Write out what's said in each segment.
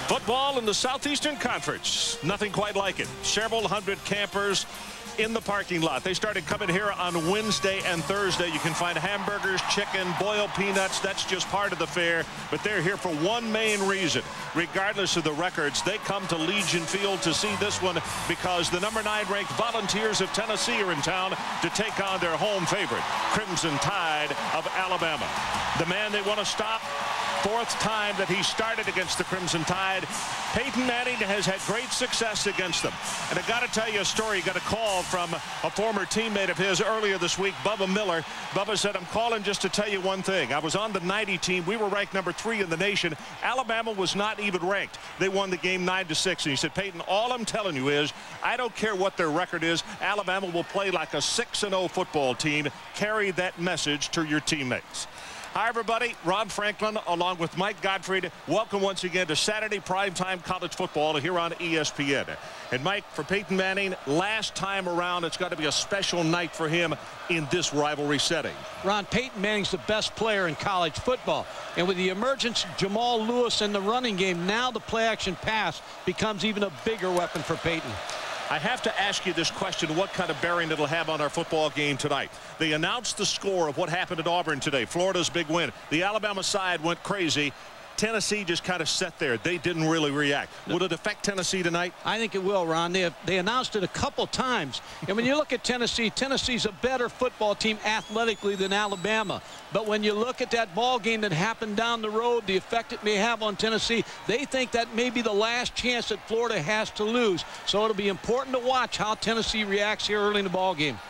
Football in the Southeastern Conference. Nothing quite like it. Several hundred campers in the parking lot. They started coming here on Wednesday and Thursday. You can find hamburgers, chicken, boiled peanuts. That's just part of the fare. But they're here for one main reason. Regardless of the records, they come to Legion Field to see this one because the #9 ranked Volunteers of Tennessee are in town to take on their home favorite, Crimson Tide of Alabama. The man they want to stop, fourth time that he started against the Crimson Tide. Peyton Manning has had great success against them. And I got to tell you a story. Got a call from a former teammate of his earlier this week, Bubba Miller. Bubba said, I'm calling just to tell you one thing. I was on the 90 team. We were ranked #3 in the nation. Alabama was not even ranked. They won the game 9-6. And he said, Peyton, all I'm telling you is I don't care what their record is. Alabama will play like a 6-0 football team. Carry that message to your teammates. Hi, everybody. Ron Franklin along with Mike Gottfried. Welcome once again to Saturday primetime college football here on ESPN. And, Mike, for Peyton Manning, last time around, it's got to be a special night for him in this rivalry setting. Ron, Peyton Manning's the best player in college football. And with the emergence of Jamal Lewis in the running game, now the play-action pass becomes even a bigger weapon for Peyton. I have to ask you this question, what kind of bearing it'll have on our football game tonight. They announced the score of what happened at Auburn today, Florida's big win. The Alabama side went crazy. Tennessee just kind of sat there. They didn't really react. Would it affect Tennessee tonight? I think it will, Ron. They announced it a couple times. And when you look at Tennessee, Tennessee's a better football team athletically than Alabama. But when you look at that ball game that happened down the road, the effect it may have on Tennessee, they think that may be the last chance that Florida has to lose. So it'll be important to watch how Tennessee reacts here early in the ball game.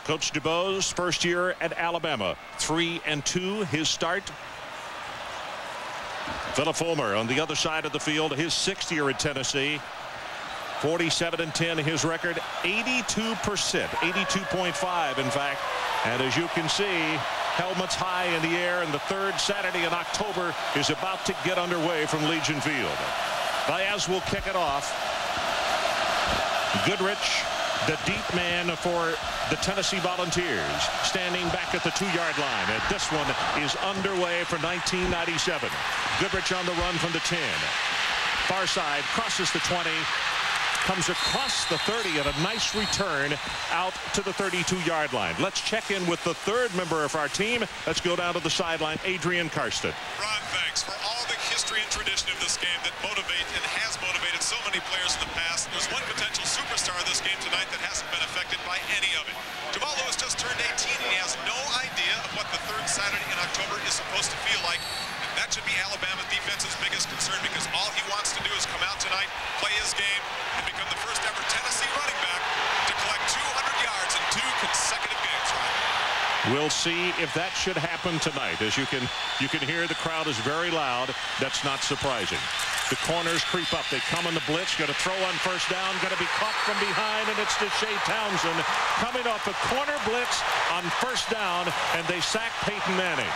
Coach DuBois, first year at Alabama, 3-2 his start. Philip Fulmer on the other side of the field, his 6th year at Tennessee. 47-10 his record, 82%, 82.5 in fact. And as you can see, helmets high in the air, and the third Saturday in October is about to get underway from Legion Field. Baez will kick it off. Goodrich, the deep man for the Tennessee Volunteers, standing back at the 2-yard line. And this one is underway for 1997. Goodrich on the run from the 10. Far side, crosses the 20, comes across the 30, and a nice return out to the 32-yard line. Let's check in with the third member of our team. Let's go down to the sideline, Adrian Karsten. Ron, thanks for all the history and tradition of this game that motivate and has motivated so many players in the past. There's one potential superstar of this game tonight that hasn't been affected by any of it. Jamal Lewis just turned 18, and he has no idea of what the third Saturday in October is supposed to feel like. And that should be Alabama's defense's biggest concern, because all he wants to do is come out tonight, play his game, and become the first ever Tennessee running back to collect 200 yards in 2 consecutive games, right? We'll see if that should happen tonight. As you can hear, the crowd is very loud. That's not surprising. The corners creep up. They come in the blitz. Going to throw on first down. Going to be caught from behind, and it's Deshae Townsend coming off a corner blitz on first down, and they sack Peyton Manning.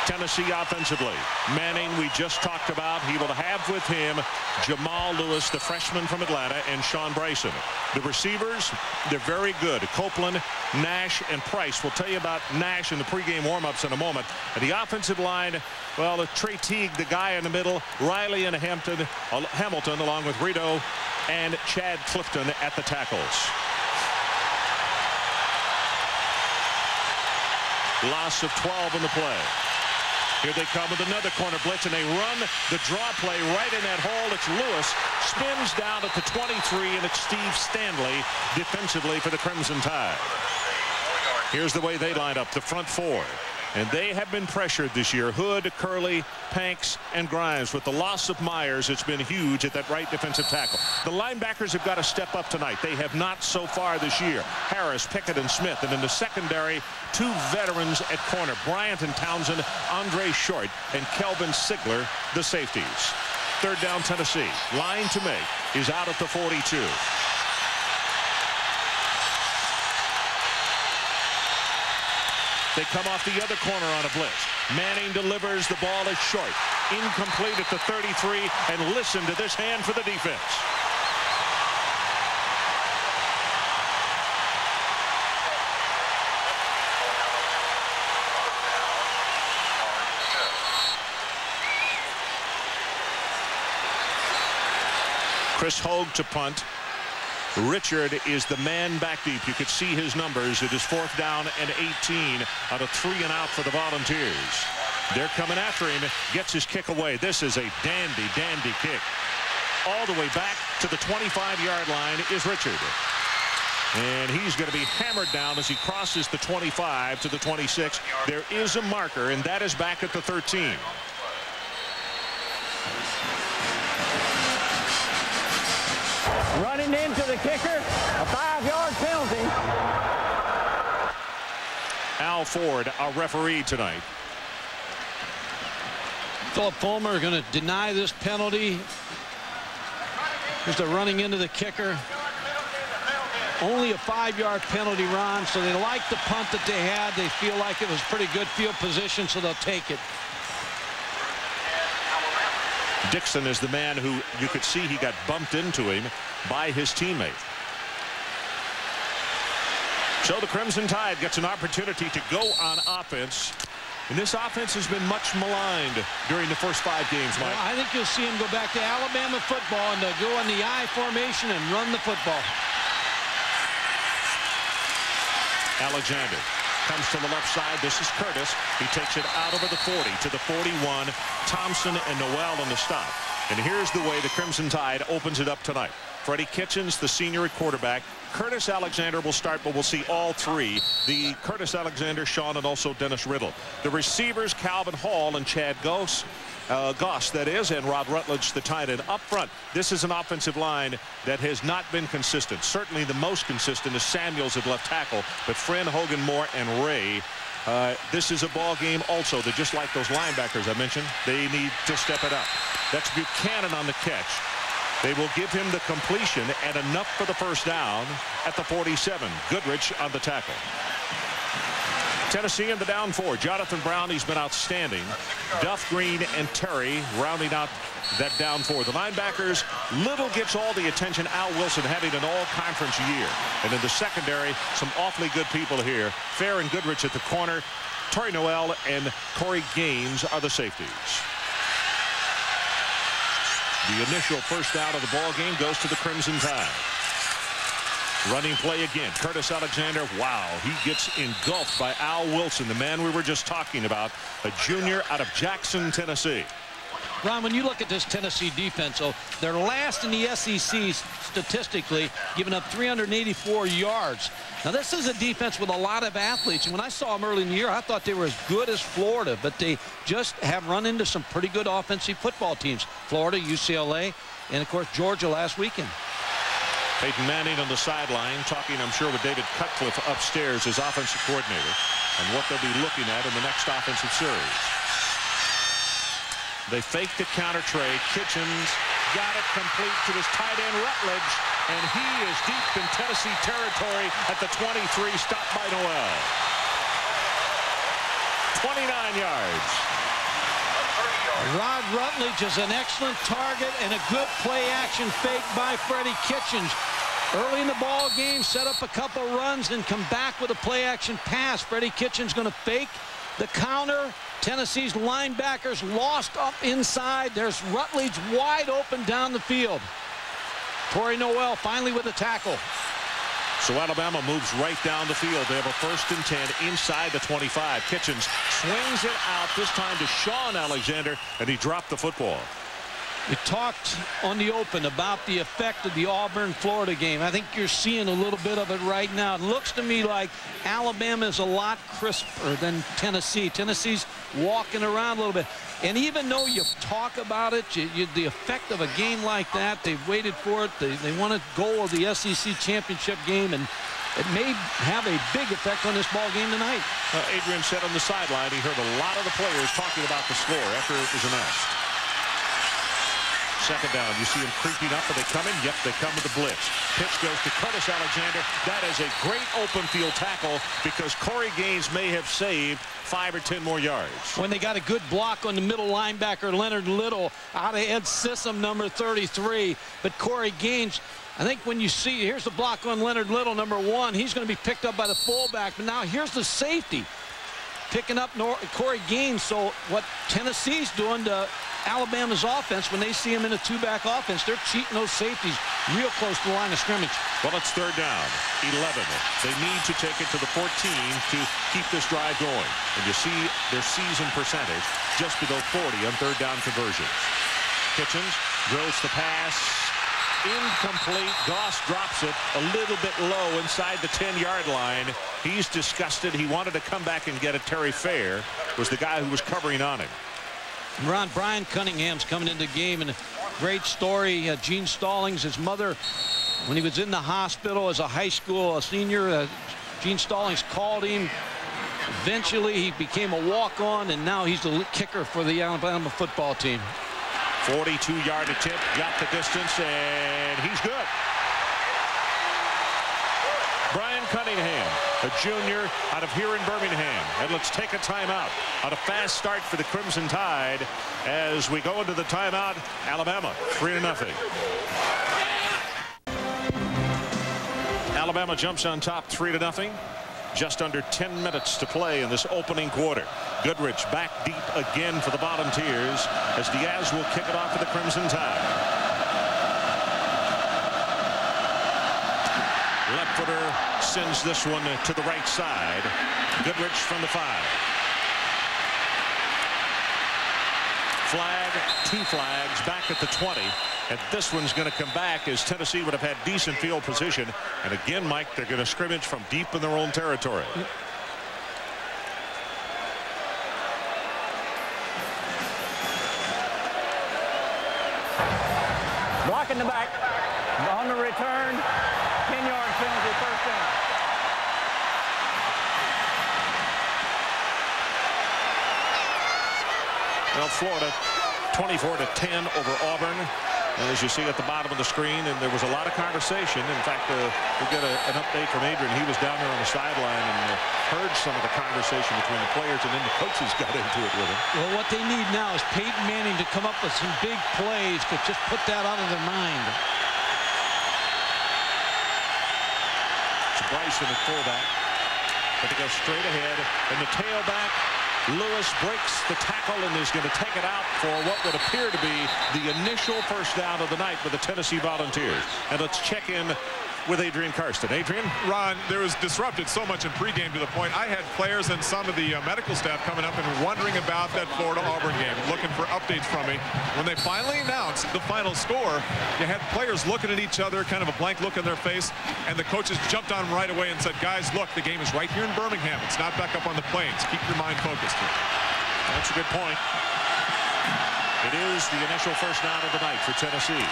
Tennessee offensively, Manning we just talked about. He will have with him Jamal Lewis, the freshman from Atlanta, and Sean Bryson. The receivers, they're very good. Copeland, Nash, and Price. We'll tell you about Nash in the pregame warmups in a moment. And the offensive line, well, Trey Teague, the guy in the middle, Riley and Hamilton, along with Rito and Chad Clifton at the tackles. Loss of 12 in the play. Here they come with another corner blitz, and they run the draw play right in that hole. It's Lewis, spins down at the 23, and it's Steve Stanley defensively for the Crimson Tide. Here's the way they line up, the front 4. And they have been pressured this year. Hood, Curley, Panks, and Grimes. With the loss of Myers, it's been huge at that right defensive tackle. The linebackers have got to step up tonight. They have not so far this year. Harris, Pickett, and Smith. And in the secondary, 2 veterans at corner. Bryant and Townsend, Andre Short, and Kelvin Sigler, the safeties. Third down, Tennessee. Line to make is out at the 42. They come off the other corner on a blitz. Manning delivers. The ball is short. Incomplete at the 33. And listen to this hand for the defense. Chris Hogue to punt. Richard is the man back deep. You could see his numbers. It is 4th down and 18 on a 3-and-out for the Volunteers. They're coming after him. Gets his kick away. This is a dandy kick. All the way back to the 25-yard line is Richard. And he's going to be hammered down as he crosses the 25 to the 26. There is a marker, and that is back at the 13. Running into the kicker, a 5-yard penalty. Al Ford, our referee tonight. Philip Fulmer going to deny this penalty. Here's the running into the kicker. Only a 5-yard penalty, Ron, so they like the punt that they had. They feel like it was pretty good field position, so they'll take it. Dixon is the man who you could see he got bumped into him by his teammate. So the Crimson Tide gets an opportunity to go on offense. And this offense has been much maligned during the first 5 games, Mike. Well, I think you'll see him go back to Alabama football and go in the I formation and run the football. Alexander comes to the left side. This is Curtis. He takes it out over the 40 to the 41. Thompson and Noel on the stop. And here's the way the Crimson Tide opens it up tonight. Freddie Kitchens, the senior at quarterback. Curtis Alexander will start, but we'll see all 3. The Curtis Alexander, Sean, and also Dennis Riddle. The receivers, Calvin Hall and Chad Goss, that is, and Rod Rutledge, the tight end. Up front, this is an offensive line that has not been consistent. Certainly the most consistent is Samuels at left tackle, but Friend, Hogan, Moore, and Ray. This is a ball game also that, just like those linebackers I mentioned, they need to step it up. That's Buchanan on the catch. They will give him the completion and enough for the first down at the 47. Goodrich on the tackle. Tennessee in the down 4. Jonathan Brown, he's been outstanding. Duff, Green, and Terry rounding out that down 4. The linebackers, Little gets all the attention. Al Wilson having an all-conference year. And in the secondary, some awfully good people here. Fair and Goodrich at the corner. Torrey Noel and Corey Gaines are the safeties. The initial first down of the ball game goes to the Crimson Tide. Running play again. Curtis Alexander. Wow, he gets engulfed by Al Wilson, the man we were just talking about, a junior out of Jackson, Tennessee. Ron, when you look at this Tennessee defense, they're last in the SEC statistically, giving up 384 yards. Now, this is a defense with a lot of athletes. And when I saw them early in the year, I thought they were as good as Florida, but they just have run into some pretty good offensive football teams. Florida, UCLA, and, of course, Georgia last weekend. Peyton Manning on the sideline talking, I'm sure, with David Cutcliffe upstairs, his offensive coordinator, and what they'll be looking at in the next offensive series. They fake the counter trade. Kitchens got it complete to his tight end Rutledge, and he is deep in Tennessee territory at the 23, stopped by Noel. 29 yards. Rod Rutledge is an excellent target and a good play action fake by Freddie Kitchens. Early in the ball game, set up a couple runs and come back with a play action pass. Freddie Kitchens going to fake the counter. Tennessee's linebackers lost up inside. There's Rutledge wide open down the field. Torrey Noel finally with a tackle. So Alabama moves right down the field. They have a 1st and 10 inside the 25. Kitchens swings it out, this time to Sean Alexander, and he dropped the football. We talked on the open about the effect of the Auburn-Florida game. I think you're seeing a little bit of it right now. It looks to me like Alabama is a lot crisper than Tennessee. Tennessee's walking around a little bit. And even though you talk about it, the effect of a game like that, they've waited for it. They want a goal of the SEC championship game, and it may have a big effect on this ball game tonight. Adrian said on the sideline he heard a lot of the players talking about the score after it was announced. 2nd down. You see them creeping up. Are they coming? Yep, they come with the blitz. Pitch goes to Curtis Alexander. That is a great open field tackle because Corey Gaines may have saved 5 or 10 more yards. When they got a good block on the middle linebacker, Leonard Little, out of Ed Sissom, number 33. But Corey Gaines, I think when you see, here's the block on Leonard Little, number 1. He's going to be picked up by the fullback. But now here's the safety. picking up Corey Gaines. So what Tennessee's doing to Alabama's offense, when they see him in a two-back offense, they're cheating those safeties real close to the line of scrimmage. Well, it's 3rd down, 11. They need to take it to the 14 to keep this drive going. And you see their season percentage just below 40 on 3rd down conversions. Kitchens drills the pass. Incomplete. Goss drops it a little bit low inside the 10-yard line. He's disgusted. He wanted to come back and get it. Terry Fair was the guy who was covering on him. Ron, Brian Cunningham's coming into the game, and a great story. Gene Stallings, his mother, when he was in the hospital as a high school senior, Gene Stallings called him. Eventually, he became a walk-on, and now he's the kicker for the Alabama football team. 42-yard attempt, got the distance, and he's good. Brian Cunningham, a junior out of here in Birmingham. And let's take a timeout on a fast start for the Crimson Tide as we go into the timeout. Alabama 3-0. Alabama jumps on top 3-0. Just under 10 minutes to play in this opening quarter. Goodrich back deep again for the Volunteers as Diaz will kick it off for the Crimson Tide. Left footer sends this one to the right side. Goodrich from the 5. Flag, 2 flags back at the 20. And this one's going to come back as Tennessee would have had decent field position. And again, Mike, they're going to scrimmage from deep in their own territory. Block in the back. On the return, 10-yard penalty, 1st down. Well, Florida 24-10 over Auburn. And as you see at the bottom of the screen, and there was a lot of conversation. In fact, we'll get an update from Adrian. He was down there on the sideline and heard some of the conversation between the players, and then the coaches got into it with him. Well, what they need now is Peyton Manning to come up with some big plays to just put that out of their mind. It's Bryson at fullback, but they go straight ahead, and the tailback Lewis breaks the tackle and is going to take it out for what would appear to be the initial 1st down of the night with the Tennessee Volunteers. And let's check in with Adrian Karsten. Adrian? Ron, there was disrupted so much in pregame to the point I had players and some of the medical staff coming up and wondering about that Florida-Auburn game, looking for updates from me. When they finally announced the final score, you had players looking at each other, kind of a blank look in their face, and the coaches jumped on right away and said, guys, look, the game is right here in Birmingham. It's not back up on the plains. Keep your mind focused here. That's a good point. It is the initial 1st down of the night for Tennessee.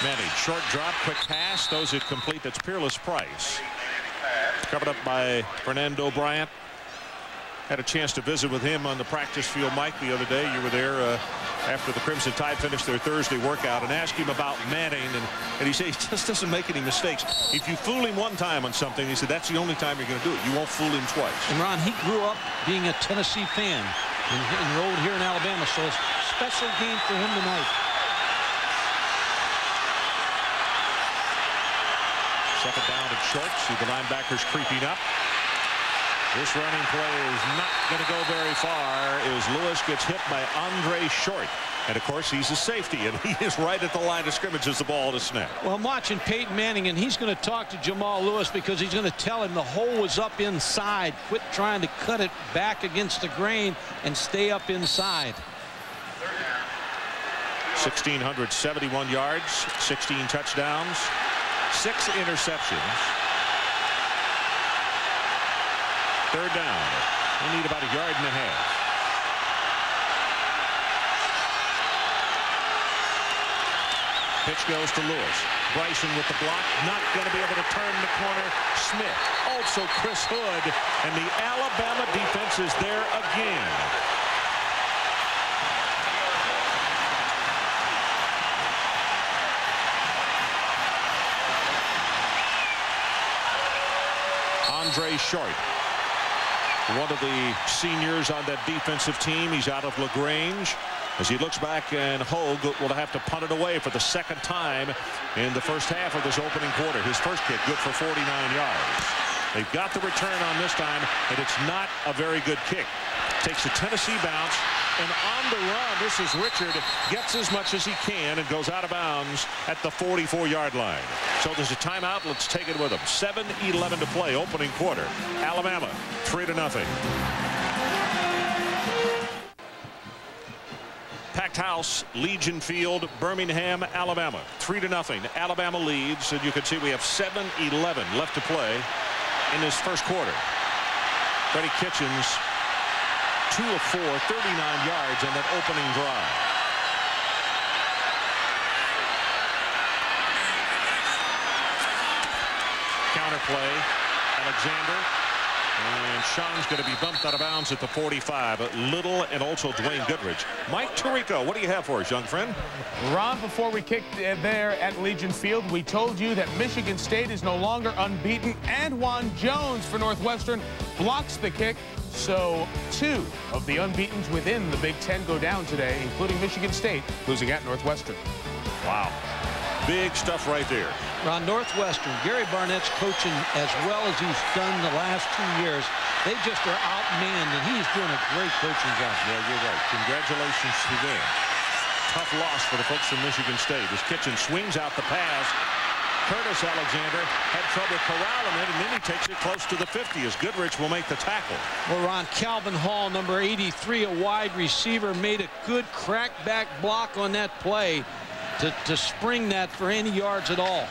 Manning, short drop, quick pass. Those are complete. That's Peerless Price. Covered up by Fernando Bryant. Had a chance to visit with him on the practice field, Mike, the other day. You were there after the Crimson Tide finished their Thursday workout, and asked him about Manning, and he said he just doesn't make any mistakes. If you fool him one time on something, he said that's the only time you're going to do it. You won't fool him twice. And Ron, he grew up being a Tennessee fan and enrolled here in Alabama, so it's a special game for him tonight. Second down and short. See the linebackers creeping up. This running play is not going to go very far as Lewis gets hit by Andre Short. And, of course, he's a safety, and he is right at the line of scrimmage as the ball is snapped. Well, I'm watching Peyton Manning, and he's going to talk to Jamal Lewis because he's going to tell him the hole was up inside. Quit trying to cut it back against the grain and stay up inside. 1,671 yards, 16 touchdowns, 6 interceptions. 3rd down. They need about 1.5 yards. Pitch goes to Lewis. Bryson with the block. Not going to be able to turn the corner. Smith. Also Chris Hood. And the Alabama defense is there again. Andre Short, one of the seniors on that defensive team. He's out of LaGrange. As he looks back, and Hogue will have to punt it away for the 2nd time in the 1st half of this opening quarter. His first kick good for 49 yards. They've got the return on this time, and it's not a very good kick. Takes a Tennessee bounce, and on the run, this is Richard, gets as much as he can and goes out of bounds at the 44-yard line. So there's a timeout. Let's take it with them. 7:11 to play, opening quarter. Alabama 3-0. Packed house, Legion Field, Birmingham, Alabama. 3-0. Alabama leads, and you can see we have 7:11 left to play in this first quarter. Freddie Kitchens, 2 of 4, 39 yards on that opening drive. Counterplay, Alexander. And Sean's going to be bumped out of bounds at the 45. Little and also Dwayne Goodrich. Mike Tirico, what do you have for us, young friend? Ron, before we kicked there at Legion Field, we told you that Michigan State is no longer unbeaten. Antoine Jones for Northwestern blocks the kick. So 2 of the unbeatens within the Big Ten go down today, including Michigan State, losing at Northwestern. Wow. Big stuff right there. Ron, Northwestern, Gary Barnett's coaching as well as he's done the last 2 years. They just are outmanned, and he's doing a great coaching job. Yeah, you're right. Congratulations to them. Tough loss for the folks from Michigan State. As Kitchen swings out the pass, Curtis Alexander had trouble corralling it, and then he takes it close to the 50 as Goodrich will make the tackle. Well, Ron, Calvin Hall, number 83, a wide receiver, made a good crackback block on that play to spring that for any yards at all.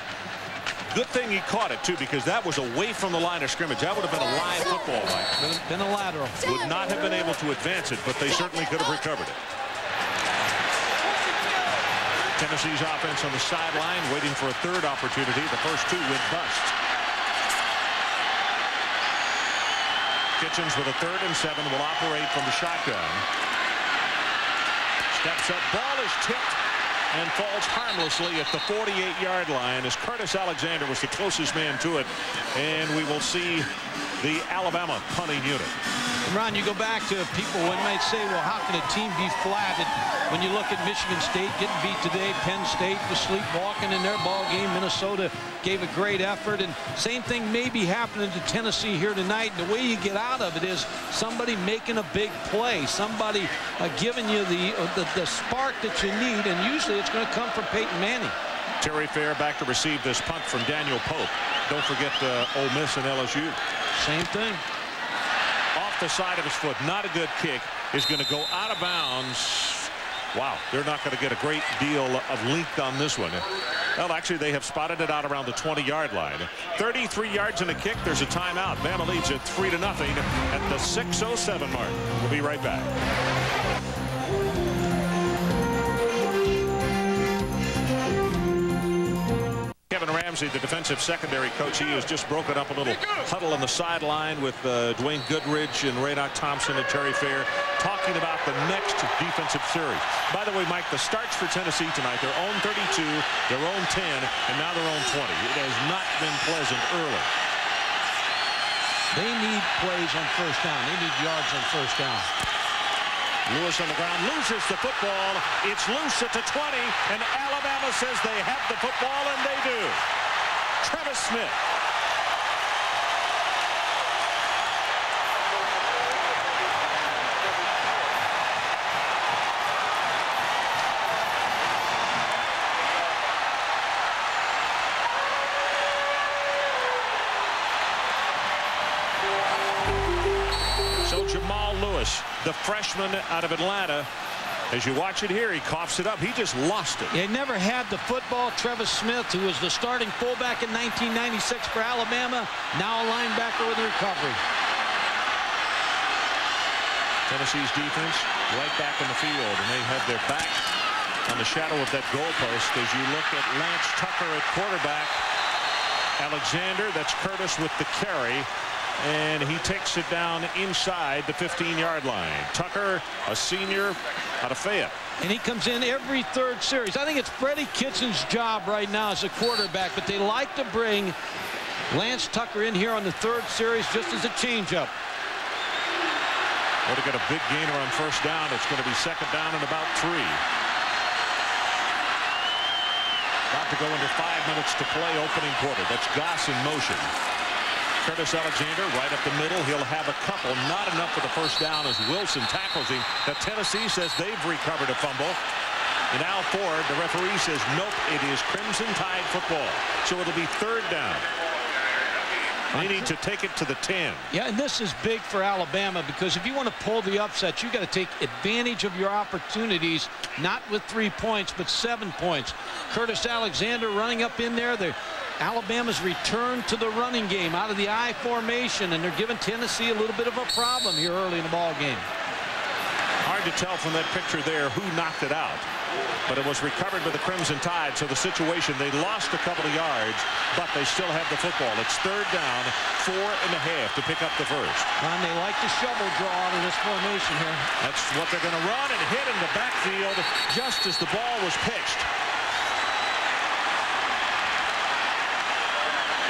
Good thing he caught it, too, because that was away from the line of scrimmage. That would have been a live football, Mike. Been a lateral. Would not have been able to advance it, but they certainly could have recovered it. Tennessee's offense on the sideline, waiting for a third opportunity. The first 2 went bust. Kitchens with a 3rd and 7 will operate from the shotgun. Steps up, ball is tipped and falls harmlessly at the 48-yard line as Curtis Alexander was the closest man to it, and we will see the Alabama punting unit. And Ron, you go back to people when might say, well, how can a team be flat? When you look at Michigan State getting beat today, Penn State was sleepwalking in their ball game. Minnesota gave a great effort, and same thing may be happening to Tennessee here tonight. And the way you get out of it is somebody making a big play, somebody giving you the spark that you need, and usually it's going to come from Peyton Manning. Terry Fair back to receive this punt from Daniel Pope. Don't forget Ole Miss and LSU. Same thing. Off the side of his foot, not a good kick, is going to go out of bounds. Wow, they're not going to get a great deal of length on this one. Well, actually, they have spotted it out around the 20-yard line. 33 yards in a kick. There's a timeout. Bama leads at 3-0 at the 6:07 mark. We'll be right back. Kevin Ramsey, the defensive secondary coach, he has just broken up a little huddle on the sideline with Dwayne Goodrich and Raynoch Thompson and Terry Fair talking about the next defensive series. By the way, Mike, the starts for Tennessee tonight, their own 32, their own 10, and now their own 20. It has not been pleasant early. They need plays on first down. They need yards on first down. Lewis on the ground, loses the football. It's loose at the 20, and Alabama says they have the football, and they do. Travis Smith. So Jamal Lewis, the freshman out of Atlanta, as you watch it here, he coughs it up. He just lost it. He never had the football. Travis Smith, who was the starting fullback in 1996 for Alabama, now a linebacker with a recovery. Tennessee's defense right back in the field, and they have their back on the shadow of that goalpost as you look at Lance Tucker at quarterback. Alexander, that's Curtis with the carry. And he takes it down inside the 15-yard line. Tucker, a senior out of Fayette. And he comes in every third series. I think it's Freddie Kitchen's job right now as a quarterback, but they like to bring Lance Tucker in here on the third series just as a changeup. Would have got a big gainer on first down. It's going to be second down and about 3. About to go into 5 minutes to play opening quarter. That's Goss in motion. Curtis Alexander right up the middle. He'll have a couple. Not enough for the first down as Wilson tackles him. Now Tennessee says they've recovered a fumble. And Al Ford, the referee, says nope, it is Crimson Tide football. So it'll be third down. They need to take it to the 10. Yeah, and this is big for Alabama because if you want to pull the upset, you got to take advantage of your opportunities, not with 3 points, but 7 points. Curtis Alexander running up in there. Alabama's returned to the running game out of the I formation, and they're giving Tennessee a little bit of a problem here early in the ball game. Hard to tell from that picture there who knocked it out. But it was recovered by the Crimson Tide, so the situation, they lost a couple of yards, but they still have the football. It's third down, 4.5 to pick up the first. Ron, they like the shovel draw out of this formation here. That's what they're going to run and hit in the backfield just as the ball was pitched.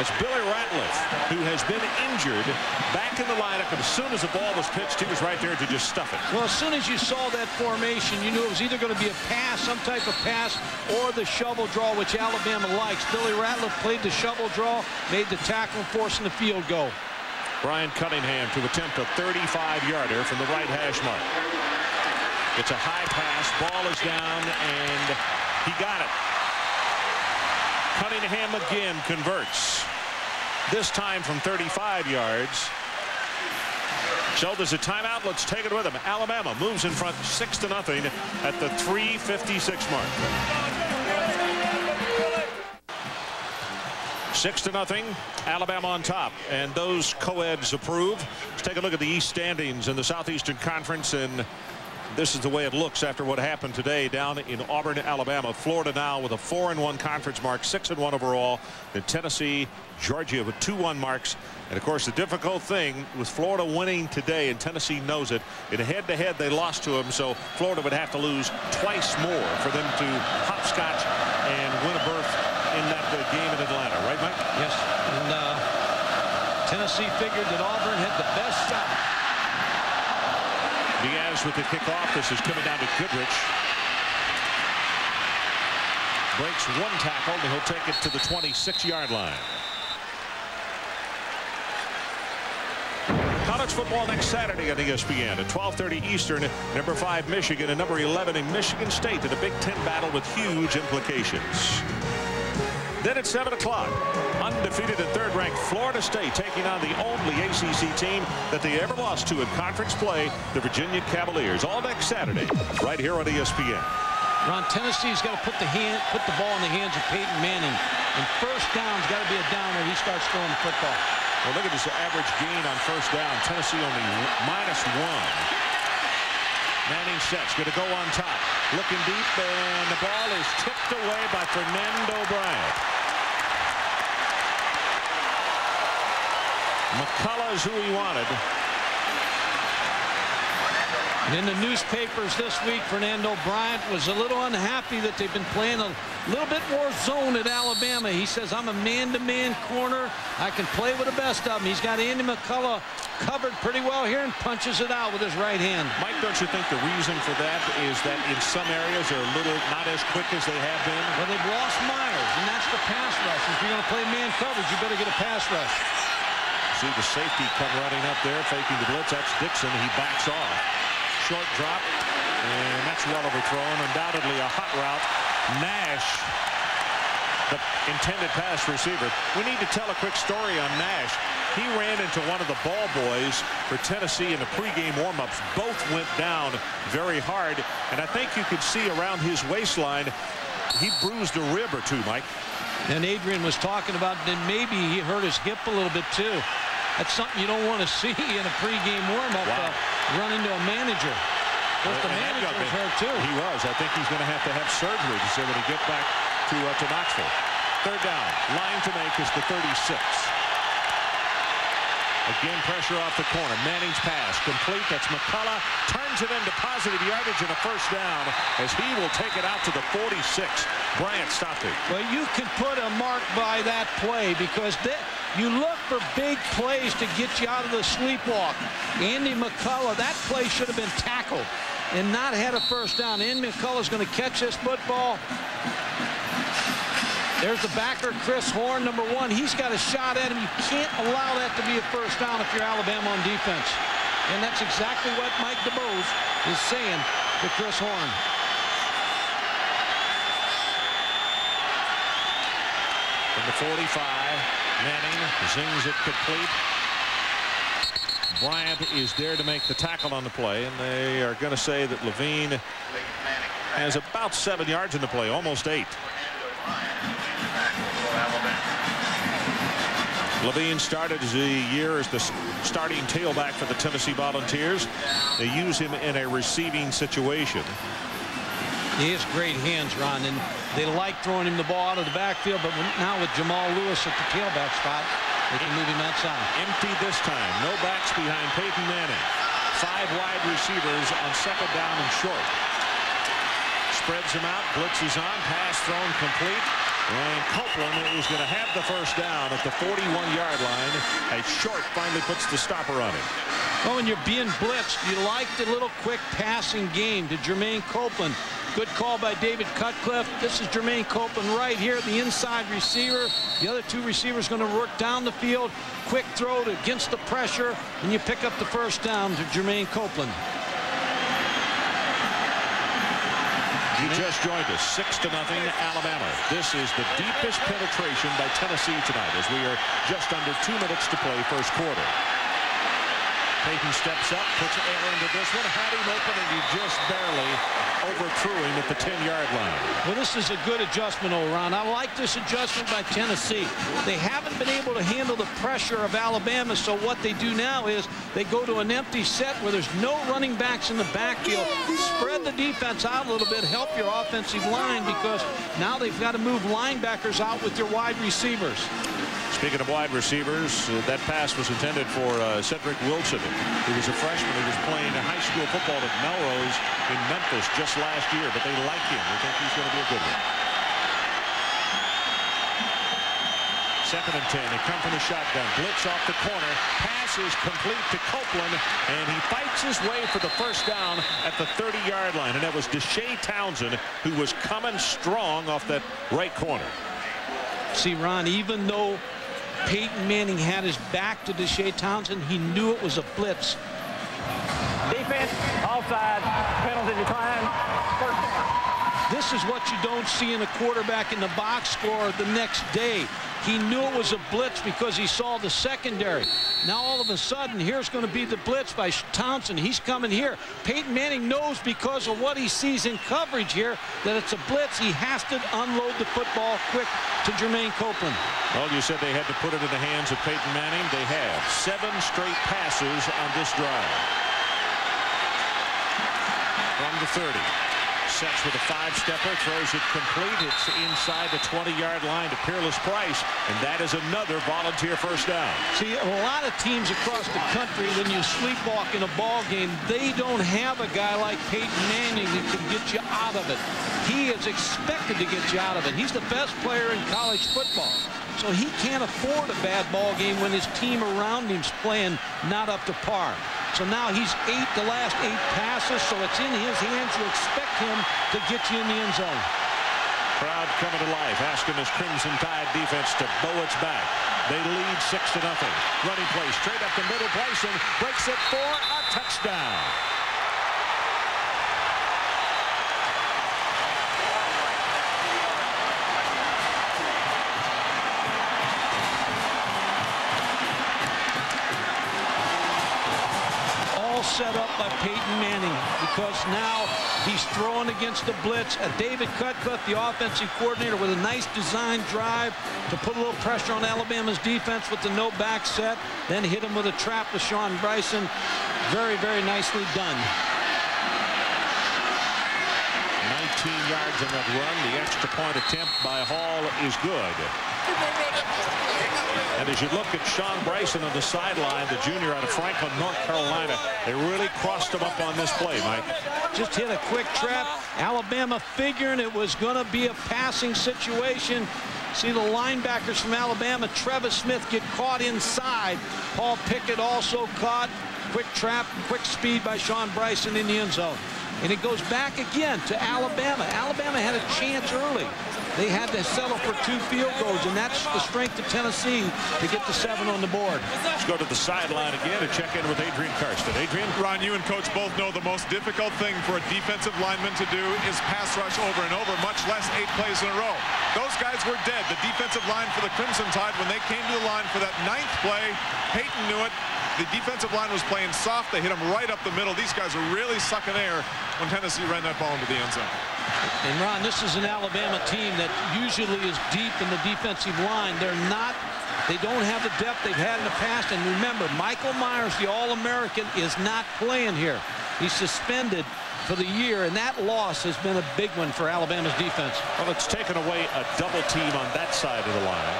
It's Billy Ratliff, who has been injured, back in the lineup, and as soon as the ball was pitched, he was right there to just stuff it. Well, as soon as you saw that formation, you knew it was either going to be a pass, some type of pass, or the shovel draw, which Alabama likes. Billy Ratliff played the shovel draw, made the tackle, forcing the field goal. Brian Cunningham to attempt a 35-yarder from the right hash mark. It's a high pass, ball is down, and he got it. Cunningham again converts. This time from 35 yards. So there's a timeout. Let's take it with him. Alabama moves in front 6-0 at the 3:56 mark. 6-0. Alabama on top. And those co-eds approve. Let's take a look at the East standings in the Southeastern Conference. And this is the way it looks after what happened today down in Auburn, Alabama. Florida now with a 4-1 conference mark, 6-1 overall. Then Tennessee, Georgia with 2-1 marks. And of course, the difficult thing was Florida winning today, and Tennessee knows it. In a head-to-head, they lost to them, so Florida would have to lose twice more for them to hopscotch and win a berth in that game in Atlanta. Right, Mike? Yes. And Tennessee figured that Auburn had the best shot. Diaz with the kickoff. This is coming down to Goodrich. Breaks one tackle, and he'll take it to the 26-yard line. College football next Saturday on ESPN at 12:30 Eastern. Number 5 Michigan and number 11 in Michigan State in a Big Ten battle with huge implications. Then at 7 o'clock, undefeated and third-ranked Florida State taking on the only ACC team that they ever lost to in conference play, the Virginia Cavaliers. All next Saturday, right here on ESPN. Ron, Tennessee's got to put the ball in the hands of Peyton Manning. And first down's got to be a down where he starts throwing the football. Well, look at this average gain on first down. Tennessee only -1. Manning sets, going to go on top. Looking deep, and the ball is tipped away by Fernando Bryant. McCullough is who he wanted. And in the newspapers this week, Fernando Bryant was a little unhappy that they've been playing a little bit more zone at Alabama. He says, I'm a man-to-man corner. I can play with the best of them. He's got Andy McCullough covered pretty well here and punches it out with his right hand. Mike, don't you think the reason for that is that in some areas they're a little not as quick as they have been? Well, they've lost Myers, and that's the pass rush. If you're going to play man coverage, you better get a pass rush. See the safety come running up there, faking the blitz. That's Dixon. He backs off. Short drop, and that's well overthrown. Undoubtedly a hot route. Nash, the intended pass receiver. We need to tell a quick story on Nash. He ran into one of the ball boys for Tennessee in the pregame warmups. Both went down very hard, and I think you could see around his waistline he bruised a rib or two, Mike. And Adrian was talking about that maybe he hurt his hip a little bit too. That's something you don't want to see in a pregame warmup. Wow. Run into a manager. But the manager was hurt too. He was. I think he's going to have surgery to see when he gets back to Knoxville. Third down. Line to make is the 36. Again, pressure off the corner. Manning's pass complete. That's McCullough. Turns it into positive yardage and a first down as he will take it out to the 46. Bryant stopped it. Well, you can put a mark by that play because you look for big plays to get you out of the sleepwalk. Andy McCullough, that play should have been tackled and not had a first down. Andy McCullough's going to catch this football. There's the backer, Chris Horn, number 1. He's got a shot at him. You can't allow that to be a first down if you're Alabama on defense. And that's exactly what Mike DeBose is saying to Chris Horn. From the 45, Manning zings it complete. Bryant is there to make the tackle on the play, and they are going to say that Levine has about 7 yards in the play, almost 8. Levine started the year as the starting tailback for the Tennessee Volunteers. They use him in a receiving situation. He has great hands, Ron, and they like throwing him the ball out of the backfield, but now with Jamal Lewis at the tailback spot, they can move him outside. Empty this time. No backs behind Peyton Manning. 5 wide receivers on second down and short. Spreads him out, blitzes on, pass thrown complete. And Copeland is going to have the first down at the 41-yard line. A short finally puts the stopper on him. Well, when you're being blitzed, you like the little quick passing game to Jermaine Copeland. Good call by David Cutcliffe. This is Jermaine Copeland right here, the inside receiver. The other 2 receivers going to work down the field. Quick throw against the pressure, and you pick up the first down to Jermaine Copeland. You just joined us, 6-0 Alabama. This is the deepest penetration by Tennessee tonight as we are just under 2 minutes to play first quarter. Peyton steps up, puts air into this one, had him open, and he just barely overthrew him at the 10-yard line. Well, this is a good adjustment, Ron. I like this adjustment by Tennessee. They haven't been able to handle the pressure of Alabama, so what they do now is they go to an empty set where there's no running backs in the backfield. Spread the defense out a little bit, help your offensive line, because now they've got to move linebackers out with their wide receivers. Speaking of wide receivers, that pass was intended for Cedric Wilson. He was a freshman. He was playing high school football at Melrose in Memphis just last year, but they like him. They think he's going to be a good one. 2nd and 10. They come from the shotgun. Blitz off the corner. Pass is complete to Copeland, and he fights his way for the first down at the 30-yard line. And that was Deshae Townsend, who was coming strong off that right corner. See, Ron, even though Peyton Manning had his back to Deshae Townsend, he knew it was a blitz. Defense, offside, penalty decline, first down. This is what you don't see in a quarterback in the box score the next day. He knew it was a blitz because he saw the secondary. Now all of a sudden, here's going to be the blitz by Townsend. He's coming here. Peyton Manning knows because of what he sees in coverage here that it's a blitz. He has to unload the football quick to Jermaine Copeland. Well, you said they had to put it in the hands of Peyton Manning. They have 7 straight passes on this drive. From the 30. Sets with a 5-stepper, throws it complete. It's inside the 20-yard line to Peerless Price, and that is another Volunteer first down. See, a lot of teams across the country, when you sleepwalk in a ball game, they don't have a guy like Peyton Manning that can get you out of it. He is expected to get you out of it.'s the best player in college football. So he can't afford a bad ball game when his team around him's playing not up to par. So now he's the last 8 passes, so it's in his hands. You expect him to get you in the end zone. Crowd coming to life, asking this Crimson Tide defense to bow its back. They lead 6-0. Running play straight up the middle. Bryson breaks it for a touchdown. Set up by Peyton Manning because now he's throwing against the blitz. David Cutcliffe, the offensive coordinator, with a nice design drive to put a little pressure on Alabama's defense with the no back set, then hit him with a trap with Sean Bryson. Very, very nicely done. 19 yards on that run. The extra point attempt by Hall is good. And as you look at Sean Bryson on the sideline, the junior out of Franklin, North Carolina, they really crossed him up on this play, Mike. Just hit a quick trap. Alabama figuring it was going to be a passing situation. See the linebackers from Alabama, Trevis Smith, get caught inside. Paul Pickett also caught. Quick trap, quick speed by Sean Bryson in the end zone. And it goes back again to Alabama. Alabama had a chance early. They had to settle for 2 field goals, and that's the strength of Tennessee to get the 7 on the board. Let's go to the sideline again and check in with Adrian Karsten. Adrian? Ron, you and Coach both know the most difficult thing for a defensive lineman to do is pass rush over and over, much less 8 plays in a row. Those guys were dead. The defensive line for the Crimson Tide, when they came to the line for that 9th play, Peyton knew it. The defensive line was playing soft. They hit him right up the middle. These guys are really sucking air when Tennessee ran that ball into the end zone. And Ron, this is an Alabama team that usually is deep in the defensive line. They don't have the depth they've had in the past. And remember, Michael Myers, the All-American, is not playing here. He's suspended for the year, and that loss has been a big one for Alabama's defense. Well, it's taken away a double team on that side of the line.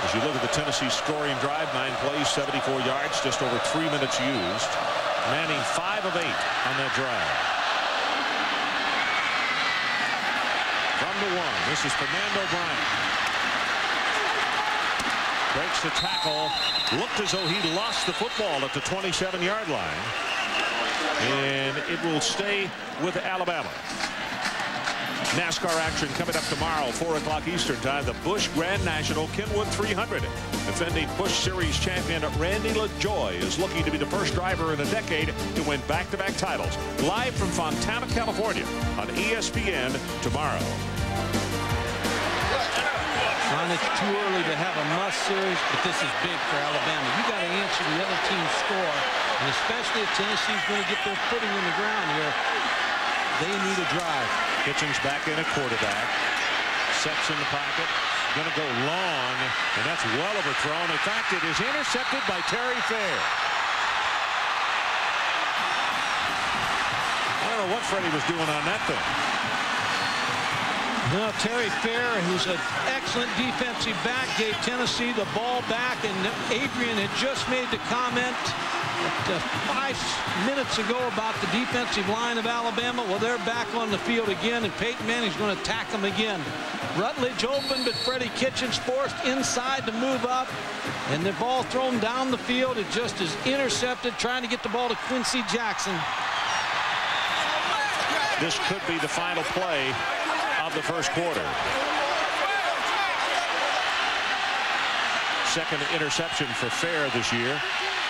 As you look at the Tennessee scoring drive, 9 plays, 74 yards, just over 3 minutes used. Manning 5 of 8 on that drive. From the 1, this is Fernando Bryant. Breaks the tackle. Looked as though he lost the football at the 27-yard line. And it will stay with Alabama. NASCAR action coming up tomorrow, 4 o'clock Eastern time. The Busch Grand National Kenwood 300. Defending Busch Series champion Randy LaJoie is looking to be the first driver in a decade to win back-to-back titles. Live from Fontana, California on ESPN tomorrow. Ron, it's too early to have a must series, but this is big for Alabama. You got to answer the other team's score, and especially if Tennessee's going to get their footing in the ground here, they need a drive. Kitchens back in at quarterback. Sets in the pocket. Going to go long, and that's well overthrown. In fact, it is intercepted by Terry Fair. I don't know what Freddie was doing on that thing. No, Terry Fair, who's an excellent defensive back, gave Tennessee the ball back, and Adrian had just made the comment 5 minutes ago about the defensive line of Alabama. Well, they're back on the field again, and Peyton Manning's going to attack them again. Rutledge open, but Freddie Kitchens forced inside to move up, and the ball thrown down the field. It just is intercepted, trying to get the ball to Quincy Jackson. This could be the final play of the first quarter. Second interception for Fair this year.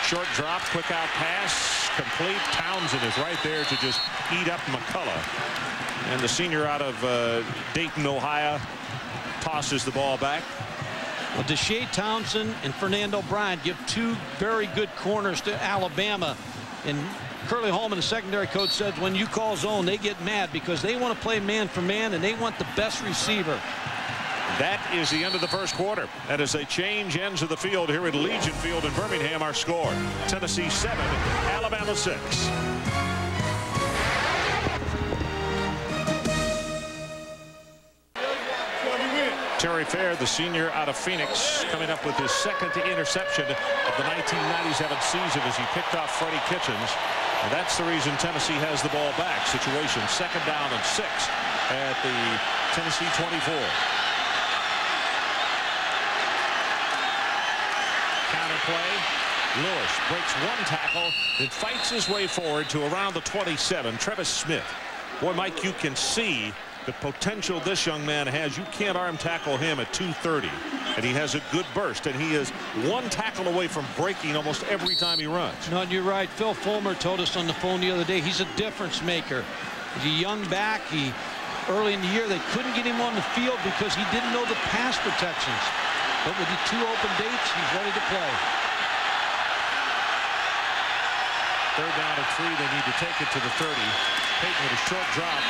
Short drop, quick out pass, complete. Townsend is right there to just eat up McCullough. And the senior out of Dayton, Ohio, tosses the ball back. Well, Deshae Townsend and Fernando Bryant give 2 very good corners to Alabama. And Curly Holman, the secondary coach, says when you call zone, they get mad because they want to play man for man, and they want the best receiver. That is the end of the first quarter. And as they change ends of the field here at Legion Field in Birmingham, our score: Tennessee 7, Alabama 6. Terry Fair, the senior out of Phoenix, coming up with his second interception of the 1997 season as he picked off Freddie Kitchens. And that's the reason Tennessee has the ball back. Situation 2nd down and 6 at the Tennessee 24. Counterplay. Lewis breaks 1 tackle, then fights his way forward to around the 27. Trevis Smith. Boy, Mike, you can see the potential this young man has. You can't arm tackle him at 230, and he has a good burst, and he is 1 tackle away from breaking almost every time he runs. No, you're right. Phil Fulmer told us on the phone the other day he's a difference maker. He's a young back. Early in the year, they couldn't get him on the field because he didn't know the pass protections. But with the 2 open dates, he's ready to play. 3rd down and 3. They need to take it to the 30. Peyton with a short drop.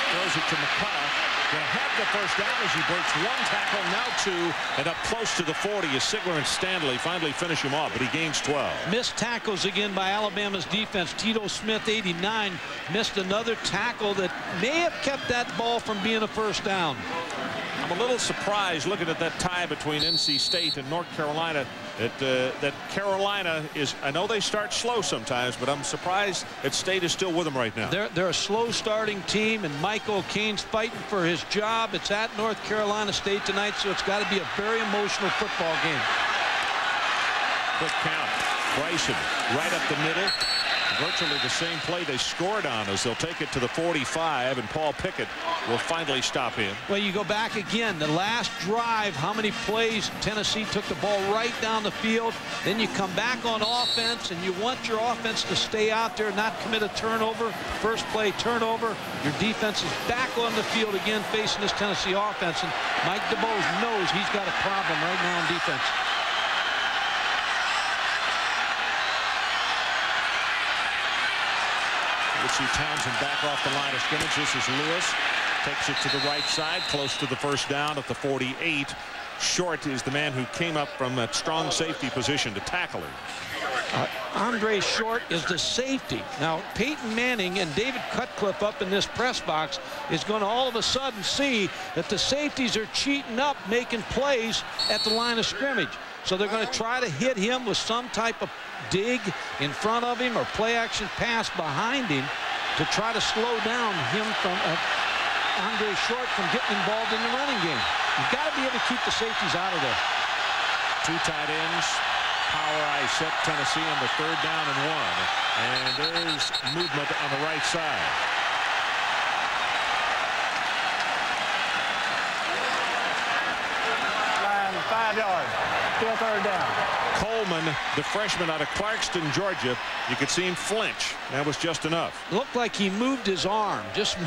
Throws it to McCullough. They have the first down as he breaks 1 tackle, now 2, and up close to the 40 as Sigler and Stanley finally finish him off, but he gains 12. Missed tackles again by Alabama's defense. Tito Smith, 89, missed another tackle that may have kept that ball from being a first down. I'm a little surprised looking at that tie between NC State and North Carolina that Carolina is, I know they start slow sometimes, but I'm surprised that State is still with them right now. They're a slow starting team, and Michael Cain's fighting for his job. It's at North Carolina State tonight, so it's got to be a very emotional football game. Quick count. Bryson right up the middle. virtually the same play they scored on as they'll take it to the 45, and Paul Pickett will finally stop in. Well, you go back again. The last drive, how many plays Tennessee took the ball right down the field. Then you come back on offense, and you want your offense to stay out there, not commit a turnover. First play turnover. Your defense is back on the field again facing this Tennessee offense, and Mike DuBose knows he's got a problem right now in defense. We'll see Townsend back off the line of scrimmage. This is Lewis. Takes it to the right side, close to the first down at the 48. Short is the man who came up from that strong safety position to tackle him. Andre Short is the safety. Now, Peyton Manning and David Cutcliffe up in this press box is going to all of a sudden see that the safeties are cheating up, making plays at the line of scrimmage. So they're going to try to hit him with some type of dig in front of him or play action pass behind him to try to slow down him from Andre Short from getting involved in the running game. You've got to be able to keep the safeties out of there. Two tight ends. Power I set Tennessee on the 3rd down and 1. And there's movement on the right side. Line 5 yards. Still 3rd down. Coleman, the freshman out of Clarkston, Georgia, you could see him flinch. That was just enough. Looked like he moved his arm. Just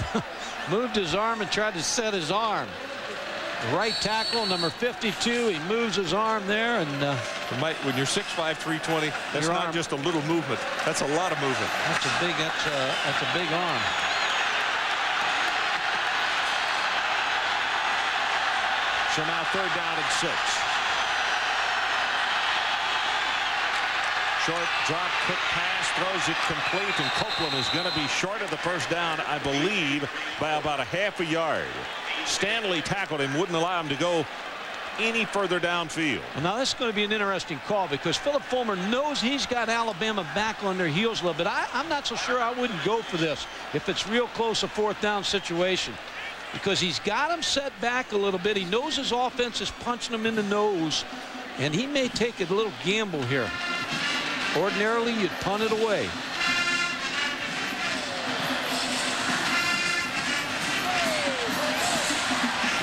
moved his arm and tried to set his arm. Right tackle, number 52. He moves his arm there, and when you're 6'5", 320, that's not arm. just a little movement. That's a lot of movement. That's a big arm. So now 3rd down and 6. Short drop, quick pass, throws it complete, and Copeland is going to be short of the first down, I believe, by about a half a yard. Stanley tackled him, wouldn't allow him to go any further downfield. Well, now this is going to be an interesting call because Philip Fulmer knows he's got Alabama back on their heels a little bit. I'm not so sure I wouldn't go for this if it's real close a 4th down situation, because he's got him set back a little bit. He knows his offense is punching him in the nose, and he may take a little gamble here. Ordinarily, you'd punt it away.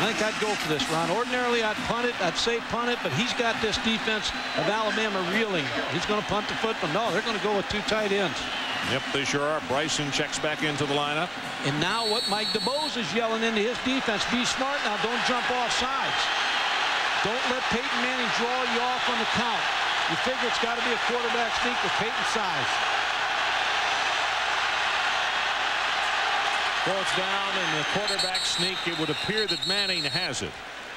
I think I'd go for this, Ron. Ordinarily, I'd punt it. I'd say punt it, but he's got this defense of Alabama reeling. He's going to punt the football. No, they're going to go with 2 tight ends. Yep, they sure are. Bryson checks back into the lineup. And now what Mike DuBose is yelling into his defense, be smart now. Don't jump off sides. Don't let Peyton Manning draw you off on the count. You figure it's got to be a quarterback sneak with Peyton's size. 4th down and the quarterback sneak. It would appear that Manning has it.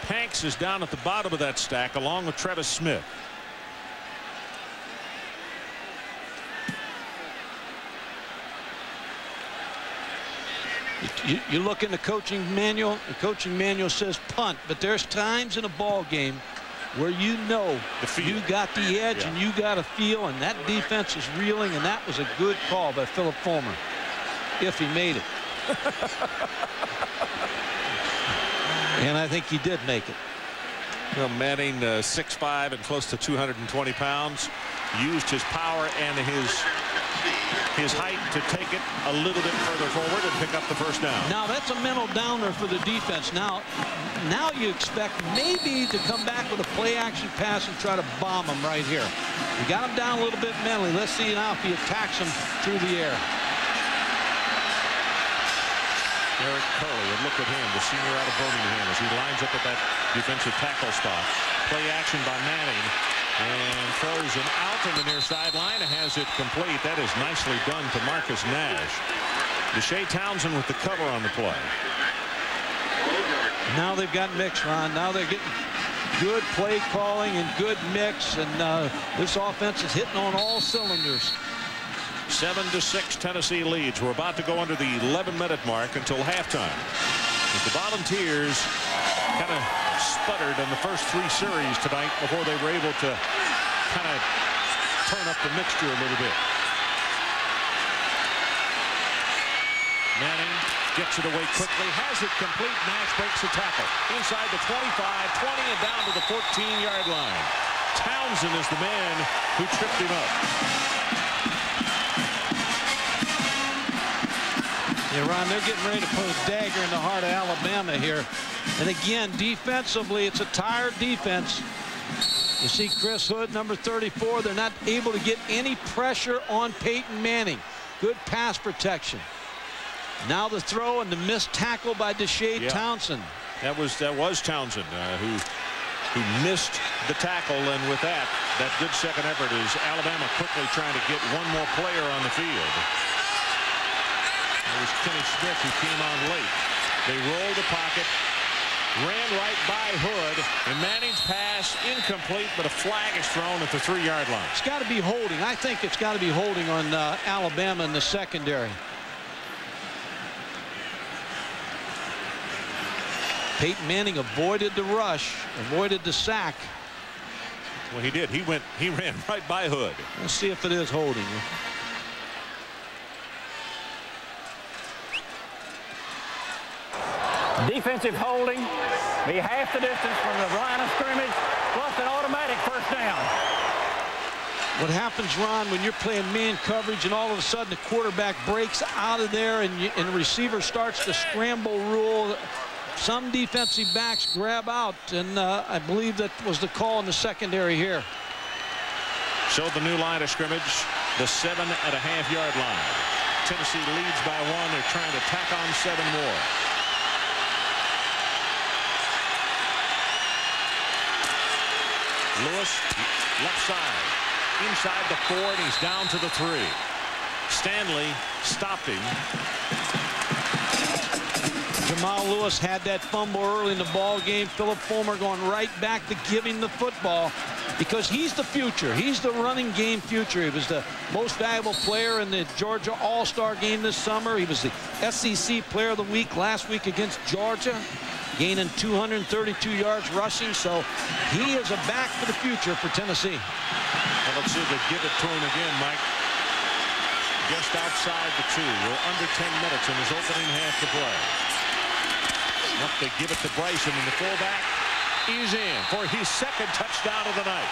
Hanks is down at the bottom of that stack along with Trevis Smith. You look in the coaching manual. The coaching manual says punt, but there's times in a ball game where you know you got the edge and you got a feel, and that defense is reeling, and that was a good call by Philip Fulmer, if he made it. And I think he did make it. Well, Manning, 6'5" and close to 220 pounds, used his power and his height to take it a little bit further forward and pick up the first down. Now that's a mental downer for the defense. Now you expect maybe to come back with a play action pass and try to bomb him right here. You got him down a little bit mentally. Let's see now if he attacks him through the air. Eric Curley, and look at him, the senior out of Birmingham, as he lines up at that defensive tackle spot. Play action by Manning, and throws him out on the near sideline and has it complete. That is nicely done to Marcus Nash. Deshae Townsend with the cover on the play. Now they've got mix, Ron. Now they're getting good play calling and good mix, and this offense is hitting on all cylinders. 7-6 Tennessee leads. We're about to go under the 11-minute mark until halftime. As the Volunteers kind of sputtered in the first 3 series tonight before they were able to kind of turn up the mixture a little bit. Manning gets it away quickly, has it complete. Nash breaks the tackle inside the 25, 20, and down to the 14-yard line. Townsend is the man who tripped him up. Yeah, Ron, they're getting ready to put a dagger in the heart of Alabama here. And again, defensively, it's a tired defense. You see Chris Hood, number 34. They're not able to get any pressure on Peyton Manning. Good pass protection. Now the throw and the missed tackle by Deshae Townsend. That was Townsend who missed the tackle, and with that good second effort is Alabama quickly trying to get one more player on the field. It was Kenny Smith who came on late. They rolled the pocket, ran right by Hood, and Manning's pass incomplete, but a flag is thrown at the 3-yard line. It's got to be holding. I think it's got to be holding on Alabama in the secondary. Peyton Manning avoided the rush, avoided the sack. Well, he did. He ran right by Hood. Let's see if it is holding. Defensive holding, be half the distance from the line of scrimmage, plus an automatic first down. What happens, Ron, when you're playing man coverage and all of a sudden the quarterback breaks out of there and the receiver starts the scramble rule, some defensive backs grab out, and I believe that was the call in the secondary here. So the new line of scrimmage, the 7.5-yard line. Tennessee leads by 1. They're trying to tack on 7 more. Lewis, left side, inside the 4, and he's down to the 3. Stanley stopped him. Jamal Lewis had that fumble early in the ball game. Philip Fulmer going right back to giving the football because he's the future. He's the running game future. He was the most valuable player in the Georgia All-Star game this summer. He was the SEC Player of the Week last week against Georgia, gaining 232 yards rushing. So he is a back for the future for Tennessee. Well, let's see if they give it to him again, Mike. Just outside the 2. We're under 10 minutes in his opening half to play. Up, they give it to Bryson, and the fullback is in for his 2nd touchdown of the night.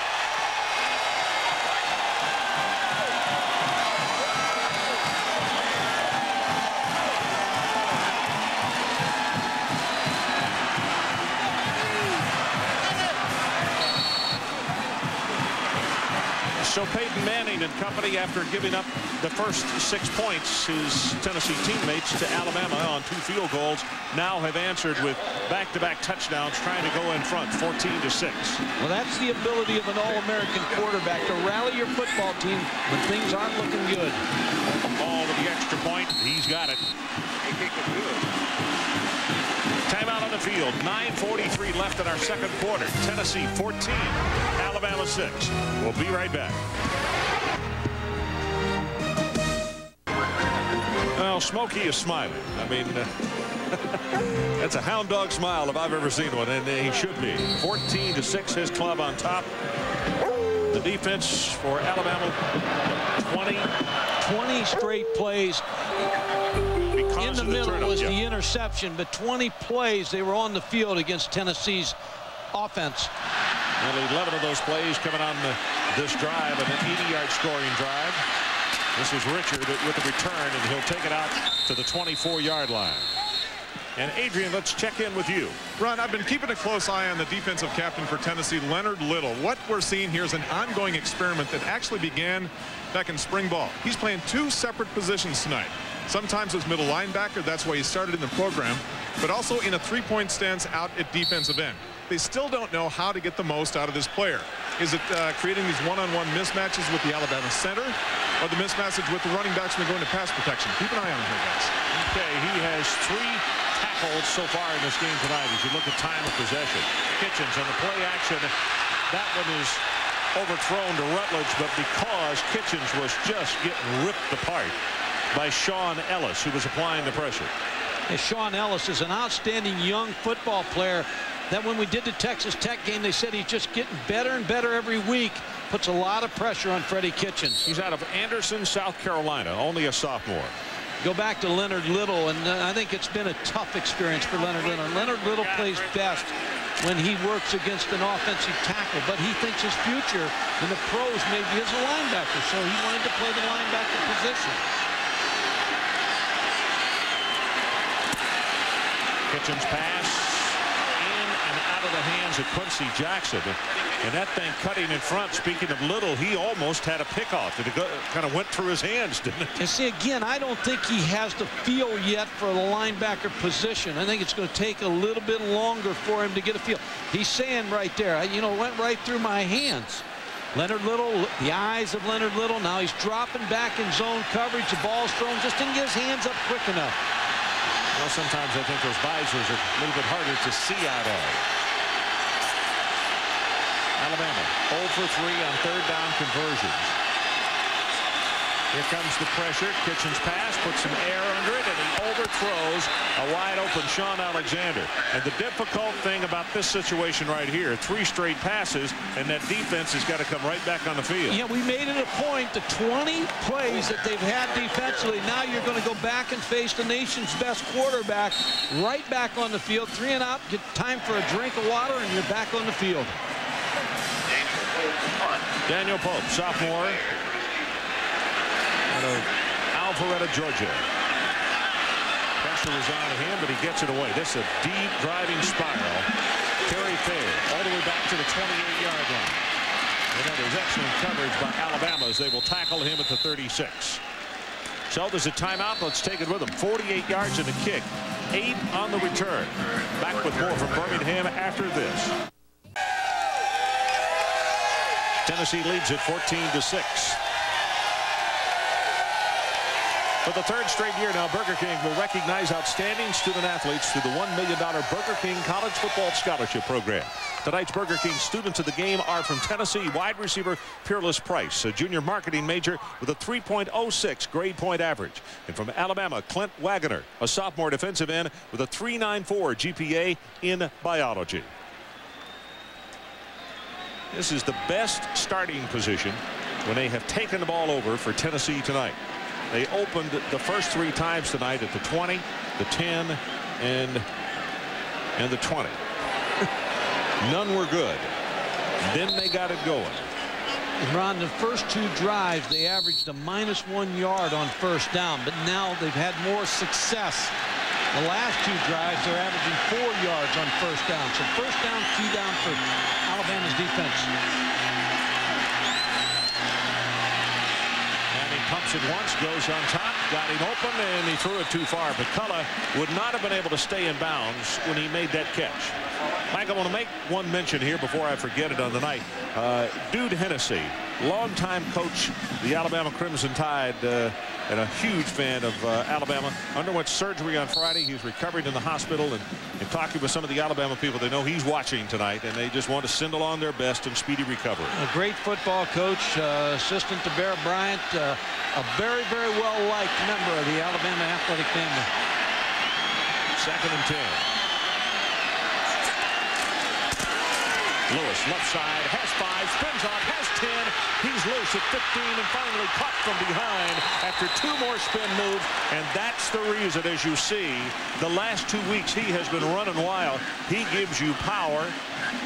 So Peyton Manning and company, after giving up the first 6 points, his Tennessee teammates to Alabama on 2 field goals, now have answered with back-to-back touchdowns, trying to go in front, 14-6. Well, that's the ability of an All-American quarterback to rally your football team when things aren't looking good. Ball to the extra point. He's got it. Timeout on the field. 9:43 left in our 2nd quarter. Tennessee 14, Alabama 6. We'll be right back. Well, Smokey is smiling. I mean, that's a hound dog smile if I've ever seen one, and he should be. 14-6, his club on top. The defense for Alabama, 20 straight plays. In the middle was the interception, but 20 plays they were on the field against Tennessee's offense. And 11 of those plays coming on this drive, and an 80-yard scoring drive. This is Richard with the return, and he'll take it out to the 24-yard line. And Adrian, let's check in with you. Ron, I've been keeping a close eye on the defensive captain for Tennessee, Leonard Little. What we're seeing here is an ongoing experiment that actually began back in spring ball. He's playing 2 separate positions tonight. Sometimes as middle linebacker, that's why he started in the program, but also in a 3-point stance out at defensive end. They still don't know how to get the most out of this player. Is it creating these one-on-one mismatches with the Alabama center, or the mismatches with the running backs when they go into pass protection? Keep an eye on him here, guys. Okay, he has 3 tackles so far in this game tonight. As you look at time of possession, Kitchens on the play action, that one is overthrown to Rutledge, but because Kitchens was just getting ripped apart by Sean Ellis, who was applying the pressure. And Sean Ellis is an outstanding young football player that when we did the Texas Tech game, they said he's just getting better and better every week. Puts a lot of pressure on Freddie Kitchens. He's out of Anderson, South Carolina, only a sophomore. Go back to Leonard Little, and I think it's been a tough experience for Leonard Little. Leonard Little plays best when he works against an offensive tackle, but he thinks his future in the pros may be as a linebacker, so he wanted to play the linebacker position. Kitchens pass in and out of the hands of Quincy Jackson. And that thing cutting in front, speaking of Little, he almost had a pickoff. It kind of went through his hands, didn't it? And see, again, I don't think he has the feel yet for the linebacker position. I think it's going to take a little bit longer for him to get a feel. He's saying right there, you know, it went right through my hands. Leonard Little, the eyes of Leonard Little. Now he's dropping back in zone coverage. The ball's thrown, just didn't get his hands up quick enough. Well, sometimes I think those visors are a little bit harder to see out of. Alabama 0 for 3 on third down conversions. Here comes the pressure. Kitchens pass, puts some air under it, and he overthrows a wide open Sean Alexander. And the difficult thing about this situation right here, 3 straight passes, and that defense has got to come right back on the field. Yeah, we made it a point, the 20 plays that they've had defensively. Now you're going to go back and face the nation's best quarterback right back on the field. 3 and out, get time for a drink of water, and you're back on the field. Daniel Pope, sophomore, out of Alpharetta, Georgia. Pressure was on him, but he gets it away. This is a deep driving spiral. Terry Fair all the way back to the 28-yard line. And that is excellent coverage by Alabama as they will tackle him at the 36. So there's a timeout. Let's take it with them. 48 yards in the kick, 8 on the return. Back with more from Birmingham after this. Tennessee leads it 14-6. For the 3rd straight year now, Burger King will recognize outstanding student athletes through the $1 million Burger King College Football Scholarship Program. Tonight's Burger King students of the game are from Tennessee wide receiver Peerless Price, a junior marketing major with a 3.06 grade point average. And from Alabama, Clint Wagoner, a sophomore defensive end with a 3.94 GPA in biology. This is the best starting position when they have taken the ball over for Tennessee tonight. They opened the first 3 times tonight at the 20, the 10, and the 20. None were good. Then they got it going. And Ron, the first 2 drives, they averaged a -1 yard on first down, but now they've had more success. The last 2 drives, they're averaging 4 yards on first down. So first down, key down for Alabama's defense. And he pumps it once, goes on top, got him open, and he threw it too far. McCullough would not have been able to stay in bounds when he made that catch. Mike, I want to make one mention here before I forget it on the night. Dude Hennessy, longtime coach, the Alabama Crimson Tide, and a huge fan of Alabama, underwent surgery on Friday. He's recovering in the hospital, and talking with some of the Alabama people, they know he's watching tonight, and they just want to send along their best and speedy recovery. A great football coach, assistant to Bear Bryant, a very, very well-liked member of the Alabama athletic family. 2nd and 10. Lewis, left side, has 5, spins off, has 10. He's loose at 15 and finally caught from behind after 2 more spin moves. And that's the reason, as you see, the last 2 weeks he has been running wild. He gives you power,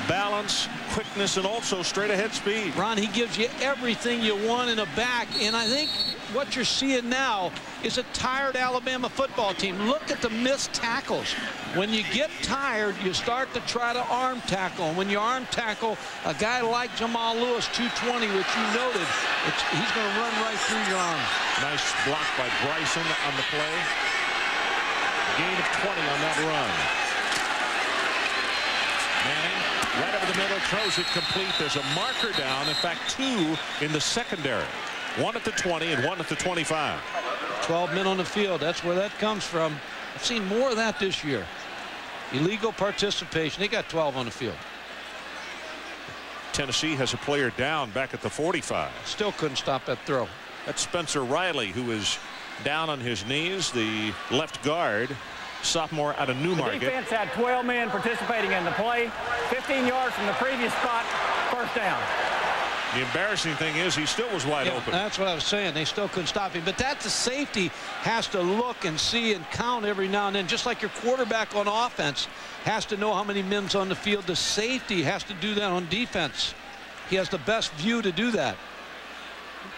balance, quickness, and also straight ahead speed. Ron, he gives you everything you want in a back. And I think what you're seeing now is a tired Alabama football team. Look at the missed tackles. When you get tired, you start to try to arm tackle. And when you arm tackle a guy like Jamal Lewis, 220, which you noted, he's going to run right through your arm. Nice block by Bryson on the play. Gain of 20 on that run. Manning, right over the middle, throws it complete. There's a marker down. In fact, 2 in the secondary. 1 at the 20 and 1 at the 25. 12 men on the field. That's where that comes from. I've seen more of that this year. Illegal participation. They got 12 on the field. Tennessee has a player down back at the 45. Still couldn't stop that throw. That's Spencer Riley, who is down on his knees, the left guard, sophomore out of Newmarket. The defense had 12 men participating in the play. 15 yards from the previous spot, first down. The embarrassing thing is he still was wide open. That's what I was saying. They still couldn't stop him. But that's a safety has to look and see and count every now and then. Just like your quarterback on offense has to know how many men's on the field. The safety has to do that on defense. He has the best view to do that.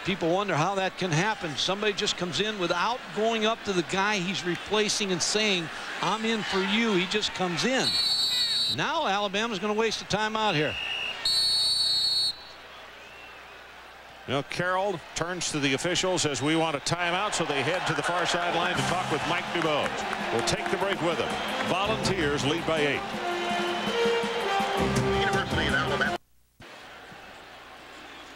people wonder how that can happen. Somebody just comes in without going up to the guy he's replacing and saying, I'm in for you. He just comes in. Now Alabama's going to waste a timeout here. Carroll turns to the officials as we want a timeout, so they head to the far sideline to talk with Mike DuBose. We'll take the break with him. Volunteers lead by 8. University of Alabama.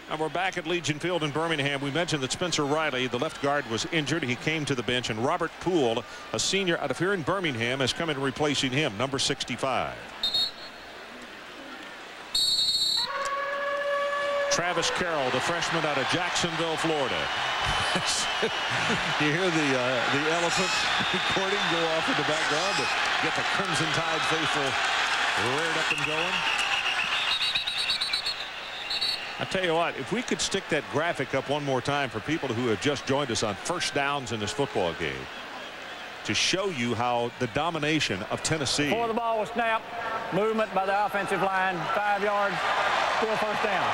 And we're back at Legion Field in Birmingham. We mentioned that Spencer Riley, the left guard, was injured. He came to the bench, and Robert Poole, a senior out of here in Birmingham, has come in replacing him, number 65. Travis Carroll, the freshman out of Jacksonville, Florida. You hear the elephant recording go off in the background to get the Crimson Tide faithful reared up and going. I tell you what, if we could stick that graphic up one more time for people who have just joined us on first downs in this football game, to show you how the domination of Tennessee. Before the ball was snapped, movement by the offensive line, 5 yards, still first down.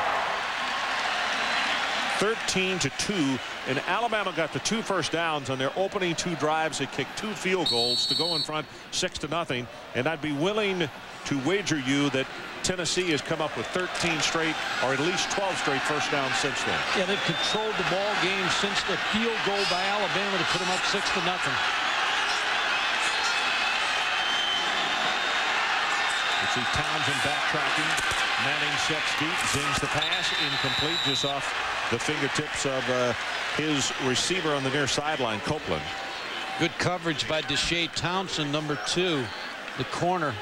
13-2, and Alabama got the 2 first downs on their opening 2 drives. They kicked 2 field goals to go in front 6-0, and I'd be willing to wager you that Tennessee has come up with 13 straight or at least 12 straight first downs since then. Yeah, they've controlled the ball game since the field goal by Alabama to put them up 6-0. You see Townsend backtracking. Manning sets deep, zings the pass, incomplete, just off the fingertips of his receiver on the near sideline, Copeland. Good coverage by Deshae Townsend, number 2, the corner.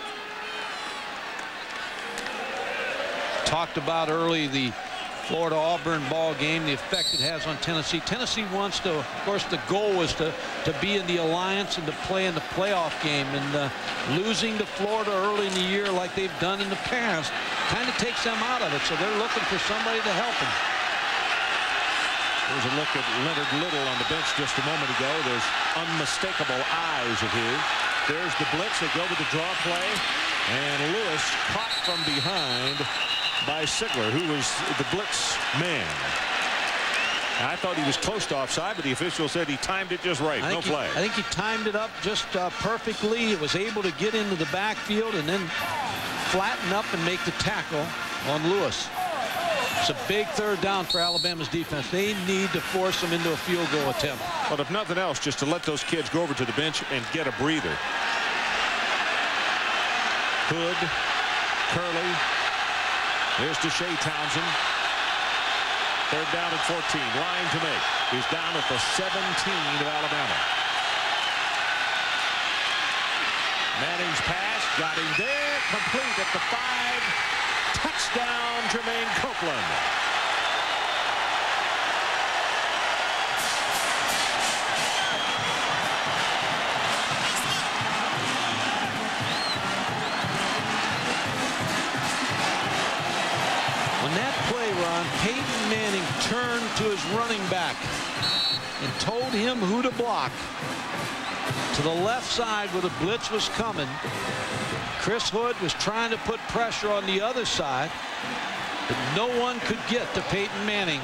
Talked about early the Florida-Auburn ball game, the effect it has on Tennessee. Tennessee wants to, of course, the goal was to be in the alliance and to play in the playoff game. And losing to Florida early in the year like they've done in the past kind of takes them out of it. So they're looking for somebody to help them. There's a look at Leonard Little on the bench just a moment ago. There's unmistakable eyes of his. There's the blitz. They go with the draw play. And Lewis caught from behind by Sigler, who was the blitz man. I thought he was close to offside, but the official said he timed it just right. No flag. I think he timed it up just perfectly. He was able to get into the backfield and then flatten up and make the tackle on Lewis. It's a big third down for Alabama's defense. They need to force them into a field goal attempt. But if nothing else, just to let those kids go over to the bench and get a breather. Hood, Curley. There's Deshae Townsend. Third down at 14. Line to make. He's down at the 17 of Alabama. Manning's pass. Got him there. Complete at the 5. Touchdown, Jermaine Copeland. On that play run, Peyton Manning turned to his running back and told him who to block. To the left side where the blitz was coming. Chris Hood was trying to put pressure on the other side, but no one could get to Peyton Manning.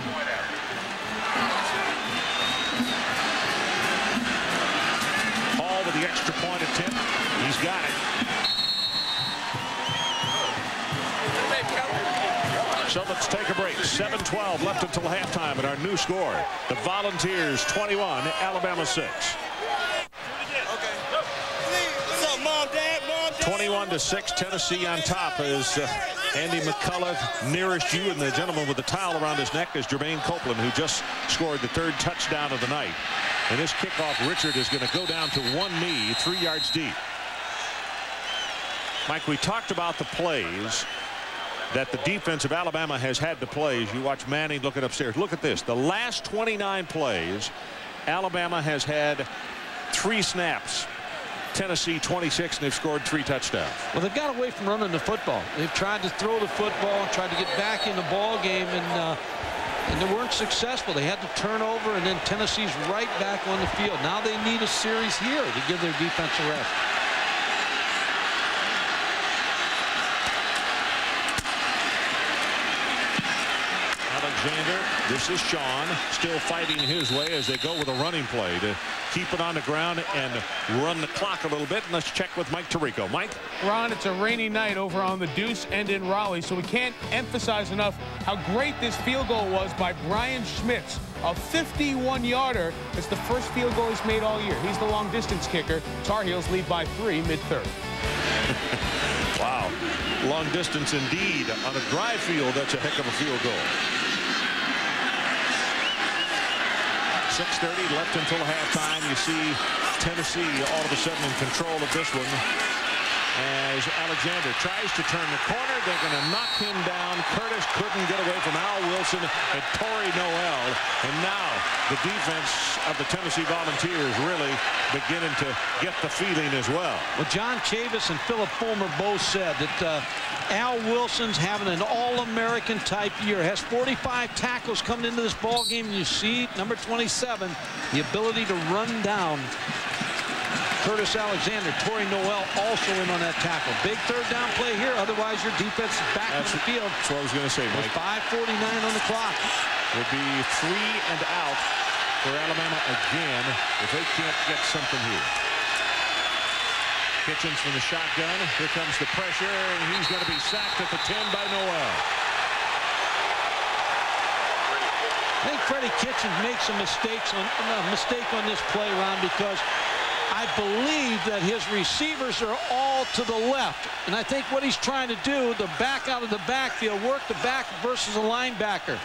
Hall with the extra point attempt. He's got it. So let's take a break. 7:12 left until halftime at our new score. The Volunteers 21, Alabama 6. 21-6, Tennessee on top as Andy McCullough nearest you, and the gentleman with the towel around his neck is Jermaine Copeland, who just scored the 3rd touchdown of the night. And this kickoff, Richard, is going to go down to one knee, 3 yards deep. Mike, we talked about the plays that the defense of Alabama has had to play. As you watch Manning looking upstairs, look at this. The last 29 plays, Alabama has had 3 snaps. Tennessee 26, and they've scored 3 touchdowns. Well, they've got away from running the football. They've tried to throw the football, tried to get back in the ball game, and they weren't successful. They had to turn over, and then Tennessee's right back on the field. Now they need a series here to give their defense a rest. Alexander. This is Sean still fighting his way as they go with a running play to keep it on the ground and run the clock a little bit. And let's check with Mike Tirico. Mike? Ron, it's a rainy night over on the Deuce and in Raleigh, so we can't emphasize enough how great this field goal was by Brian Schmitz. A 51-yarder. It's the first field goal he's made all year. He's the long-distance kicker. Tar Heels lead by 3 mid-third. Wow. Long distance indeed. On a dry field, that's a heck of a field goal. 6:30 left until halftime. You see Tennessee all of a sudden in control of this one as Alexander tries to turn the corner. They're going to knock him down. Curtis couldn't get away from Al Wilson and Torrey Noel. And now the defense of the Tennessee Volunteers really beginning to get the feeling as well. Well, John Chavis and Philip Fulmer both said that Al Wilson's having an all-American type year. Has 45 tackles coming into this ball game. You see number 27, the ability to run down Curtis Alexander. Torrey Noel also in on that tackle. Big third down play here. Otherwise, your defense is back in the field. That's what I was going to say, Mike. 5:49 on the clock. Will be 3 and out for Alabama again if they can't get something here. Kitchens from the shotgun. Here comes the pressure, and he's going to be sacked at the 10 by Noel. I think Freddie Kitchens makes a mistake on this play, Ron, because I believe that his receivers are all to the left. And I think what he's trying to do, the back out of the backfield, work the back versus a linebacker.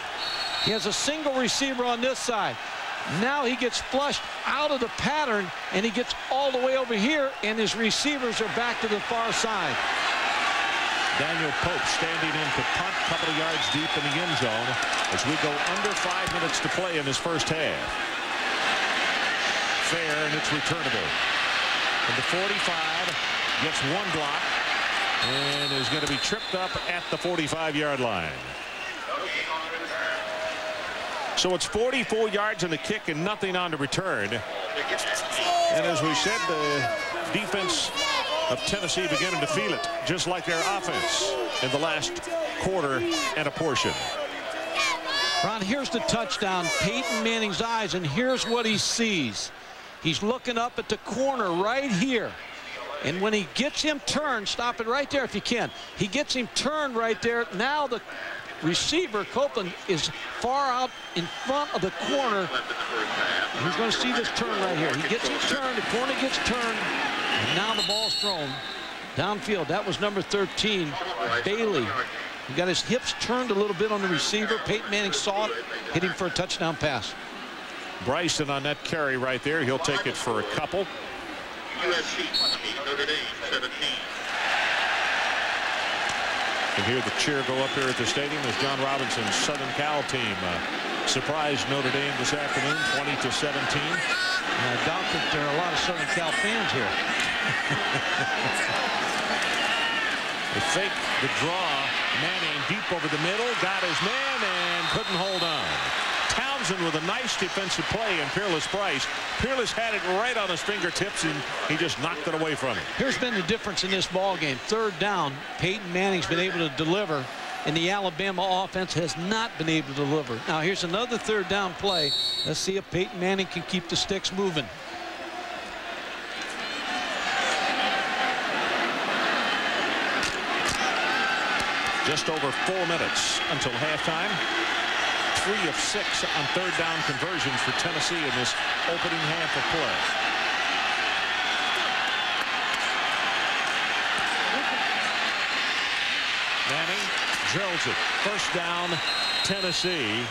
He has a single receiver on this side. Now he gets flushed out of the pattern, and he gets all the way over here, and his receivers are back to the far side. Daniel Pope standing in to punt a couple of yards deep in the end zone as we go under 5 minutes to play in this first half. Fair, and it's returnable. And the 45 gets one block and is going to be tripped up at the 45-yard line. So it's 44 yards on the kick and nothing on the return. And as we said, the defense of Tennessee beginning to feel it, just like their offense in the last quarter and a portion. Ron, here's the touchdown. Peyton Manning's eyes, and here's what he sees. He's looking up at the corner right here. And when he gets him turned, stop it right there if you can. He gets him turned right there. Now the receiver, Copeland, is far out in front of the corner. He's going to see this turn right here. He gets him turned. The corner gets turned. And now the ball's thrown downfield. That was number 13, Bailey. He got his hips turned a little bit on the receiver. Peyton Manning saw it, hit him for a touchdown pass. Bryson on that carry right there. He'll take it for a couple. USC 20, Notre Dame 17. You can hear the cheer go up here at the stadium as John Robinson's Southern Cal team surprised Notre Dame this afternoon, 20-17. I doubt that there are a lot of Southern Cal fans here. They fake the draw. Manning deep over the middle, got his man and couldn't hold on. Townsend with a nice defensive play, and Peerless Price. Peerless had it right on his fingertips, and he just knocked it away from him. Here's been the difference in this ball game. Third down, Peyton Manning's been able to deliver, and the Alabama offense has not been able to deliver. Now here's another third down play. Let's see if Peyton Manning can keep the sticks moving. Just over 4 minutes until halftime. 3 of 6 on third down conversions for Tennessee in this opening half of play. Manning drills it. First down, Tennessee.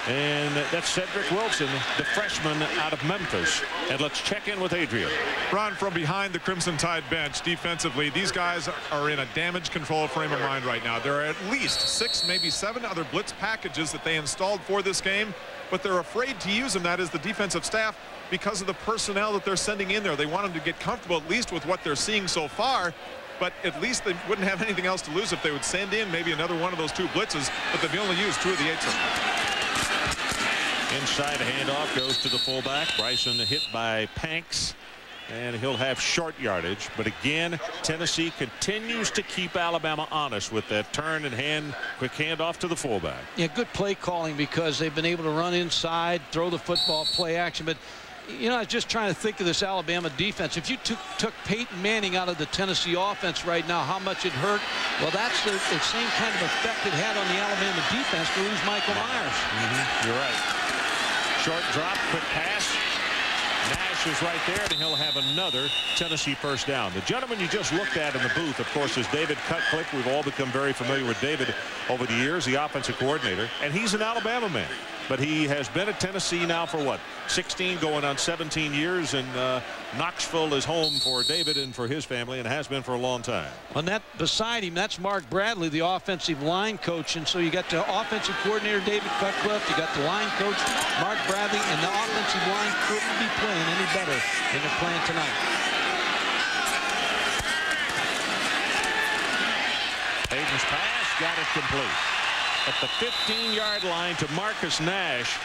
And that's Cedric Wilson, the freshman out of Memphis. And let's check in with Adrian. Ron, from behind the Crimson Tide bench defensively, these guys are in a damage control frame of mind right now. There are at least 6, maybe 7 other blitz packages that they installed for this game, but they're afraid to use them. That is the defensive staff, because of the personnel that they're sending in there. They want them to get comfortable at least with what they're seeing so far, but at least they wouldn't have anything else to lose if they would send in maybe another one of those 2 blitzes, but they've only used 2 of the 8 so far. Inside handoff goes to the fullback. Bryson hit by Panks. and he'll have short yardage. But again, Tennessee continues to keep Alabama honest with that turn and hand, quick handoff to the fullback. Yeah, good play calling because they've been able to run inside, throw the football, play action. But you know, I was just trying to think of this Alabama defense. If you took Peyton Manning out of the Tennessee offense right now, how much it hurt? Well, that's the same kind of effect it had on the Alabama defense to lose Michael Myers. You're right. Short drop, quick pass. Nash is right there, and he'll have another Tennessee first down. The gentleman you just looked at in the booth, of course, is David Cutcliffe. We've all become very familiar with David over the years, the offensive coordinator, and he's an Alabama man. But he has been at Tennessee now for what, 16 going on 17 years, and Knoxville is home for David and for his family, and has been for a long time. On that beside him, that's Mark Bradley, the offensive line coach. And so you got the offensive coordinator David Cutcliffe, you got the line coach Mark Bradley, and the offensive line couldn't be playing any better than they're playing tonight. Hayden's pass got it complete. At the 15-yard line to Marcus Nash.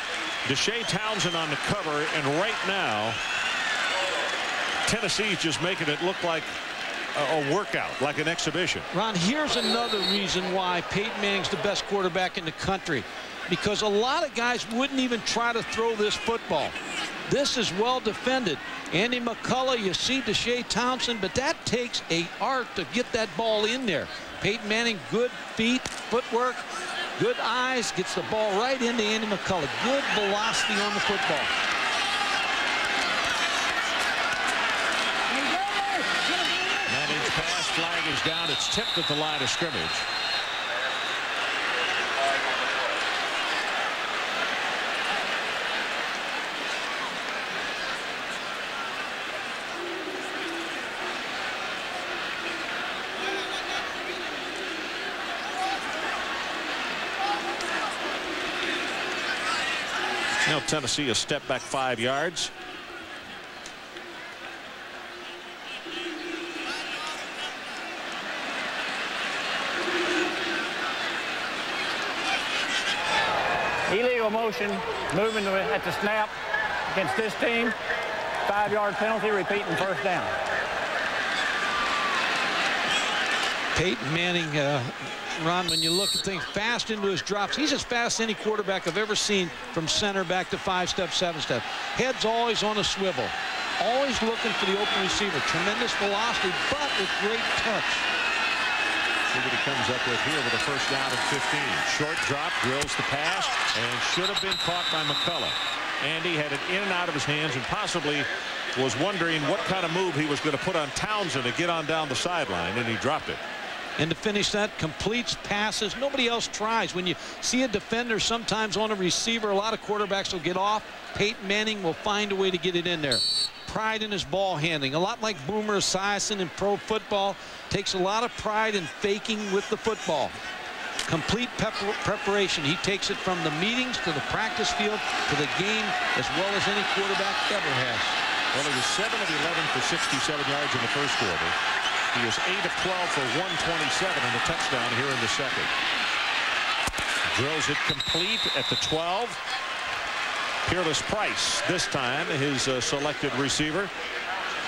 Deshae Townsend on the cover, and right now Tennessee's just making it look like a workout, like an exhibition. Ron, here's another reason why Peyton Manning's the best quarterback in the country, because a lot of guys wouldn't even try to throw this football. This is well defended. Andy McCullough, you see Deshae Townsend, but that takes an art to get that ball in there. Peyton Manning, good feet, footwork, good eyes, gets the ball right into Andy McCullough. Good velocity on the football. Manning's pass flag is down. It's tipped at the line of scrimmage. Now Tennessee a step back 5 yards. Illegal motion, moving at the snap against this team. 5-yard penalty, repeating first down. Peyton Manning, Ron, when you look at things, fast into his drops. He's as fast as any quarterback I've ever seen from center back to 5-step, 7-step. Head's always on a swivel. Always looking for the open receiver. Tremendous velocity, but with great touch. See what he comes up with here with a first down at 15. Short drop, drills the pass, and should have been caught by McCullough. Andy had it in and out of his hands and possibly was wondering what kind of move he was going to put on Townsend to get on down the sideline, and he dropped it. And to finish that, completes passes. Nobody else tries. When you see a defender sometimes on a receiver, a lot of quarterbacks will get off. Peyton Manning will find a way to get it in there. Pride in his ball handling. A lot like Boomer Esiason in pro football. Takes a lot of pride in faking with the football. Complete preparation. He takes it from the meetings to the practice field to the game as well as any quarterback ever has. Well, he was 7 of 11 for 67 yards in the first quarter. He was 8 of 12 for 127 and a touchdown here in the second. Drills it complete at the 12. Peerless Price this time, his selected receiver.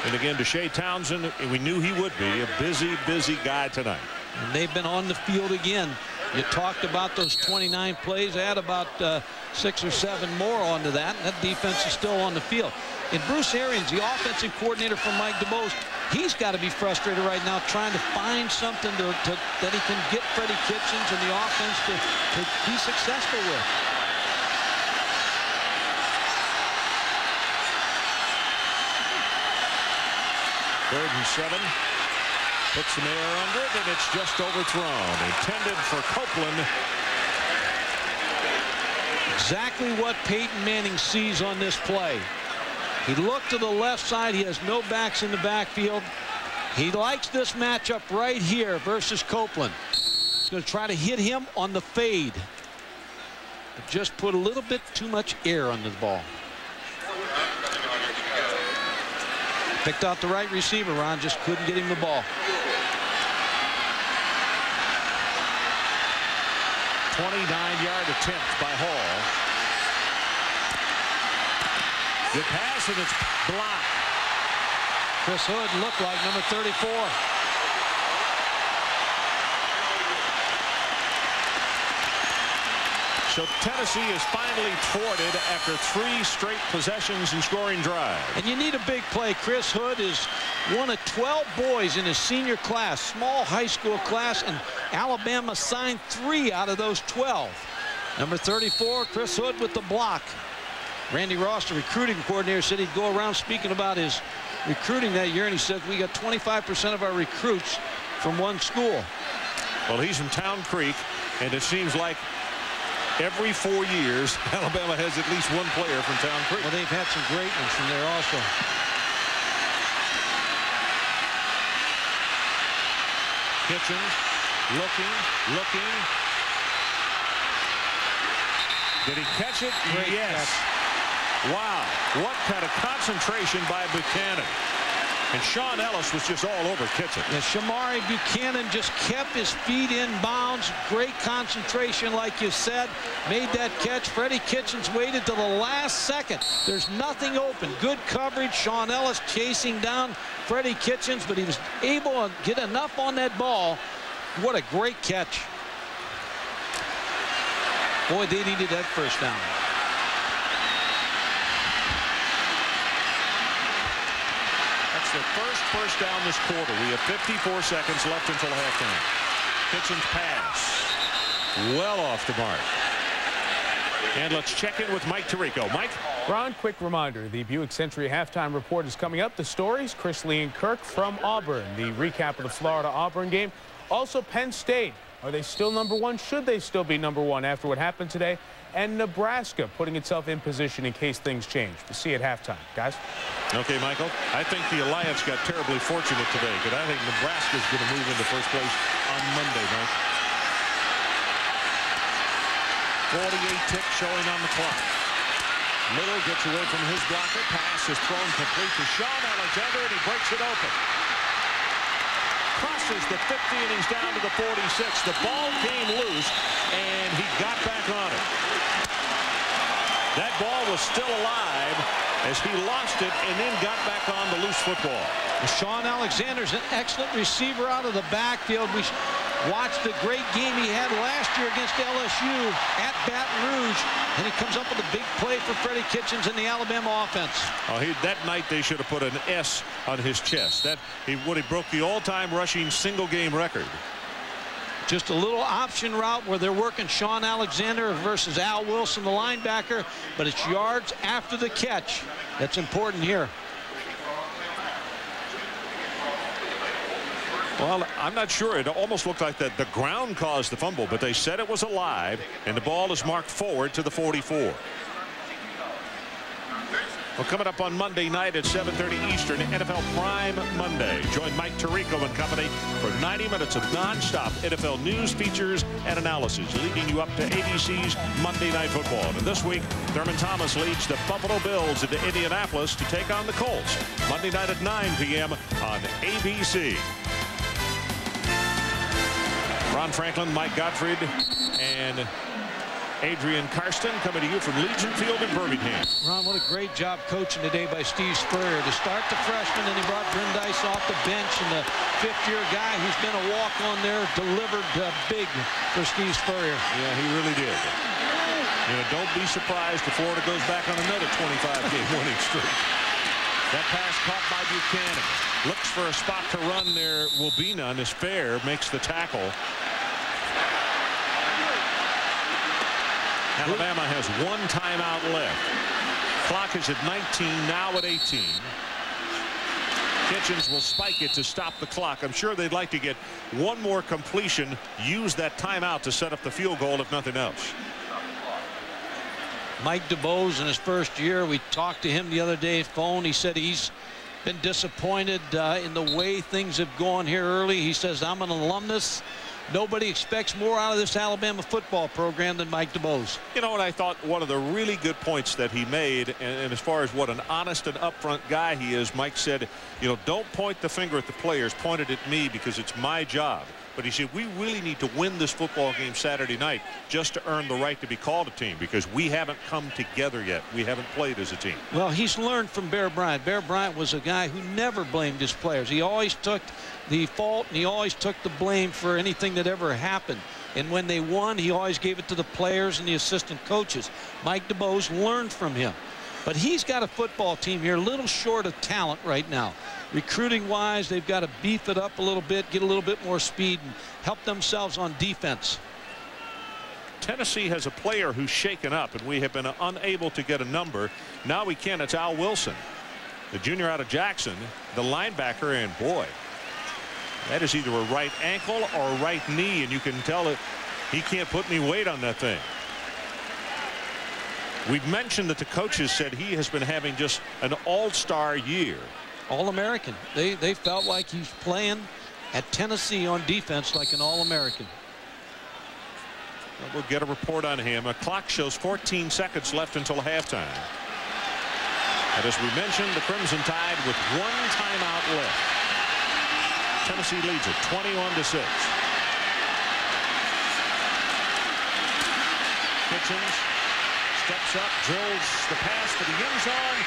And again, Deshae Townsend, we knew he would be a busy guy tonight. And they've been on the field again. You talked about those 29 plays. Add about 6 or 7 more onto that. And that defense is still on the field. And Bruce Arians, the offensive coordinator for Mike DuBose, he's got to be frustrated right now trying to find something that he can get Freddie Kitchens and the offense to be successful with. Third and 7. Puts some air under it, and it's just overthrown. Intended for Copeland. Exactly what Peyton Manning sees on this play. He looked to the left side. He has no backs in the backfield. He likes this matchup right here versus Copeland. He's going to try to hit him on the fade. But just put a little bit too much air on the ball. Picked out the right receiver, Ron. Just couldn't get him the ball. 29-yard attempt by Hall. Good pass, and it's blocked. Chris Hood looked like number 34. So Tennessee is finally thwarted after 3 straight possessions and scoring drive. And you need a big play. Chris Hood is one of 12 boys in his senior class, small high school class, and Alabama signed 3 out of those 12. Number 34, Chris Hood with the block. Randy Ross, the recruiting coordinator, said he'd go around speaking about his recruiting that year, and he says we got 25% of our recruits from one school. Well, he's from Town Creek, and it seems like every 4 years, Alabama has at least one player from Town Creek. Well, they've had some great ones from there also. Kitchens looking. Did he catch it? Great yes. catch. Wow. What kind of concentration by Buchanan. And Sean Ellis was just all over Kitchens. Yeah, Shamari Buchanan just kept his feet in bounds. Great concentration, like you said. Made that catch. Freddie Kitchens waited till the last second. There's nothing open. Good coverage. Sean Ellis chasing down Freddie Kitchens, but he was able to get enough on that ball. What a great catch. Boy, they needed that first down. That's their first down this quarter. We have 54 seconds left until halftime. Kitchens pass. Well off the mark. And let's check in with Mike Tirico. Mike? Ron, quick reminder, the Buick Century halftime report is coming up. The stories, Chris Lee and Kirk from Auburn. The recap of the Florida-Auburn game. Also, Penn State. Are they still #1? Should they still be #1 after what happened today? And Nebraska putting itself in position in case things change. We'll see you at halftime. Guys? Okay, Michael. I think the Alliance got terribly fortunate today, because I think Nebraska's going to move into first place on Monday, Mike. 48 ticks showing on the clock. Little gets away from his blocker. Pass is thrown complete to Sean Alexander, and he breaks it open. Crosses the 50, and he's down to the 46. The ball came loose, and he got back on it. That ball was still alive as he launched it and then got back on the loose football. Sean Alexander's an excellent receiver out of the backfield. We watched the great game he had last year against LSU at Baton Rouge, and he comes up with a big play for Freddie Kitchens in the Alabama offense. Oh, that night they should have put an S on his chest. He would have broke the all-time rushing single-game record. Just a little option route where they're working Sean Alexander versus Al Wilson, the linebacker, but it's yards after the catch. That's important here. Well, I'm not sure. It almost looked like the ground caused the fumble, but they said it was alive, and the ball is marked forward to the 44. Well, coming up on Monday night at 7:30 Eastern, NFL Prime Monday. Join Mike Tirico and company for 90 minutes of nonstop NFL news, features, and analysis, leading you up to ABC's Monday Night Football. And this week, Thurman Thomas leads the Buffalo Bills into Indianapolis to take on the Colts. Monday night at 9 p.m. on ABC. Ron Franklin, Mike Gottfried, and Adrian Karsten coming to you from Legion Field in Birmingham. Ron, what a great job coaching today by Steve Spurrier. To start the freshman, and he brought Brandeis off the bench, and the fifth-year guy who's been a walk-on there delivered big for Steve Spurrier. Yeah, he really did. You know, don't be surprised if Florida goes back on another 25-game winning streak. That pass caught by Buchanan. Looks for a spot to run there. Will be none as Fair makes the tackle. Alabama has one timeout left. Clock is at 19, now at 18. Kitchens will spike it to stop the clock. I'm sure they'd like to get one more completion, use that timeout to set up the field goal if nothing else. Mike DuBose in his first year, we talked to him the other day phone. He said he's been disappointed in the way things have gone here early. He says, I'm an alumnus. Nobody expects more out of this Alabama football program than Mike DuBose. You know what, I thought one of the really good points that he made, and as far as what an honest and upfront guy he is, Mike said, you know, don't point the finger at the players, point it at me because it's my job. But he said, we really need to win this football game Saturday night just to earn the right to be called a team, because we haven't come together yet. We haven't played as a team. Well, he's learned from Bear Bryant. Bear Bryant was a guy who never blamed his players. He always took the fault, and he always took the blame for anything that ever happened. And when they won, he always gave it to the players and the assistant coaches. Mike DuBose learned from him. But he's got a football team here a little short of talent right now. Recruiting-wise, they've got to beef it up a little bit, get a little bit more speed, and help themselves on defense. Tennessee has a player who's shaken up, and we have been unable to get a number. Now we can. It's Al Wilson, the junior out of Jackson, the linebacker, and boy, that is either a right ankle or a right knee, and you can tell it he can't put any weight on that thing. We've mentioned that the coaches said he has been having just an all-star year. All-American. They felt like he's playing at Tennessee on defense like an All-American. We'll get a report on him. A clock shows 14 seconds left until halftime. And as we mentioned, the Crimson Tide with one timeout left. Tennessee leads it 21-6. Kitchens steps up, drills the pass to the end zone.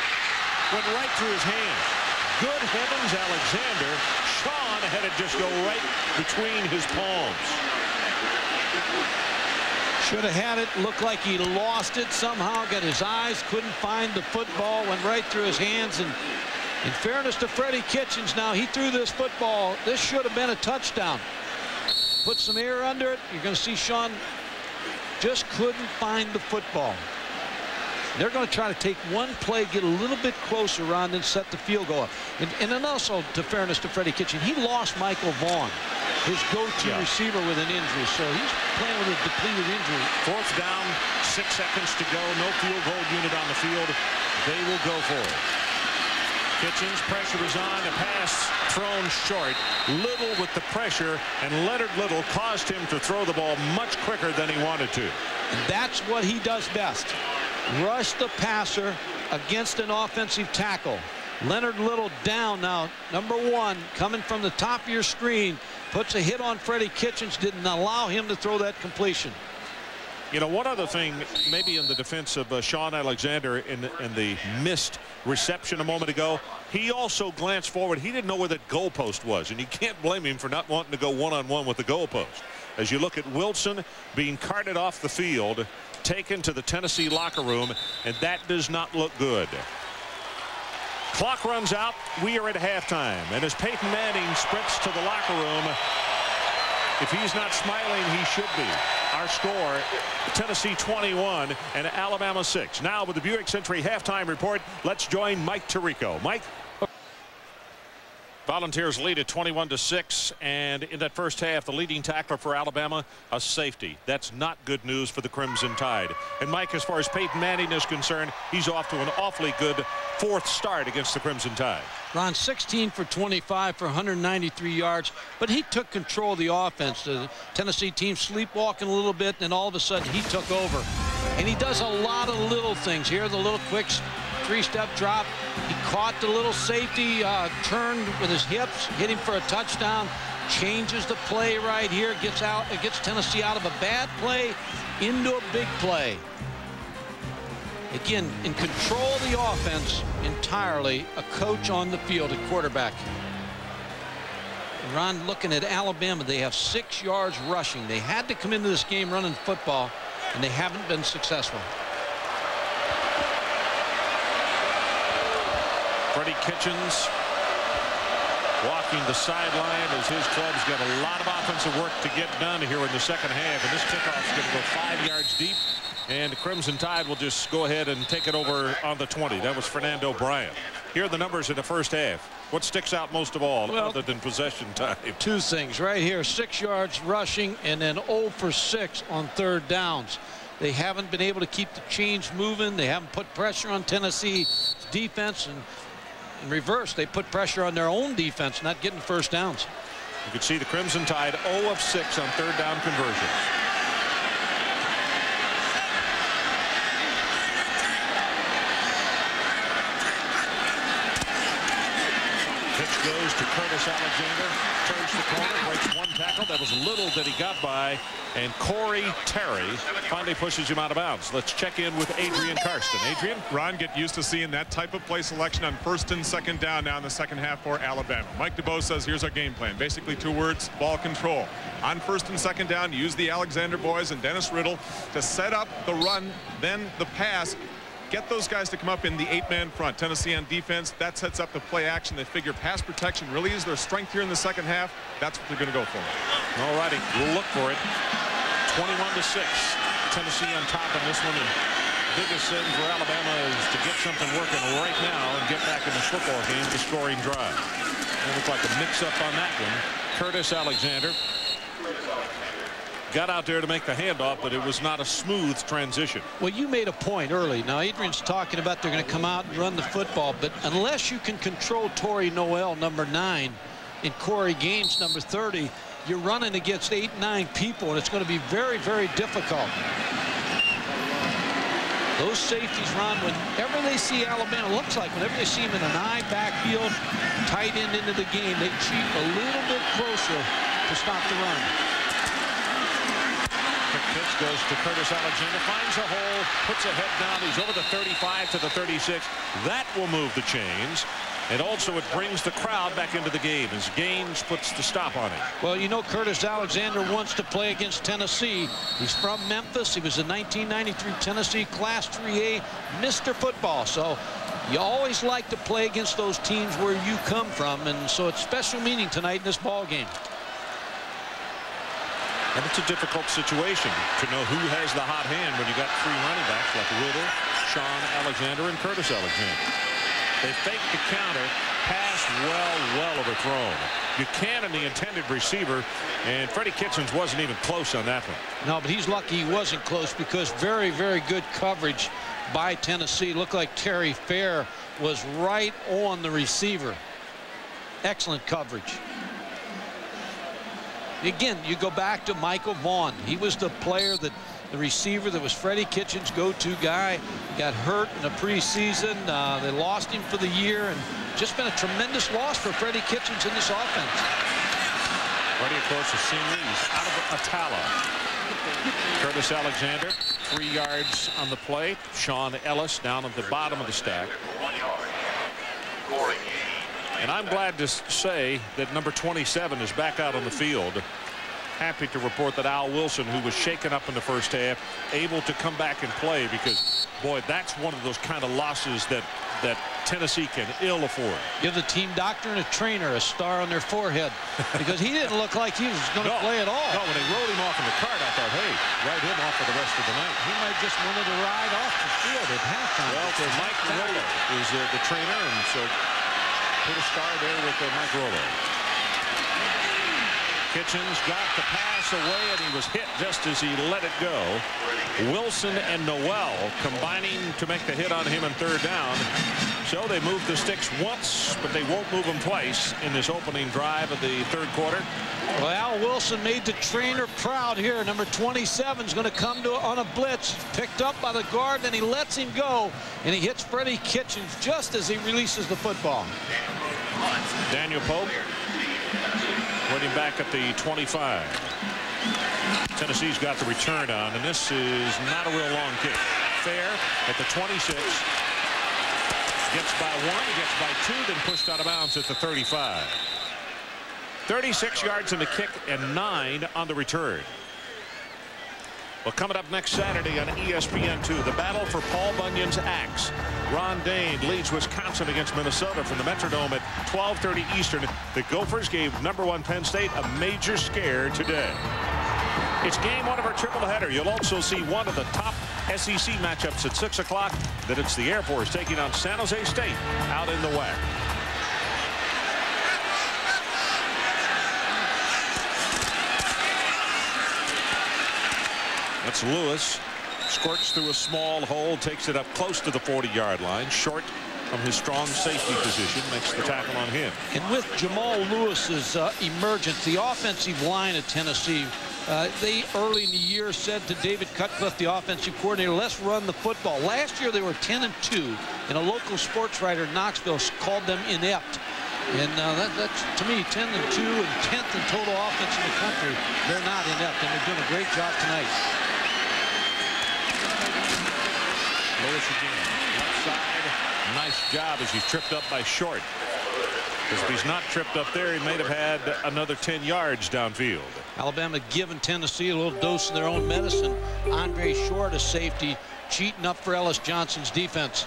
Went right through his hands. Good heavens, Alexander. Sean had it just go right between his palms. Should have had it. Looked like he lost it somehow. Got his eyes. Couldn't find the football. Went right through his hands. And in fairness to Freddie Kitchens, now he threw this football. This should have been a touchdown. Put some air under it. You're going to see Sean just couldn't find the football. They're going to try to take one play, get a little bit closer around, and set the field goal up. And then also, to fairness to Freddie Kitchens, he lost Michael Vaughn, his go-to receiver, with an injury. So he's playing with a depleted injury. Fourth down, 6 seconds to go. No field goal unit on the field. They will go for it. Kitchens, pressure is on. A pass thrown short. Little with the pressure, and Leonard Little caused him to throw the ball much quicker than he wanted to. And that's what he does best. Rush the passer against an offensive tackle. Leonard Little down now. Number one, coming from the top of your screen, puts a hit on Freddie Kitchens. Didn't allow him to throw that completion. You know, one other thing, maybe in the defense of Sean Alexander in the missed reception a moment ago, he also glanced forward. He didn't know where that goalpost was, and you can't blame him for not wanting to go one-on-one with the goalpost. As you look at Wilson being carted off the field, taken to the Tennessee locker room, and that does not look good. Clock runs out. We are at halftime, and as Peyton Manning sprints to the locker room, if he's not smiling, he should be. Our score, Tennessee 21 and Alabama 6. Now with the Buick Century halftime report, let's join Mike Tirico. Mike. Volunteers lead at 21-6, and in that first half, the leading tackler for Alabama, a safety. That's not good news for the Crimson Tide. And Mike, as far as Peyton Manning is concerned, he's off to an awfully good fourth start against the Crimson Tide. Ron, 16 for 25 for 193 yards, but he took control of the offense. The Tennessee team sleepwalking a little bit, and all of a sudden he took over. And he does a lot of little things here. The little quick three-step drop. He caught the little safety, turned with his hips, hit him for a touchdown, changes the play right here, gets Tennessee out of a bad play into a big play. Again, in control of the offense entirely, a coach on the field at quarterback. And Ron, looking at Alabama, they have 6 yards rushing. They had to come into this game running football, and they haven't been successful. Freddie Kitchens walking the sideline as his club's got a lot of offensive work to get done here in the second half. And this kickoff's going to go 5 yards deep. And the Crimson Tide will just go ahead and take it over on the 20. That was Fernando Bryant. Here are the numbers in the first half. What sticks out most of all, other than possession time? 2 things right here. 6 yards rushing and then 0 for 6 on third downs. They haven't been able to keep the chains moving. They haven't put pressure on Tennessee's defense. And in reverse, they put pressure on their own defense, not getting first downs. You can see the Crimson Tide 0 of 6 on third down conversions. Pitch goes to Curtis Alexander. Turns the corner, breaks one tackle. That was little that he got by. And Corey Terry finally pushes him out of bounds. Let's check in with Adrian Karsten. Adrian? Ron, get used to seeing that type of play selection on 1st and 2nd down now in the second half for Alabama. Mike DeBoe says, here's our game plan. Basically 2 words, ball control. On 1st and 2nd down, use the Alexander boys and Dennis Riddle to set up the run, then the pass. Get those guys to come up in the 8-man front. Tennessee on defense, that sets up the play action. They figure pass protection really is their strength here in the second half. That's what they're going to go for. All righty, we'll look for it. 21-6. Tennessee on top in this one. And biggest thing for Alabama is to get something working right now and get back in the football game, the scoring drive. It looked like a mix-up on that one. Curtis Alexander got out there to make the handoff, but it was not a smooth transition. Well, you made a point early. Now, Adrian's talking about they're going to come out and run the football, but unless you can control Torrey Noel, number 9, and Corey Gaines, number 30, you're running against 8, 9 people, and it's going to be very, very difficult. Those safeties, Ron, whenever they see Alabama, looks like whenever they see him in an I backfield, tight end into the game, they cheat a little bit closer to stop the run. Quick pitch goes to Curtis Alexander, finds a hole, puts a head down. He's over the 35 to the 36. That will move the chains. And also it brings the crowd back into the game as Gaines puts the stop on it. Well, you know, Curtis Alexander wants to play against Tennessee. He's from Memphis. He was a 1993 Tennessee Class 3A Mr. Football. So you always like to play against those teams where you come from. And so it's special meaning tonight in this ball game. And it's a difficult situation to know who has the hot hand when you got 3 running backs like Riddle, Sean Alexander, and Curtis Alexander. They faked the counter, pass well overthrown. Buchanan, the intended receiver, and Freddie Kitchens wasn't even close on that one. No, but he's lucky he wasn't close because very, very good coverage by Tennessee. Looked like Terry Fair was right on the receiver. Excellent coverage. Again, you go back to Michael Vaughn. He was the player that the receiver that was Freddie Kitchens' go-to guy. Got hurt in the preseason. They lost him for the year, and just been a tremendous loss for Freddie Kitchens in this offense. Freddie, of course, a senior. He's out of Atala. Curtis Alexander, 3 yards on the play. Sean Ellis down at the bottom of the stack. And I'm glad to say that number 27 is back out on the field. Happy to report that Al Wilson, who was shaken up in the first half, able to come back and play because, boy, that's one of those kind of losses that Tennessee can ill afford. Give the team doctor and a trainer a star on their forehead because he didn't look like he was going to play at all. No, when they rolled him off in the cart, I thought, hey, write him off for the rest of the night. He might just wanted to ride off the field at halftime. Well, so Mike Rollo is the trainer, and so put a star there with Mike Rollo. Kitchens got the pass away, and he was hit just as he let it go. Wilson and Noel combining to make the hit on him on 3rd down. So they moved the sticks once, but they won't move them twice in this opening drive of the 3rd quarter. Well, Al Wilson made the trainer proud here. Number 27 is going to come on a blitz. Picked up by the guard, then he lets him go, and he hits Freddie Kitchens just as he releases the football. Daniel Pope waiting back at the 25. Tennessee's got the return on, and this is not a real long kick. Fair at the 26. Gets by 1, gets by 2, then pushed out of bounds at the 35. 36 yards in the kick and 9 on the return. Well, coming up next Saturday on ESPN2, the battle for Paul Bunyan's axe. Ron Dayne leads Wisconsin against Minnesota from the Metrodome at 12:30 Eastern. The Gophers gave #1 Penn State a major scare today. It's game 1 of our triple header. You'll also see one of the top SEC matchups at 6 o'clock. Then it's the Air Force taking on San Jose State out in the WAC. That's Lewis. Squirts through a small hole, takes it up close to the 40-yard line, short from his strong safety position, makes the tackle on him. And with Jamal Lewis's emergence, the offensive line of Tennessee, they early in the year said to David Cutcliffe, the offensive coordinator, let's run the football. Last year they were 10-2, and a local sports writer in Knoxville called them inept. And that's, to me, 10-2 and 10th in total offense in the country. They're not inept, and they're doing a great job tonight. Lewis again, left side. Nice job as he's tripped up by Short. Because if he's not tripped up there, he may have had another 10 yards downfield. Alabama giving Tennessee a little dose of their own medicine. Andre Short, a safety, cheating up for Ellis Johnson's defense.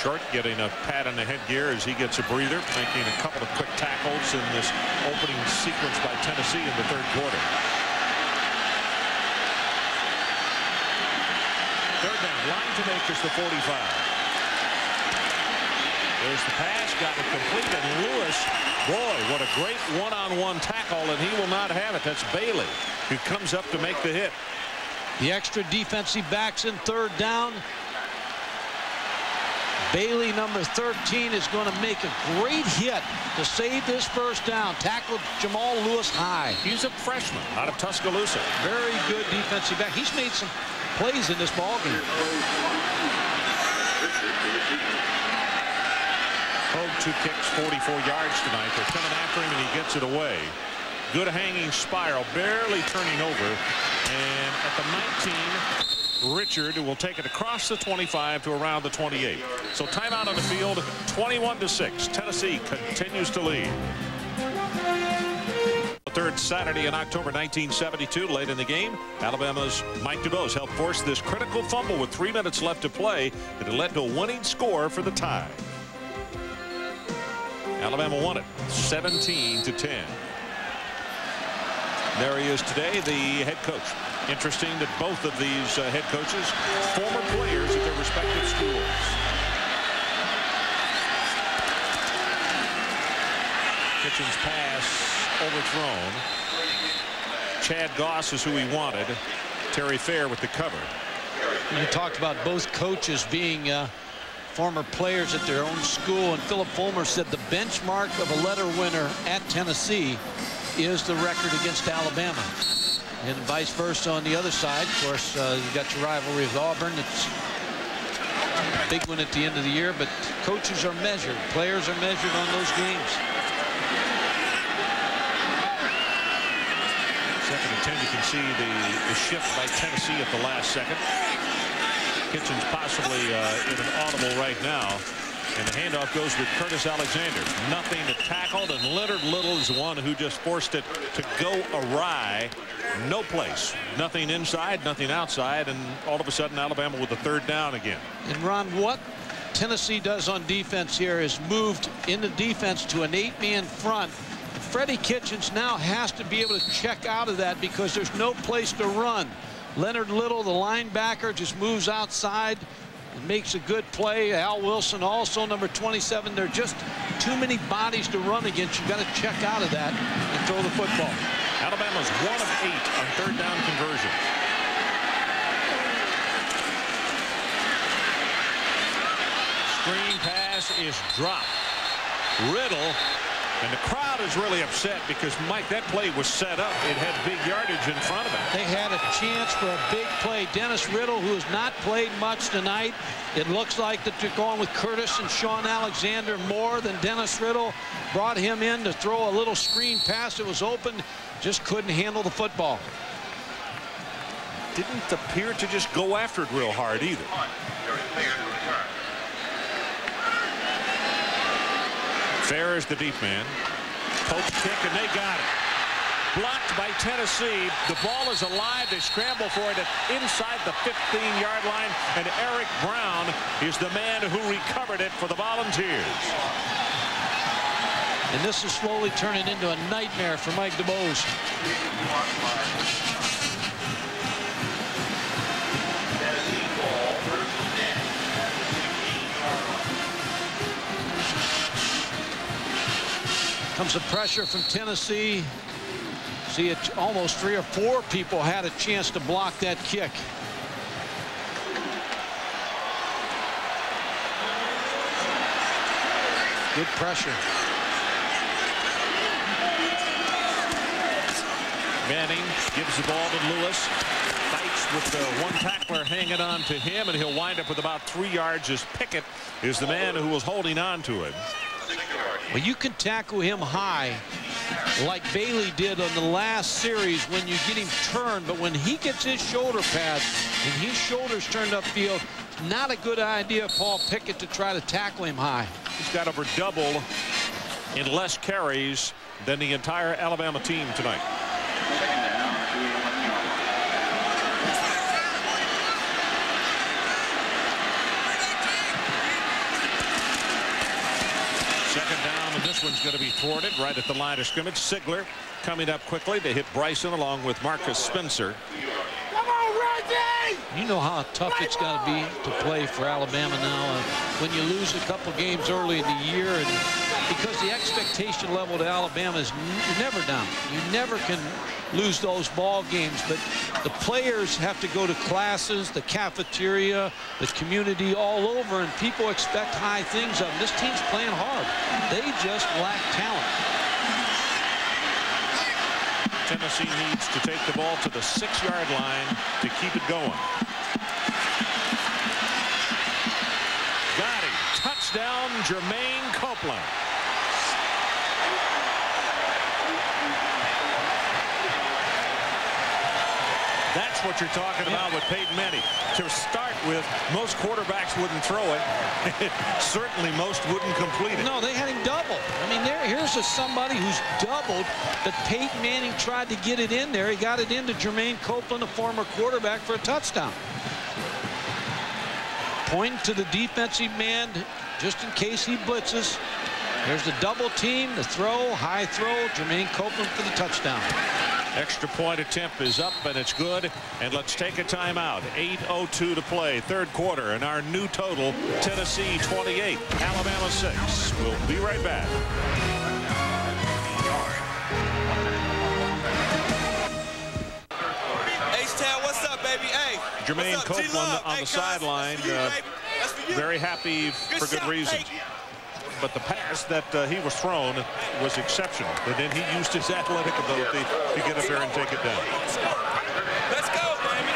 Short getting a pat on the headgear as he gets a breather, making a couple of quick tackles in this opening sequence by Tennessee in the third quarter. Third down, line to make is the 45. There's the pass, got it complete, and Lewis, boy, what a great one-on-one tackle, and he will not have it. That's Bailey, who comes up to make the hit. The extra defensive backs in third down. Bailey, number 13, is going to make a great hit to save this first down. Tackled Jamal Lewis high. He's a freshman out of Tuscaloosa. Very good defensive back. He's made some plays in this ballgame. Hogue 2 kicks, 44 yards tonight. They're coming after him, and he gets it away. Good hanging spiral, barely turning over. And at the 19, Richard will take it across the 25 to around the 28. So timeout on the field, 21-6. Tennessee continues to lead. Third Saturday in October 1972, late in the game, Alabama's Mike DuBose helped force this critical fumble with 3 minutes left to play. It had led to a winning score for the tie. Alabama won it 17-10. There he is today, the head coach. Interesting that both of these head coaches, former players at their respective schools. Kitchens pass overthrown. Chad Goss is who he wanted. Terry Fair with the cover. You talked about both coaches being former players at their own school, and Philip Fulmer said the benchmark of a letter winner at Tennessee is the record against Alabama, and vice versa on the other side. Of course, you got your rivalry with Auburn. It's a big one at the end of the year, but coaches are measured, players are measured on those games. Second and 10, you can see the shift by Tennessee at the last second. Kitchens possibly in an audible right now, and the handoff goes with Curtis Alexander. Nothing to tackle, and Leonard Little is the one who just forced it to go awry. No place, nothing inside, nothing outside, and all of a sudden Alabama with the third down again. And Ron, what Tennessee does on defense here is moved into defense to an 8-man front. Freddie Kitchens now has to be able to check out of that because there's no place to run. Leonard Little, the linebacker, just moves outside and makes a good play. Al Wilson, also number 27. There are just too many bodies to run against. You've got to check out of that and throw the football. Alabama's 1 of 8 on third down conversions. Screen pass is dropped. Riddle. And the crowd is really upset because, Mike, that play was set up. It had big yardage in front of it. They had a chance for a big play. Dennis Riddle, who has not played much tonight. It looks like that they're going with Curtis and Sean Alexander more than Dennis Riddle. Brought him in to throw a little screen pass. It was open. Just couldn't handle the football. Didn't appear to just go after it real hard either. Fair is the deep man. Pope kick, and they got it. Blocked by Tennessee. The ball is alive. They scramble for it inside the 15-yard line, and Eric Brown is the man who recovered it for the Volunteers. And this is slowly turning into a nightmare for Mike DuBose. Comes the pressure from Tennessee. See, it almost 3 or 4 people had a chance to block that kick. Good pressure. Manning gives the ball to Lewis. Fights with the one tackler hanging on to him, and he'll wind up with about 3 yards as Pickett is the man who was holding on to him. Well, you can tackle him high like Bailey did on the last series when you get him turned, but when he gets his shoulder pads and his shoulders turned upfield, not a good idea, Paul Pickett, to try to tackle him high. He's got over double in less carries than the entire Alabama team tonight. Second down, and this one's going to be thwarted right at the line of scrimmage. Sigler coming up quickly to hit Bryson along with Marcus Spencer. Come on, Reggie! You know how tough it's got to be to play for Alabama now when you lose a couple games early in the year, and because the expectation level to Alabama is never down. You never can lose those ball games, but the players have to go to classes, the cafeteria, the community all over, and people expect high things of them. This team's playing hard. They just lack talent. Tennessee needs to take the ball to the 6-yard line to keep it going. Got him. Touchdown, Jermaine Copeland. That's what you're talking about with Peyton Manning. To start with, most quarterbacks wouldn't throw it. Certainly most wouldn't complete it. No, they had him doubled. I mean, here's somebody who's doubled, but Peyton Manning tried to get it in there. He got it into Jermaine Copeland, a former quarterback, for a touchdown. Pointing to the defensive man just in case he blitzes. There's the double team, the throw, high throw, Jermaine Copeland for the touchdown. Extra point attempt is up, and it's good. And let's take a timeout. 8:02 to play, third quarter, and our new total, Tennessee 28, Alabama 6. We'll be right back. H-Town, what's up, baby? Hey, Jermaine Copeland on the sideline, very happy for good reason. But the pass that he was thrown was exceptional. And then he used his athletic ability to get up there and take it down. Let's go, baby.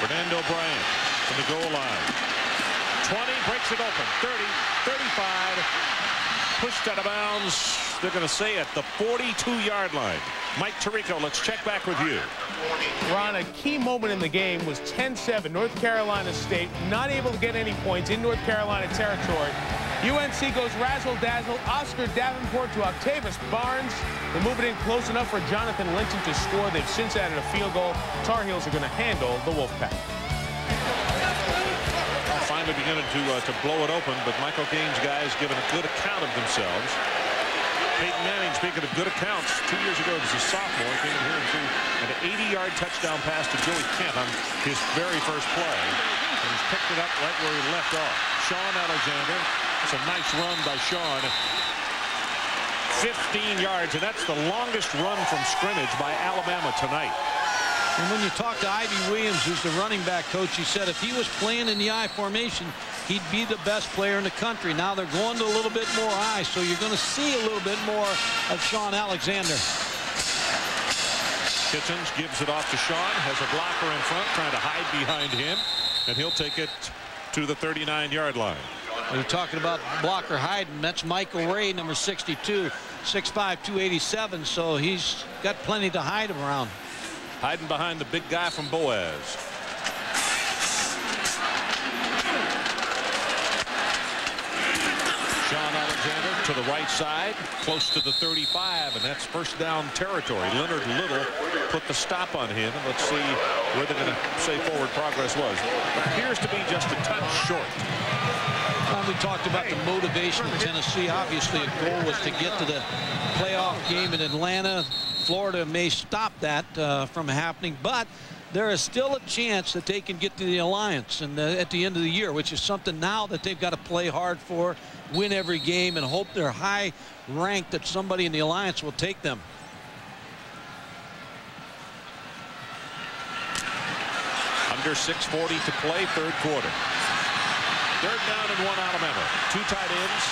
Fernando Bryant from the goal line. 20, breaks it open. 30, 35. Pushed out of bounds. They're going to say at the 42-yard line. Mike Tirico, let's check back with you. Ron, a key moment in the game was 10-7. North Carolina State not able to get any points in North Carolina territory. UNC goes razzle-dazzle. Oscar Davenport to Octavius Barnes. They move it in close enough for Jonathan Linton to score. They've since added a field goal. Tar Heels are going to handle the Wolfpack. Finally beginning to blow it open, but Michael Gaines' guys giving a good account of themselves. Peyton Manning, speaking of good accounts, 2 years ago as a sophomore, came in here and threw an 80-yard touchdown pass to Joey Kent on his very first play. And he's picked it up right where he left off. Sean Alexander. It's a nice run by Sean. 15 yards, and that's the longest run from scrimmage by Alabama tonight. And when you talk to Ivy Williams, who's the running back coach, he said if he was playing in the I formation, he'd be the best player in the country. Now they're going to a little bit more I, so you're going to see a little bit more of Sean Alexander. Kitchens gives it off to Sean, has a blocker in front, trying to hide behind him, and he'll take it to the 39-yard line. You're talking about blocker hiding. That's Michael Ray, number 62, 6'5", 287, so he's got plenty to hide him around. Hiding behind the big guy from Boaz. Sean Alexander to the right side, close to the 35, and that's first down territory. Leonard Little put the stop on him, and let's see where they're going to say forward progress was. Appears to be just a touch short. Well, we talked about the motivation of Tennessee. Obviously, a goal was to get to the playoff game in Atlanta. Florida may stop that from happening, but there is still a chance that they can get to the Alliance and at the end of the year, which is something now that they've got to play hard for, win every game, and hope they're high ranked that somebody in the Alliance will take them. Under 6:40 to play, third quarter. Third down and 1 Alabama. Two tight ends.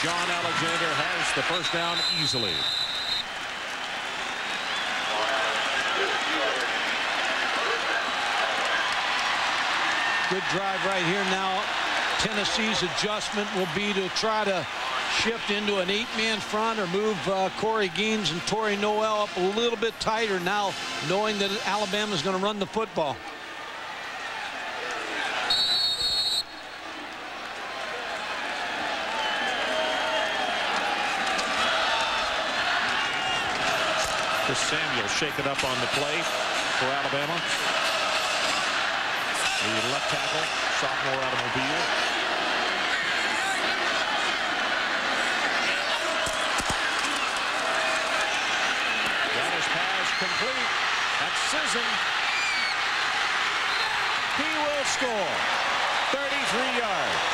Sean Alexander has the first down easily. Good drive right here now. Tennessee's adjustment will be to try to shift into an 8-man front or move Corey Gaines and Torrey Noel up a little bit tighter now, knowing that Alabama's going to run the football. Chris Samuel shaken up on the play for Alabama. The left tackle, sophomore out of Mobile. Got his pass complete. That's Sisson. He will score. 33 yards.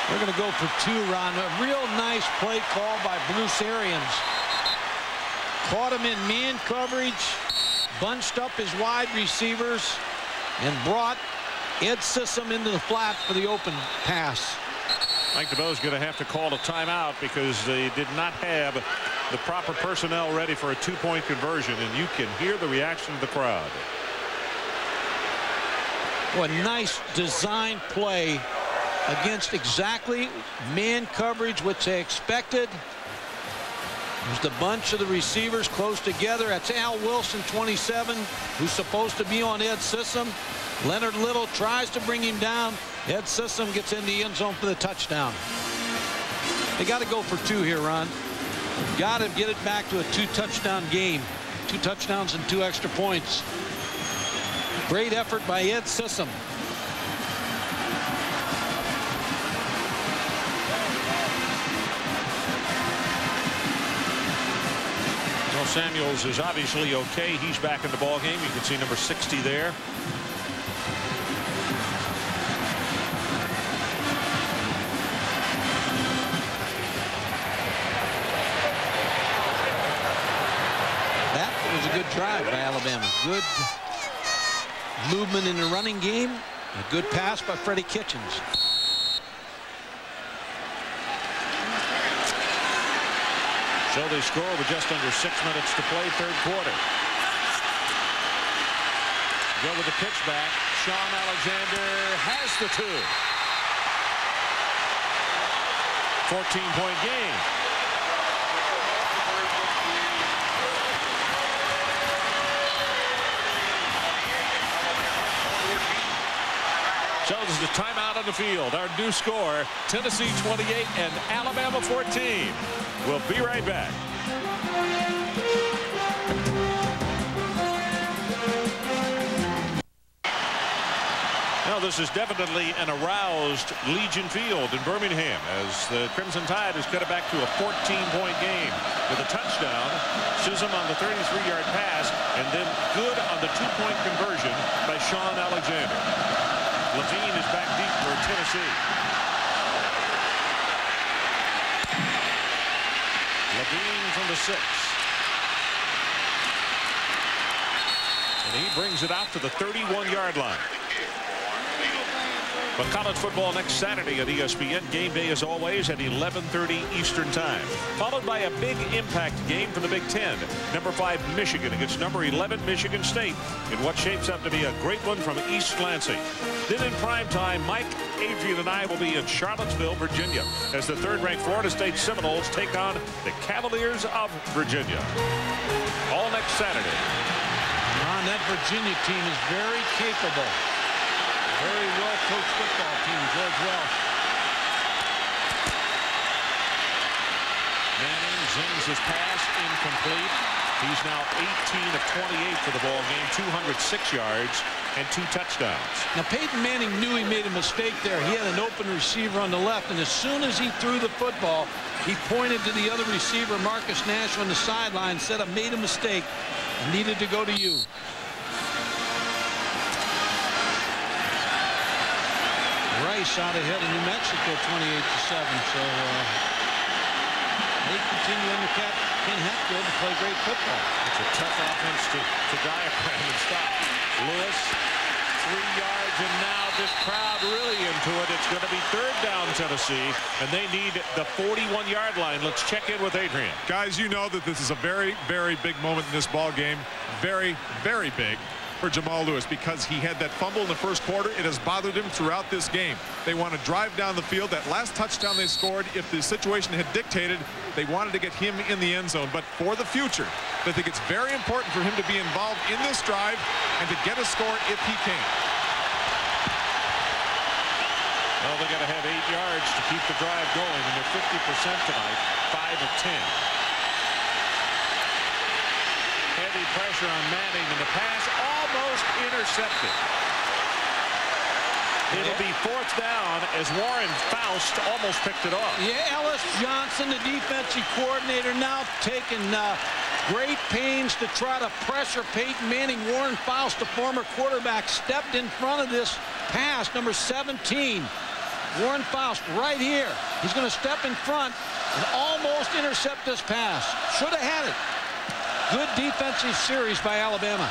They're going to go for 2, Ron. A real nice play call by Bruce Arians. Caught him in man coverage, bunched up his wide receivers, and brought Ed Sissom into the flat for the open pass. Mike DeBoe's going to have to call a timeout because they did not have the proper personnel ready for a 2-point conversion, and you can hear the reaction of the crowd. What a nice design play against exactly man coverage, which they expected. There's the bunch of the receivers close together. That's Al Wilson, 27, who's supposed to be on Ed Sissom. Leonard Little tries to bring him down. Ed Sissom gets in the end zone for the touchdown. They got to go for 2 here, Ron. Got to get it back to a 2-touchdown game. 2 touchdowns and 2 extra points. Great effort by Ed Sissom. Samuels is obviously okay. He's back in the ball game. You can see number 60 there. That was a good drive by Alabama. Good movement in the running game. A good pass by Freddie Kitchens. So they score with just under 6 minutes to play, 3rd quarter. Go with the pitch back. Sean Alexander has the 2. 14-point game. So this is the timeout on the field. Our new score, Tennessee 28 and Alabama 14. We'll be right back. Now this is definitely an aroused Legion Field in Birmingham as the Crimson Tide has cut it back to a 14-point game with a touchdown. Sissom on the 33-yard pass, and then good on the 2-point conversion by Sean Alexander. Levine is back deep for Tennessee. Levine from the 6. And he brings it out to the 31-yard line. But college football next Saturday at ESPN. Game day as always at 11:30 Eastern time. Followed by a big impact game for the Big Ten. Number 5 Michigan against number 11 Michigan State in what shapes up to be a great one from East Lansing. Then in prime time, Mike, Adrian, and I will be in Charlottesville, Virginia as the 3rd-ranked Florida State Seminoles take on the Cavaliers of Virginia. All next Saturday. That Virginia team is very capable. Very well-coached football team, George Welsh. Manning zings his pass incomplete. He's now 18 of 28 for the ball game, 206 yards and 2 touchdowns. Now Peyton Manning knew he made a mistake there. He had an open receiver on the left, and as soon as he threw the football, he pointed to the other receiver, Marcus Nash, on the sideline, said, "I made a mistake. I needed to go to you." Rice out ahead of New Mexico 28-7. So they continue in the Ken Hatfield to play great football. It's a tough offense to diaphragm and stop. Lewis, 3 yards, and now this crowd really into it. It's going to be 3rd down Tennessee, and they need the 41-yard line. Let's check in with Adrian. Guys, you know that this is a very, very big moment in this ball game. Very, very big for Jamal Lewis because he had that fumble in the first quarter. It has bothered him throughout this game. They want to drive down the field. That last touchdown they scored, if the situation had dictated, they wanted to get him in the end zone. But for the future, I think it's very important for him to be involved in this drive and to get a score if he can. Well, they got to have 8 yards to keep the drive going, and they're 50% tonight, 5 of 10. Heavy pressure on Manning, and the pass almost intercepted. It'll be 4th down as Warren Faust almost picked it off. Yeah, Ellis Johnson, the defensive coordinator, now taking great pains to try to pressure Peyton Manning. Warren Faust, the former quarterback, stepped in front of this pass, number 17. Warren Faust right here. He's going to step in front and almost intercept this pass. Should have had it. Good defensive series by Alabama.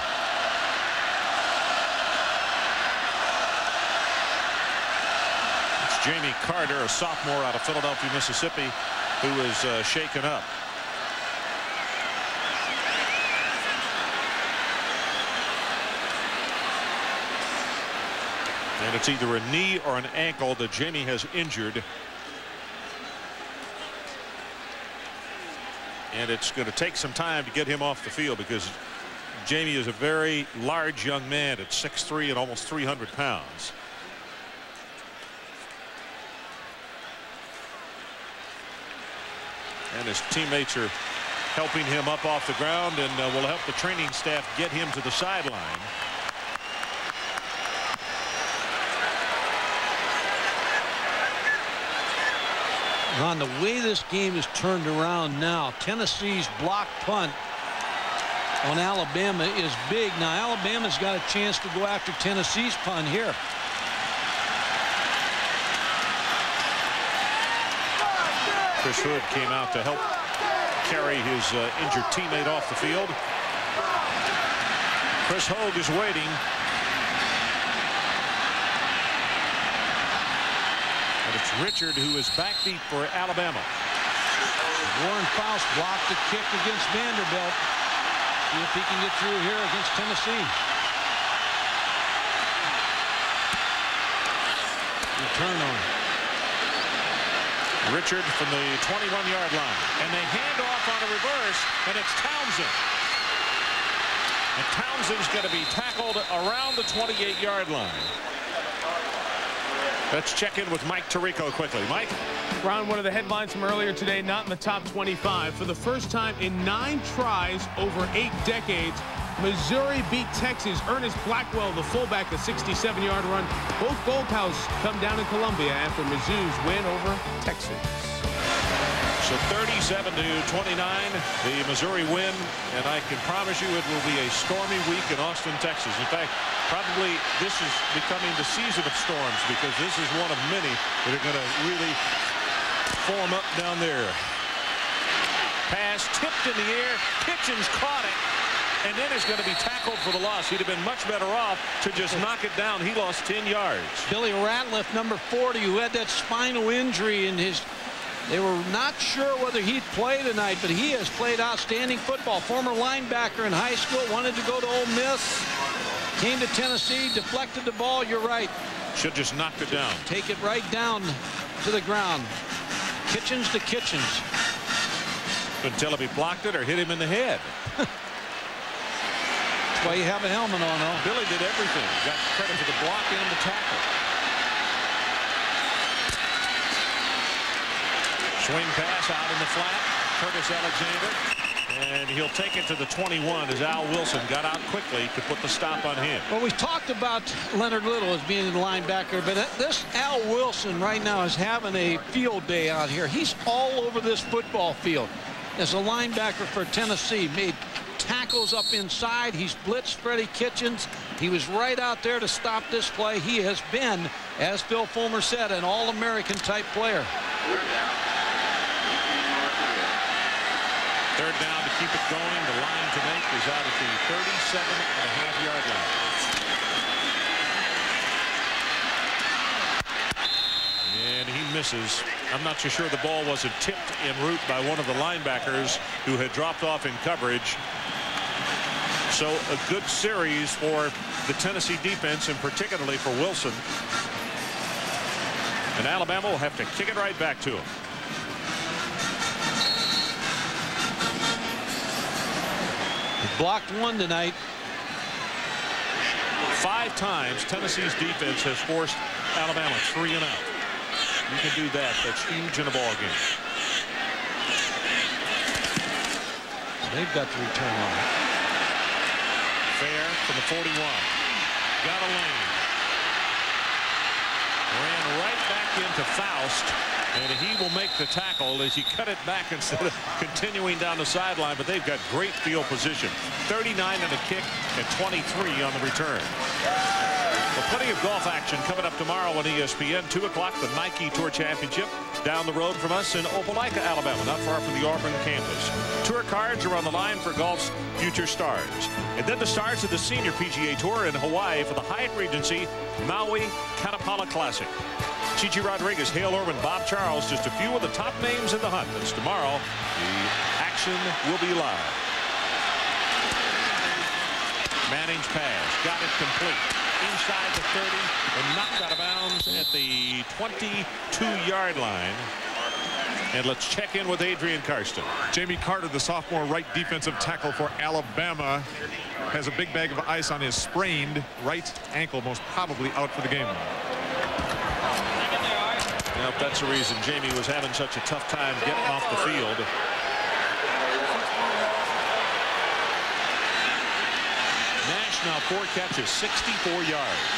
It's Jamie Carter, a sophomore out of Philadelphia, Mississippi, who is shaken up. And it's either a knee or an ankle that Jamie has injured. And it's going to take some time to get him off the field because Jamie is a very large young man at 6'3" and almost 300 pounds. And his teammates are helping him up off the ground and will help the training staff get him to the sideline. Ron, the way this game is turned around now, Tennessee's block punt on Alabama is big. Now, Alabama's got a chance to go after Tennessee's punt here. Chris Hood came out to help carry his injured teammate off the field. Chris Hogue is waiting. And it's Richard who is backbeat for Alabama. Warren Faust blocked the kick against Vanderbilt. See if he can get through here against Tennessee. Return on. Richard from the 21-yard line. And they hand off on a reverse, and it's Townsend. And Townsend's going to be tackled around the 28-yard line. Let's check in with Mike Tirico quickly. Mike? Ron, one of the headlines from earlier today, not in the top 25. For the first time in 9 tries over 8 decades, Missouri beat Texas. Ernest Blackwell, the fullback, the 67-yard run. Both goalposts come down in Columbia after Mizzou's win over Texas. So 37-29, the Missouri win, and I can promise you it will be a stormy week in Austin, Texas. In fact, probably this is becoming the season of storms because this is one of many that are going to really form up down there. Pass tipped in the air. Kitchens caught it, and then is going to be tackled for the loss. He'd have been much better off to just knock it down. He lost 10 yards. Billy Ratliff, number 40, who had that spinal injury in his... They were not sure whether he'd play tonight, but he has played outstanding football. Former linebacker in high school, wanted to go to Ole Miss, came to Tennessee, deflected the ball. You're right. Should just knocked it down. Take it right down to the ground. Kitchens to Kitchens. Couldn't tell if he blocked it or hit him in the head. That's why you have a helmet on, though. Billy did everything. Got credit for the block and the tackle. Swing pass out in the flat. Curtis Alexander. And he'll take it to the 21 as Al Wilson got out quickly to put the stop on him. Well, we talked about Leonard Little as being the linebacker, but this Al Wilson right now is having a field day out here. He's all over this football field. As a linebacker for Tennessee, made tackles up inside. He's blitzed Freddie Kitchens. He was right out there to stop this play. He has been, as Phil Fulmer said, an all-American type player. Third down to keep it going. The line to make is out at the 37.5-yard line. And he misses. I'm not so sure the ball wasn't tipped en route by one of the linebackers who had dropped off in coverage. So a good series for the Tennessee defense, and particularly for Wilson. And Alabama will have to kick it right back to him. He blocked one tonight. 5 times Tennessee's defense has forced Alabama 3 and out. You can do that. That's huge in a ball game. They've got the return on it. Fair from the 41. Got a lane. Ran right back into Faust, and he will make the tackle as he cut it back instead of continuing down the sideline. But they've got great field position. 39 on the kick and 23 on the return. Well, plenty of golf action coming up tomorrow on ESPN. 2 o'clock, the Nike Tour Championship down the road from us in Opelika, Alabama, not far from the Auburn campus. Tour cards are on the line for golf's future stars. And then the stars of the Senior PGA Tour in Hawaii for the Hyatt Regency Maui Kanapala Classic. Gigi Rodriguez, Hale Irwin, Bob Charles, just a few of the top names in the hunt. That's tomorrow. The action will be live. Manning's pass, got it complete. Inside the 30 and knocked out of bounds at the 22-yard line. And let's check in with Adrian Karsten. Jamie Carter, the sophomore right defensive tackle for Alabama, has a big bag of ice on his sprained right ankle, most probably out for the game. Well, that's the reason Jamie was having such a tough time getting off the field. Nash now 4 catches, 64 yards.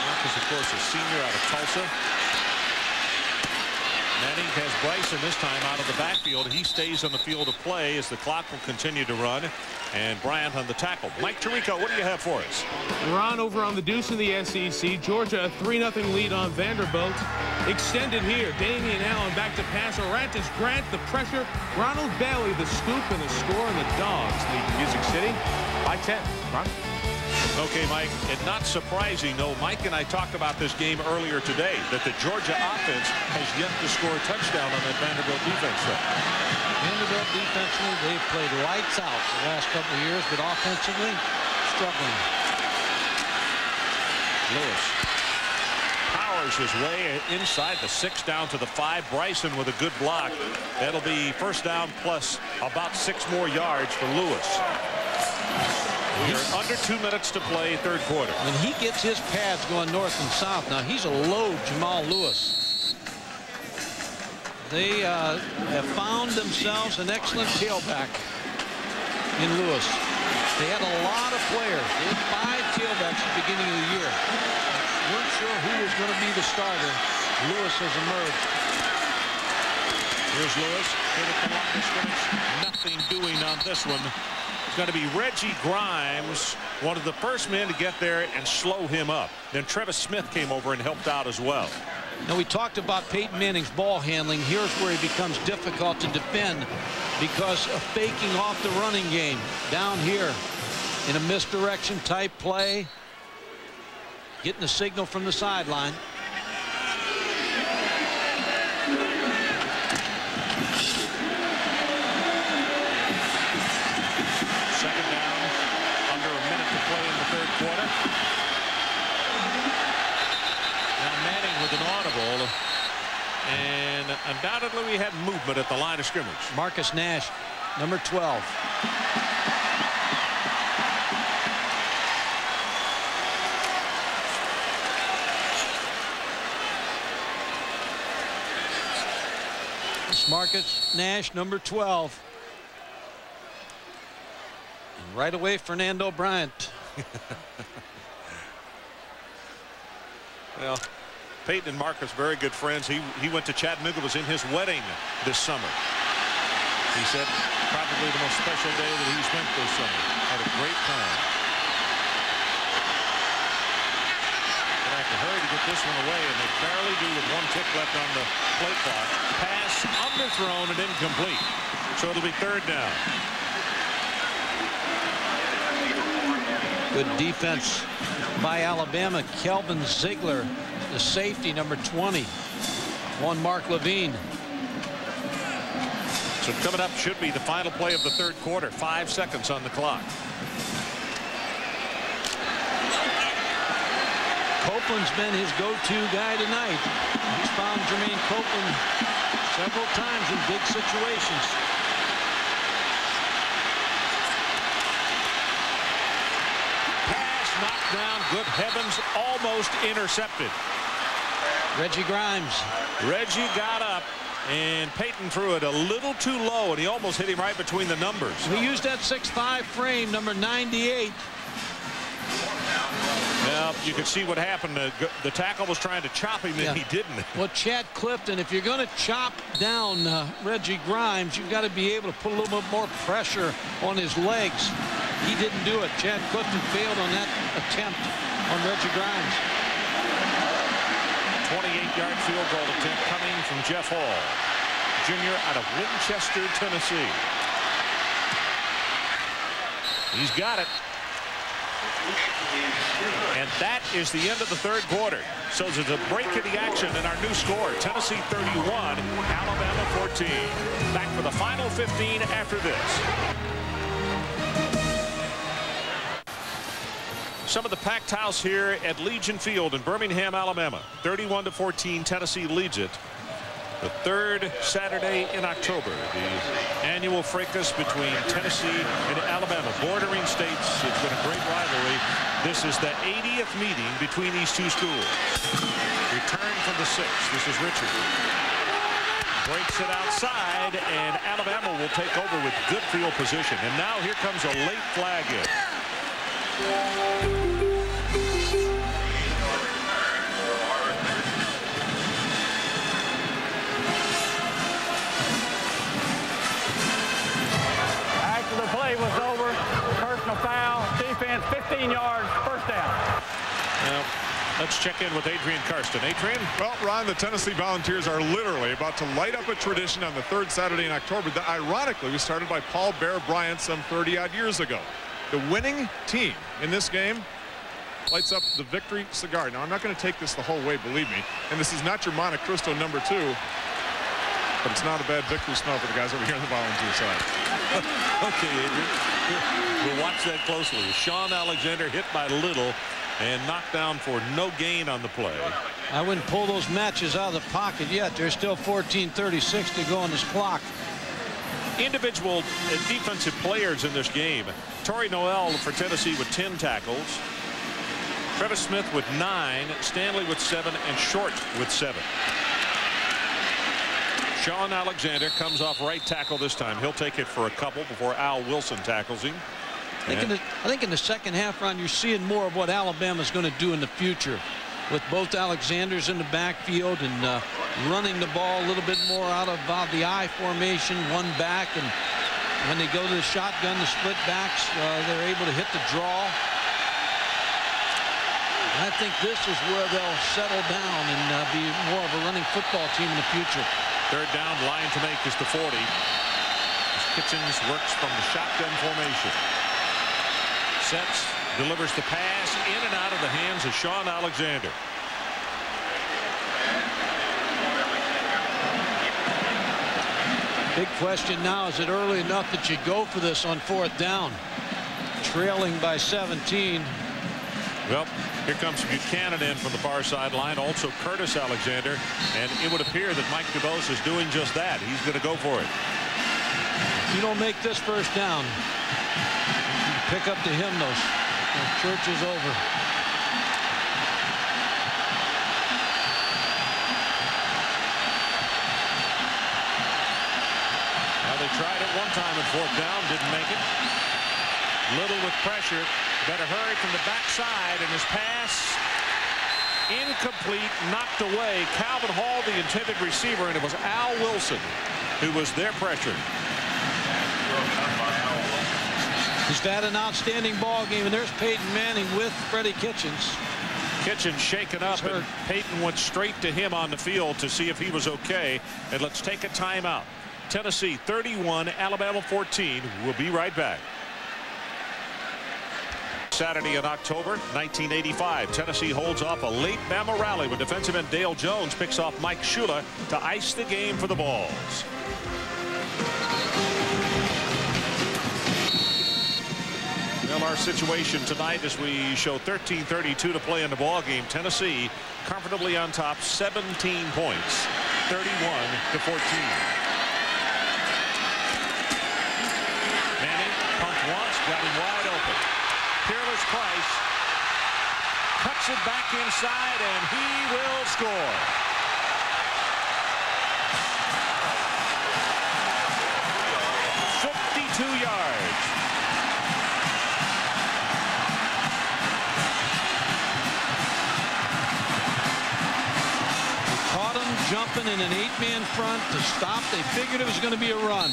Marcus, of course, a senior out of Tulsa. Manning has Bryson this time out of the backfield. He stays on the field of play as the clock will continue to run. And Bryant on the tackle. Mike Tirico, what do you have for us? Ron, over on the deuce in the SEC. Georgia a 3-0 lead on Vanderbilt. Extended here. Damian Allen back to pass. Orantis Grant the pressure. Ronald Bailey the scoop and the score, and the Dogs lead Music City by 10. Ron? Okay, Mike, and not surprising, though, Mike and I talked about this game earlier today, that the Georgia offense has yet to score a touchdown on that Vanderbilt defense. Vanderbilt defensively, they've played lights out the last couple of years, but offensively, struggling. Lewis powers his way inside the 6 down to the 5. Bryson with a good block. That'll be first down plus about 6 more yards for Lewis. We are under 2 minutes to play, third quarter. When he gets his pads going north and south, now he's a low Jamal Lewis. They have found themselves an excellent tailback in Lewis. They had a lot of players. They had 5 tailbacks at the beginning of the year. Weren't sure who was going to be the starter. Lewis has emerged. Here's Lewis. Hit at the line of scrimmage. Nothing doing on this one. It's going to be Reggie Grimes, one of the first men to get there and slow him up. Then Trevis Smith came over and helped out as well. Now, we talked about Peyton Manning's ball handling. Here's where he becomes difficult to defend because of faking off the running game. Down here in a misdirection type play, getting a signal from the sideline. Second down, under a minute to play in the third quarter. Now Manning with an audible, and undoubtedly we had movement at the line of scrimmage. Marcus Nash, number 12. Marcus Nash, number 12. And right away, Fernando Bryant. Well, Peyton and Marcus, very good friends. He went to Chattanooga, was in his wedding this summer. He said probably the most special day that he spent this summer. Had a great time. They have to hurry to get this one away, and they barely do with 1 tick left on the play clock. Pass underthrown and incomplete. So it'll be 3rd down. Good defense by Alabama. Kelvin Ziegler, the safety, number 20, on Mark Levine. So coming up should be the final play of the 3rd quarter. 5 seconds on the clock. Copeland's been his go-to guy tonight. He's found Jermaine Copeland several times in big situations. Pass knocked down. Good heavens, almost intercepted. Reggie Grimes. Reggie got up, and Peyton threw it a little too low, and he almost hit him right between the numbers. He used that 6'5" frame, number 98. Well, you could see what happened. The tackle was trying to chop him, and he didn't. Well, Chad Clifton, if you're going to chop down Reggie Grimes, you've got to be able to put a little bit more pressure on his legs. He didn't do it. Chad Clifton failed on that attempt on Reggie Grimes. 28-yard field goal attempt coming from Jeff Hall, junior out of Winchester, Tennessee. He's got it. And that is the end of the 3rd quarter. So there's a break in the action in our new score. Tennessee 31, Alabama 14. Back for the final 15 after this. Some of the packed house here at Legion Field in Birmingham, Alabama. 31-14, Tennessee leads it. The 3rd Saturday in October, the annual fracas between Tennessee and Alabama, bordering states. It's been a great rivalry. This is the 80th meeting between these two schools. Return from the 6th. This is Richard. Breaks it outside, and Alabama will take over with good field position. And now here comes a late flag in. After the play was over, personal foul, defense, 15 yards, 1st down. Well, let's check in with Adrian Karsten. Adrian? Well, Ron, the Tennessee Volunteers are literally about to light up a tradition on the 3rd Saturday in October that ironically was started by Paul Bear Bryant some 30-odd years ago. The winning team in this game lights up the victory cigar. Now, I'm not going to take this the whole way, believe me. And this is not your Monte Cristo number 2. But it's not a bad victory smell for the guys over here on the volunteer side. Okay, Adrian. We'll watch that closely. Sean Alexander hit by Little and knocked down for no gain on the play. I wouldn't pull those matches out of the pocket yet. There's still 14:36 to go on this clock. Individual defensive players in this game. Torrey Noel for Tennessee with 10 tackles. Travis Smith with 9. Stanley with 7. And Short with 7. Sean Alexander comes off right tackle this time. He'll take it for a couple before Al Wilson tackles him. I think in the second half, Ron, you're seeing more of what Alabama's going to do in the future with both Alexanders in the backfield and running the ball a little bit more out of the I formation, one back, and when they go to the shotgun, the split backs, they're able to hit the draw. I think this is where they'll settle down and be more of a running football team in the future. 3rd down, line to make is the 40. As Kitchens works from the shotgun formation. Sets, delivers the pass in and out of the hands of Sean Alexander. Big question now, is it early enough that you go for this on 4th down? Trailing by 17. Well, here comes Buchanan in from the far sideline, also Curtis Alexander, and it would appear that Mike DuBose is doing just that. He's going to go for it. If you don't make this 1st down, you pick up the hymnals. The church is over. Well, they tried it one time at 4th down, didn't make it. Little with pressure. Better hurry from the backside, and his pass incomplete, knocked away. Calvin Hall, the intended receiver, and it was Al Wilson who was there pressured. He's had an outstanding ball game, and there's Peyton Manning with Freddie Kitchens. Kitchens shaken up, and Peyton went straight to him on the field to see if he was okay. And let's take a timeout. Tennessee 31, Alabama 14. We'll be right back. Saturday in October 1985, Tennessee holds off a late Bama rally when defensive end Dale Jones picks off Mike Shula to ice the game for the Vols. Well, our situation tonight as we show 13:32 to play in the ball game. Tennessee comfortably on top, 17 points, 31-14. Manning pumped once, got him wide open. Peerless Price cuts it back inside, and he will score. .52 yards. Caught him jumping in an 8-man front to stop. They figured it was going to be a run.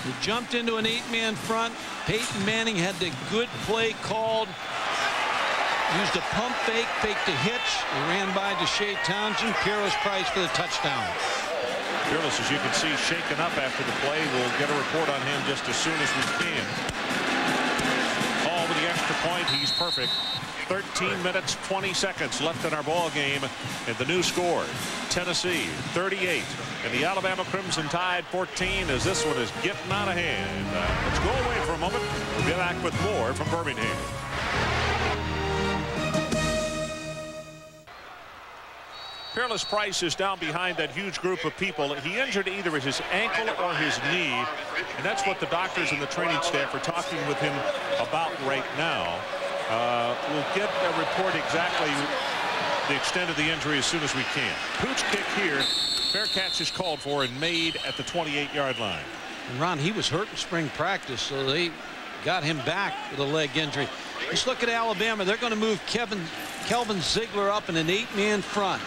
He jumped into an 8-man front. Peyton Manning had the good play called. Used a pump fake, faked a hitch. He ran by Deshae Townsend. Peerless Price for the touchdown. Peerless, as you can see, shaken up after the play. We'll get a report on him just as soon as we can. All with the extra point. He's perfect. 13 minutes, 20 seconds left in our ball game. And the new score, Tennessee 38 and the Alabama Crimson Tide 14, as this one is getting out of hand. Let's go away for a moment. We'll be back with more from Birmingham. Peerless Price is down behind that huge group of people. He injured either his ankle or his knee, and that's what the doctors and the training staff are talking with him about right now. We'll get a report exactly the extent of the injury as soon as we can. Pooch kick here. Fair catch is called for and made at the 28-yard line. And Ron, he was hurt in spring practice, so they got him back with a leg injury. Let's look at Alabama. They're going to move Kelvin Ziegler up in an 8-man front.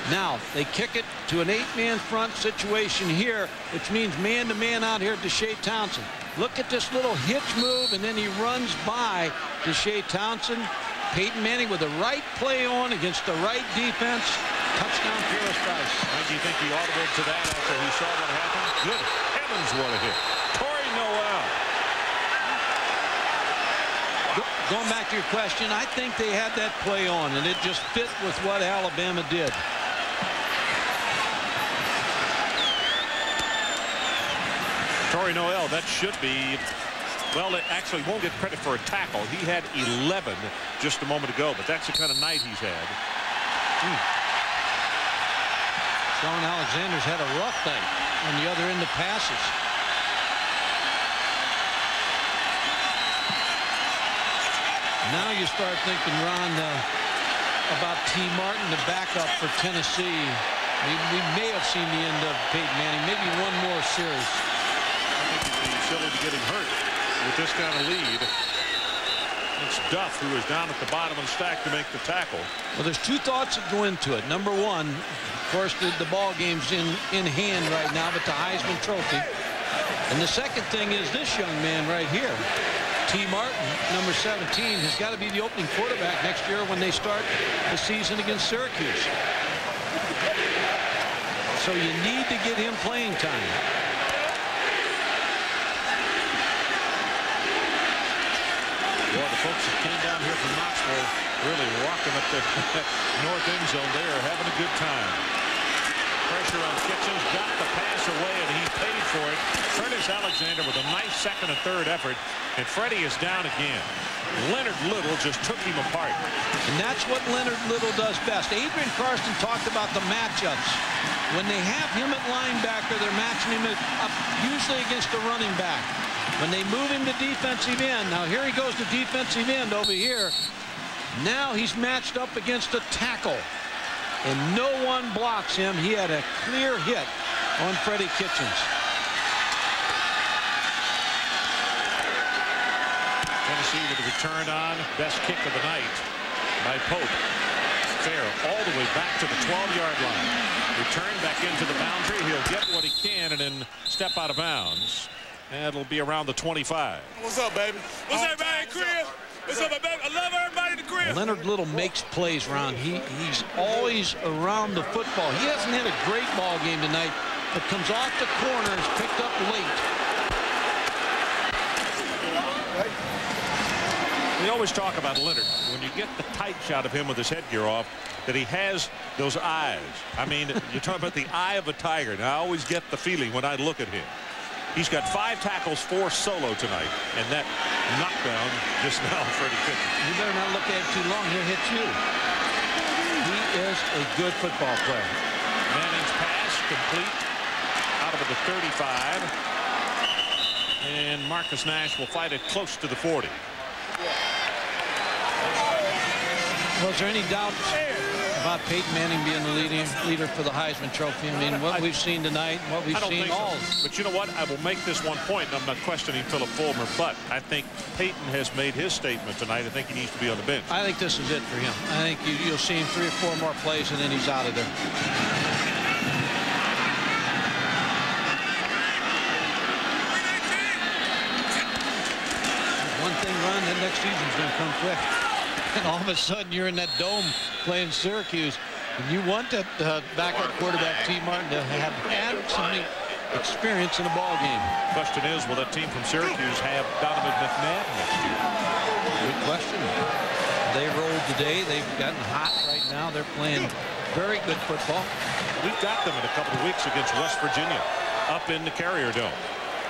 Now they kick it to an 8-man front situation here, which means man-to-man out here to Deshae Townsend. Look at this little hitch move, and then he runs by Deshae Townsend. Peyton Manning with the right play on against the right defense. Touchdown, Peerless Price. Do you think he audibled to that after he saw what happened? Good heavens, what a hit. Torrey Noel. Going back to your question, I think they had that play on, and it just fit with what Alabama did. Torrey Noel, that should be, well, it actually won't get credit for a tackle. He had 11 just a moment ago, but that's the kind of night he's had. Sean Alexander's had a rough night on the other end of passes. Now you start thinking, Ron, about T. Martin, the backup for Tennessee. We may have seen the end of Peyton Manning. Maybe one more series. I think it'd be silly to get him hurt with this kind of lead. It's Duff, who is down at the bottom of the stack to make the tackle. Well, there's two thoughts that go into it. Number one, of course, the ball game's in hand right now, but the Heisman Trophy. And the second thing is this young man right here. T. Martin, number 17, has got to be the opening quarterback next year when they start the season against Syracuse. So you need to get him playing time. Boy, the folks that came down here from Knoxville really rocking up the north end zone. They are having a good time. Pressure on Kitchens, got the pass away, and he paid for it. Curtis Alexander with a nice second and third effort, and Freddie is down again. Leonard Little just took him apart. And that's what Leonard Little does best. Adrian Karsten talked about the matchups. When they have him at linebacker, they're matching him up usually against the running back. When they move him to defensive end, now here he goes to defensive end over here. Now he's matched up against a tackle, and no one blocks him. He had a clear hit on Freddie Kitchens. Tennessee with a return on, best kick of the night by Pope. Fair all the way back to the 12-yard line. Return back into the boundary. He'll get what he can and then step out of bounds. And it'll be around the 25. What's up, baby? What's up, everybody in the crib? What's up, baby? I love everybody in the crib. Leonard Little makes plays, Ron. He's always around the football. He hasn't had a great ball game tonight, It comes off the corner. It's picked up late. We always talk about Leonard. When you get the tight shot of him with his headgear off, that he has those eyes. I mean, you're talking about the eye of a tiger. And I always get the feeling when I look at him. He's got 5 tackles, 4 solo tonight. And that knockdown just now, Freddie Kitchens. You better not look at it too long. He'll hit you. He is a good football player. Manning's pass complete out of the 35. And Marcus Nash will fight it close to the 40. Was there any doubt about Peyton Manning being the leader for the Heisman Trophy? I mean, what we've seen tonight, and what we've seen all. So. But you know what? I will make this one point, and I'm not questioning Philip Fulmer, but I think Peyton has made his statement tonight. I think he needs to be on the bench. I think this is it for him. I think you'll see him 3 or 4 more plays, and then he's out of there. One thing run, then next season's going to come quick. And all of a sudden, you're in that dome playing Syracuse. And you want that backup quarterback, T. Martin, to have had some experience in a ball game. Question is, will that team from Syracuse have Donovan McNabb next year? Good question. They rolled today. They've gotten hot right now. They're playing very good football. We've got them in a couple of weeks against West Virginia up in the Carrier Dome.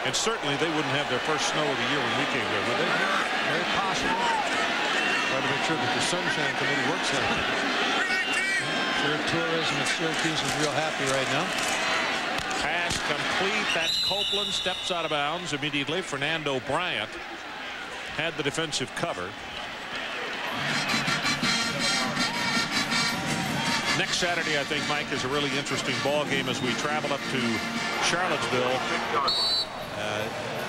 And certainly they wouldn't have their first snow of the year when we came there, would they? Very possible. Trying to make sure that the Sunshine Committee works on it. Sure, tourism at Syracuse is real happy right now. Pass complete. That's Copeland. Steps out of bounds immediately. Fernando Bryant had the defensive cover. Next Saturday, I think, Mike, is a really interesting ball game as we travel up to Charlottesville.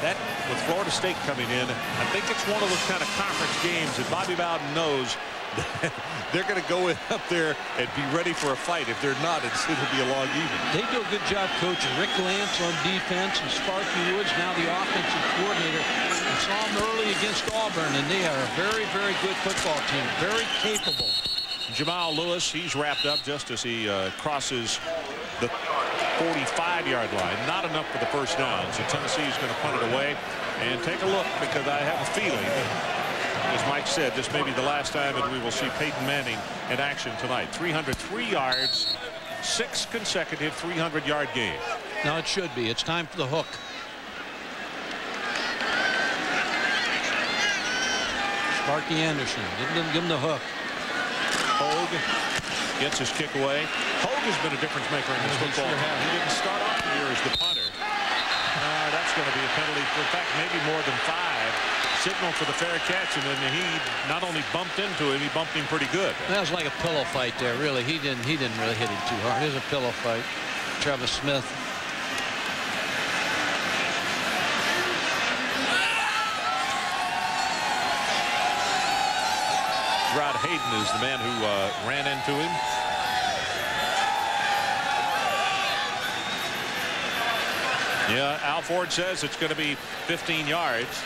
That with Florida State coming in, I think it's one of those kind of conference games that Bobby Bowden knows that they're going to go in up there and be ready for a fight. If they're not, it'll be a long evening. They do a good job coaching. Rick Lance on defense and Sparky Woods, now the offensive coordinator. I saw them early against Auburn, and they are a very, very good football team. Very capable. Jamal Lewis, he's wrapped up just as he crosses the 45-yard line. Not enough for the first down. So Tennessee is going to punt it away. And take a look, because I have a feeling, as Mike said, this may be the last time that we will see Peyton Manning in action tonight. 303 yards, 6 consecutive 300-yard games. No, it should be. It's time for the hook. Sparky Anderson didn't give him the hook. Hogue gets his kick away. Hogue has been a difference maker in this football. He didn't start off the year as the punter. That's going to be a penalty. In fact, maybe more than 5. Signal for the fair catch, and then he not only bumped into him, he bumped him pretty good. That was like a pillow fight there, really. He didn't really hit him too hard. It was a pillow fight. Travis Smith. Rod Hayden is the man who ran into him. Yeah, Al Ford says it's going to be 15 yards.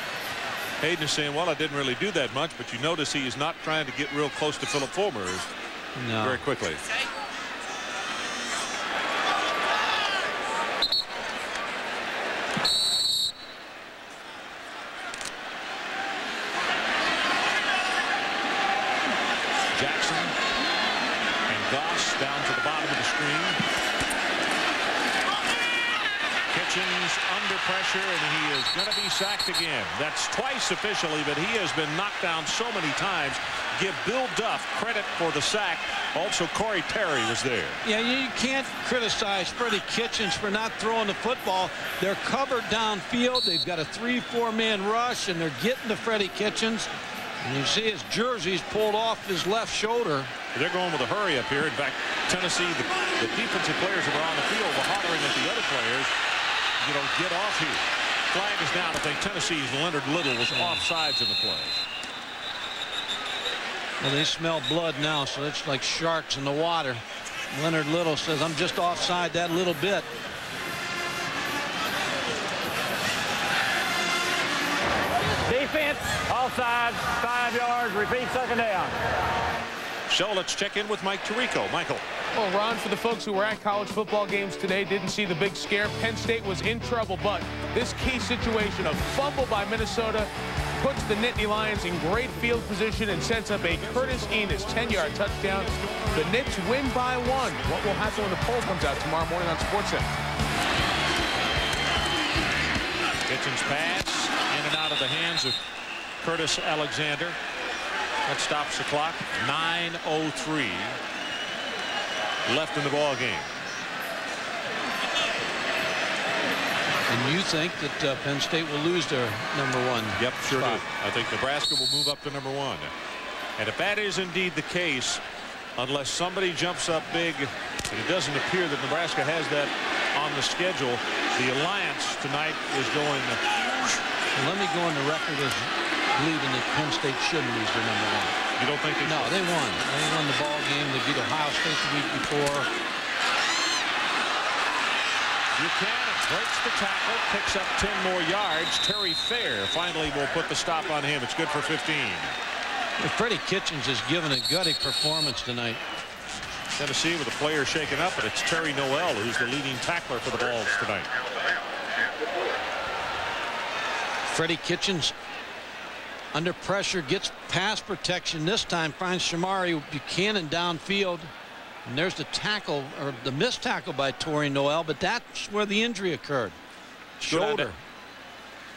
Hayden is saying, well, I didn't really do that much, but you notice he is not trying to get real close to Philip Fulmer very quickly. Jackson and Goss down to the bottom of the screen. Kitchens under pressure, and he is going to be sacked again. That's twice officially, but he has been knocked down so many times. Give Bill Duff credit for the sack. Also, Corey Terry was there. Yeah, you can't criticize Freddie Kitchens for not throwing the football. They're covered downfield. They've got a 3-4 man rush, and they're getting to Freddie Kitchens. And you see his jersey's pulled off his left shoulder. They're going with a hurry up here. In fact, Tennessee, the defensive players that are on the field were hollering at the other players, you know, get off here. Flag is down. I think Tennessee's Leonard Little was offsides in the play. Well, they smell blood now, so it's like sharks in the water. Leonard Little says, I'm just offside that little bit. Defense, offside, 5 yards, repeat second down. So let's check in with Mike Tirico. Michael. Well, Ron, for the folks who were at college football games today, didn't see the big scare. Penn State was in trouble, but this key situation, a fumble by Minnesota, puts the Nittany Lions in great field position and sets up a Curtis Enis 10-yard touchdown. The Nits win by 1. What will happen when the poll comes out tomorrow morning on SportsCenter? Kitchens pass in and out of the hands of Curtis Alexander. That stops the clock. 9:03 left in the ball game. And you think that Penn State will lose their #1? Yep, sure spot. do. I think Nebraska will move up to #1. And if that is indeed the case, unless somebody jumps up big, and it doesn't appear that Nebraska has that on the schedule, the Alliance tonight is going. Let me go on the record as believing that Penn State shouldn't lose their #1. You don't think they No, should? they won. They won the ball game. They beat Ohio State the week before. Buchanan breaks the tackle, picks up 10 more yards. Terry Fair finally will put the stop on him. It's good for 15. Freddie Kitchens has given a gutty performance tonight. Tennessee with a player shaken up, but it's Terry Noel who's the leading tackler for the Vols tonight. Freddie Kitchens under pressure, gets pass protection. This time finds Shamari Buchanan downfield. And there's the tackle, or the missed tackle by Torrey Noel, but that's where the injury occurred. Shoulder.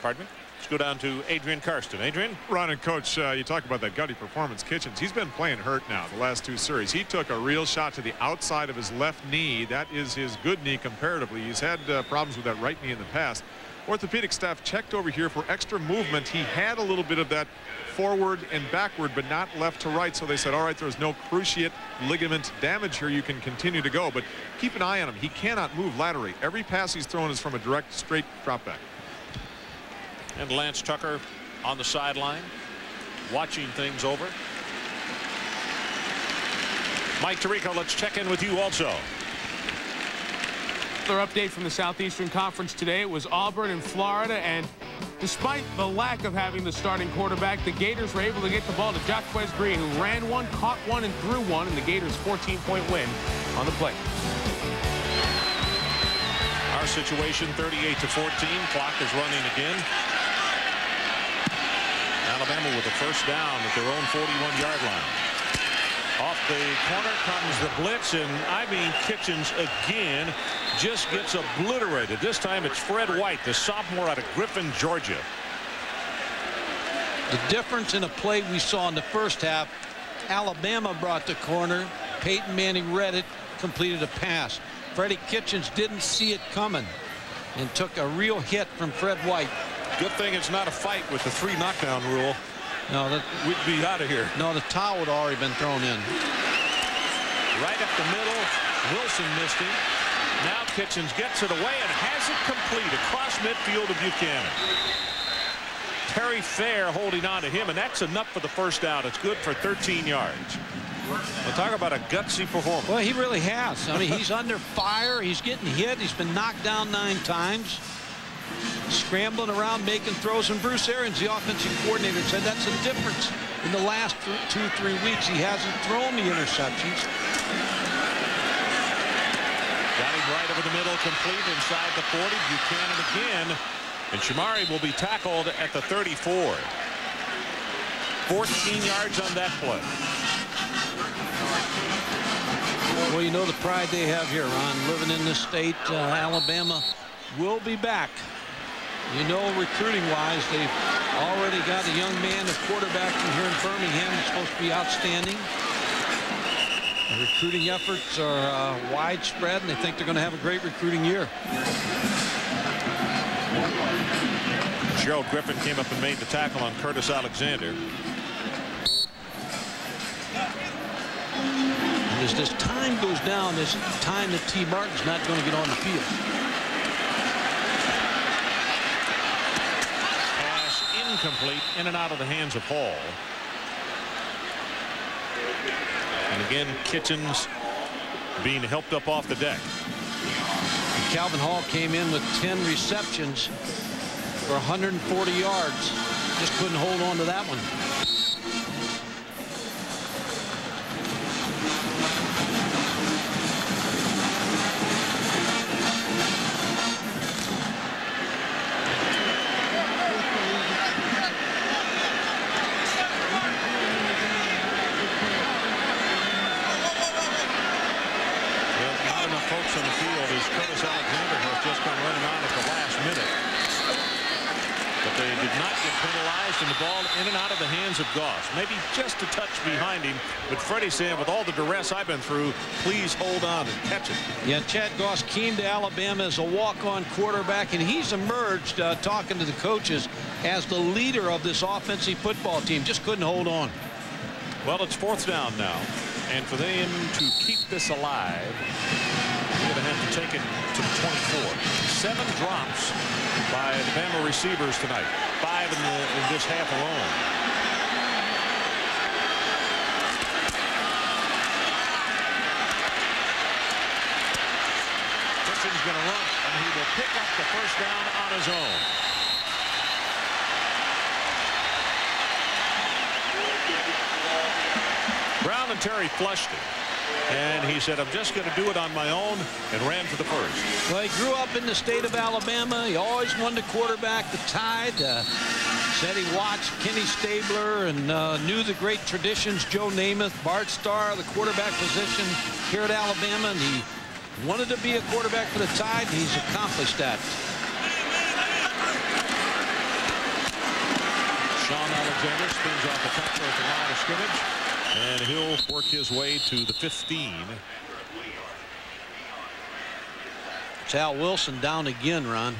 Pardon me? Let's go down to Adrian Karsten. Adrian? Ron and Coach, you talk about that gutty performance. Kitchens, he's been playing hurt now the last 2 series. He took a real shot to the outside of his left knee. That is his good knee comparatively. He's had problems with that right knee in the past. Orthopedic staff checked over here for extra movement. He had a little bit of that forward and backward, but not left to right. So they said, all right, there's no cruciate ligament damage here. You can continue to go, but keep an eye on him. He cannot move laterally. Every pass he's thrown is from a direct, straight drop back. And Lance Tucker on the sideline, watching things over. Mike Tirico, let's check in with you also. Another update from the Southeastern Conference today. It was Auburn and Florida, and despite the lack of having the starting quarterback, the Gators were able to get the ball to Jacquez Green, who ran one, caught one, and threw one, and the Gators' 14-point win on the play. Our situation 38-14. Clock is running again. Alabama with a first down at their own 41-yard line. Off the corner comes the blitz, and I mean Kitchens again just gets obliterated. This time it's Fred White, the sophomore out of Griffin, Georgia. The difference in a play we saw in the first half, Alabama brought the corner. Peyton Manning read it, completed a pass. Freddie Kitchens didn't see it coming and took a real hit from Fred White. Good thing it's not a fight with the 3 knockdown rule. No, We'd be out of here. no, the towel had already been thrown in. Right up the middle. Wilson missed him. Now Kitchens gets it away and has it complete across midfield to Buchanan. Terry Fair holding on to him, and that's enough for the first down. It's good for 13 yards. We'll talk about a gutsy performance. Well, he really has. I mean, he's under fire. He's getting hit. He's been knocked down 9 times. Scrambling around, making throws. And Bruce Arians, the offensive coordinator, said that's the difference. In the last 2-3 weeks, he hasn't thrown the interceptions. Got him right over the middle, complete inside the 40. Buchanan again. And Shamari will be tackled at the 34. 14 yards on that play. Well, you know the pride they have here, Ron, living in this state. Alabama will be back. You know, recruiting-wise, they've already got a young man, a quarterback from here in Birmingham. He's supposed to be outstanding. The recruiting efforts are widespread, and they think they're going to have a great recruiting year. Gerald Griffin came up and made the tackle on Curtis Alexander. And as this time goes down, this time that T. Martin's not going to get on the field. Incomplete, in and out of the hands of Hall. And again, Kitchens being helped up off the deck. And Calvin Hall came in with 10 receptions for 140 yards. Just couldn't hold on to that one. folks on the field as Curtis Alexander has just been running on at the last minute. But they did not get penalized, and the ball in and out of the hands of Goss. Maybe just a touch behind him, but Freddie saying, with all the duress I've been through, please hold on and catch it. Yeah, Chad Goss came to Alabama as a walk-on quarterback, and he's emerged, talking to the coaches, as the leader of this offensive football team. Just couldn't hold on. Well, it's 4th down now, and for them to keep this alive, they're going to have to take it to the 24. 7 drops by the Bama receivers tonight. 5 in this half alone. Kitchens going to run, and he will pick up the first down on his own. Brown and Terry flushed it. And he said, I'm just going to do it on my own, and ran for the first. Well, he grew up in the state of Alabama. He always wanted to quarterback the Tide. Said he watched Kenny Stabler and knew the great traditions, Joe Namath, Bart Starr, the quarterback position here at Alabama. And he wanted to be a quarterback for the Tide, and he's accomplished that. Sean Alexander spins off the tackle at the line of scrimmage. And he'll work his way to the 15. It's Al Wilson down again, Ron.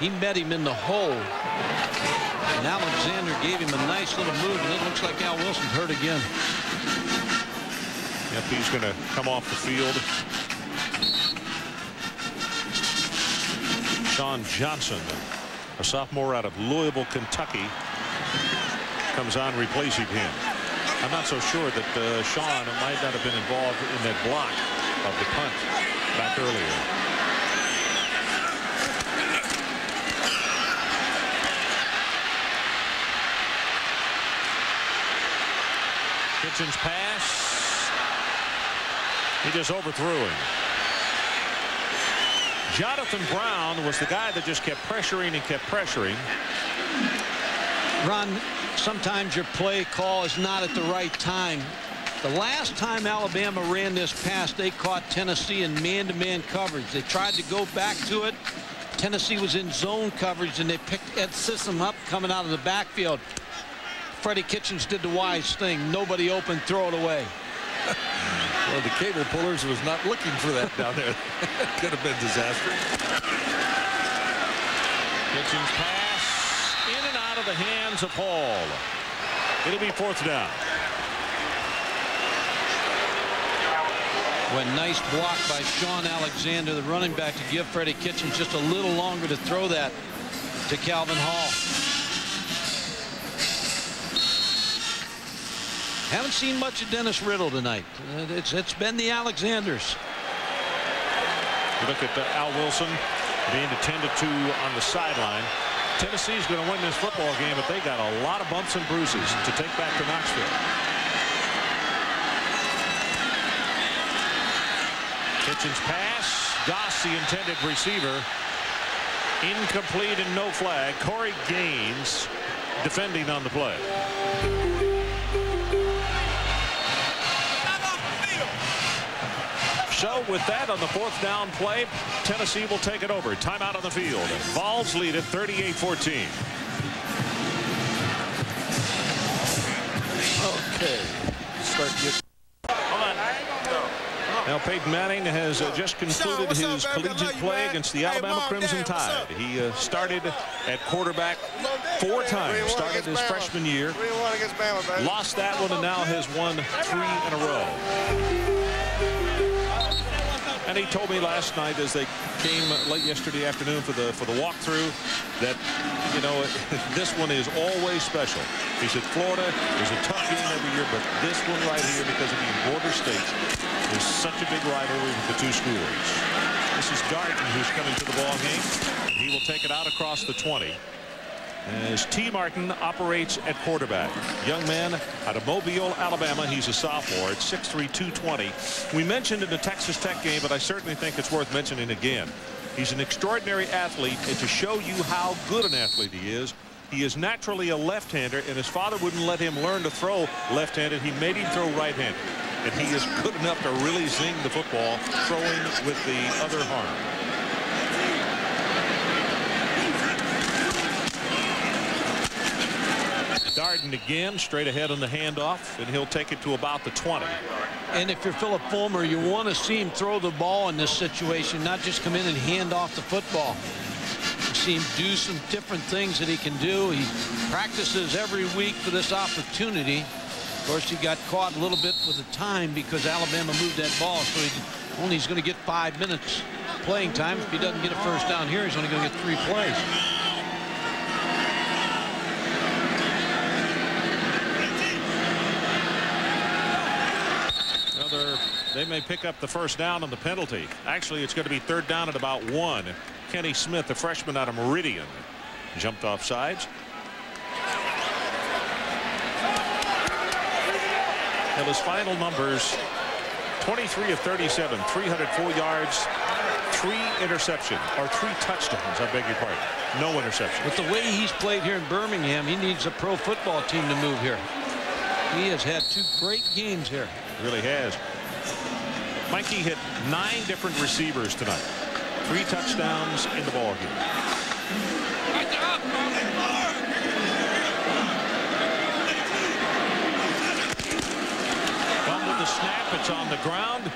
He met him in the hole. And Alexander gave him a nice little move, and it looks like Al Wilson's hurt again. Yep, he's going to come off the field. Sean Johnson, a sophomore out of Louisville, Kentucky, comes on replacing him. I'm not so sure that Sean might not have been involved in that block of the punt back earlier. Kitchens pass. He just overthrew him. Jonathan Brown was the guy that just kept pressuring and kept pressuring. Ron, sometimes your play call is not at the right time. The last time Alabama ran this pass, they caught Tennessee in man-to-man coverage. They tried to go back to it. Tennessee was in zone coverage, and they picked Ed Sissom up coming out of the backfield. Freddie Kitchens did the wise thing. Nobody open, throw it away. Well, the cable pullers was not looking for that down there. Could have been disastrous. Kitchens pass in and out of the hands of Hall. It'll be 4th down. Well, nice block by Sean Alexander, the running back, to give Freddie Kitchens just a little longer to throw that to Calvin Hall. Haven't seen much of Dennis Riddle tonight. It's been the Alexanders. You look at Al Wilson being attended to on the sideline. Tennessee's going to win this football game, but they got a lot of bumps and bruises to take back to Knoxville. Kitchens pass. Goss, the intended receiver. Incomplete and no flag. Corey Gaines defending on the play. So with that on the 4th down play, Tennessee will take it over. Timeout on the field. Vols lead at 38-14. Okay. Start to get. Now Peyton Manning has just concluded his collegiate play against the Alabama Crimson Tide. He started at quarterback 4 times. Started his freshman year. Lost that one and now has won 3 in a row. And he told me last night as they came late yesterday afternoon for the walkthrough that, you know, this one is always special. He said Florida is a tough game every year, but this one right here, because of being border states, is such a big rivalry with the 2 schools. This is Darden who's coming to the ball game. He will take it out across the 20. As T. Martin operates at quarterback. Young man out of Mobile, Alabama. He's a sophomore at 6'3", 220. We mentioned in the Texas Tech game, but I certainly think it's worth mentioning again. He's an extraordinary athlete, and to show you how good an athlete he is naturally a left-hander, and his father wouldn't let him learn to throw left-handed. He made him throw right-handed. and he is good enough to really zing the football, throwing with the other arm. Darden again, straight ahead on the handoff, and he'll take it to about the 20. And if you're Philip Fulmer, you want to see him throw the ball in this situation, not just come in and hand off the football. You see him do some different things that he can do. He practices every week for this opportunity. Of course, he got caught a little bit with the time because Alabama moved that ball, so he's going to get 5 minutes playing time. If he doesn't get a first down here, he's only going to get 3 plays. They may pick up the first down on the penalty. Actually, it's going to be 3rd down at about 1. Kenny Smith, the freshman out of Meridian, jumped off sides. And his final numbers, 23 of 37, 304 yards, 3 interceptions, or 3 touchdowns, I beg your pardon. No interception. With the way he's played here in Birmingham, he needs a pro football team to move here. He has had 2 great games here. Really has. Mikey hit 9 different receivers tonight. 3 touchdowns in the ball game. Fumbled the snap. It's on the ground.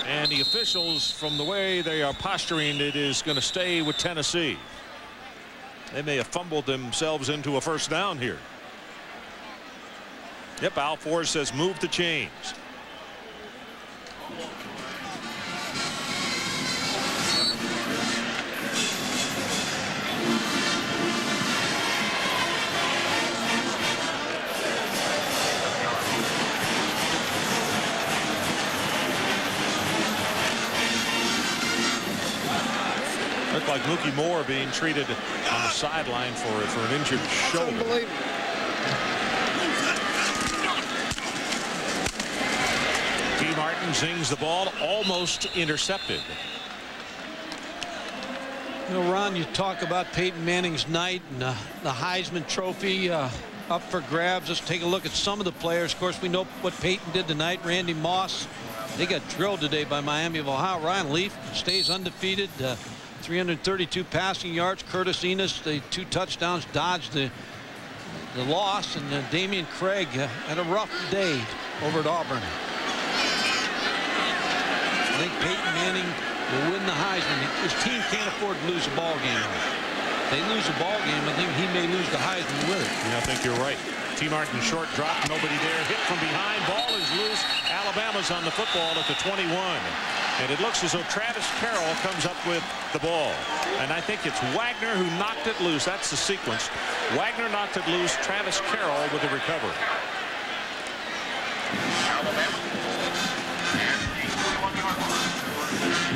And the officials, from the way they are posturing, it is going to stay with Tennessee. They may have fumbled themselves into a first down here. Yep, Al Forrest says move the chains. Looked like Mookie Moore being treated on the sideline for an injured shoulder. T. Martin zings the ball, almost intercepted. You know, Ron, you talk about Peyton Manning's night and the Heisman Trophy up for grabs. Let's take a look at some of the players. Of course, we know what Peyton did tonight. Randy Moss, they got drilled today by Miami of Ohio. Ryan Leaf stays undefeated. 332 passing yards. Curtis Enos, the 2 touchdowns, dodged the loss. And Damian Craig had a rough day over at Auburn. I think Peyton Manning will win the Heisman. His team can't afford to lose a ball game. They lose a ball game, I think he may lose the Heisman with it. Yeah, I think you're right. T. Martin short drop, nobody there. Hit from behind. Ball is loose. Alabama's on the football at the 21. And it looks as though Travis Carroll comes up with the ball. And I think it's Wagner who knocked it loose. That's the sequence. Wagner knocked it loose. Travis Carroll with the recovery.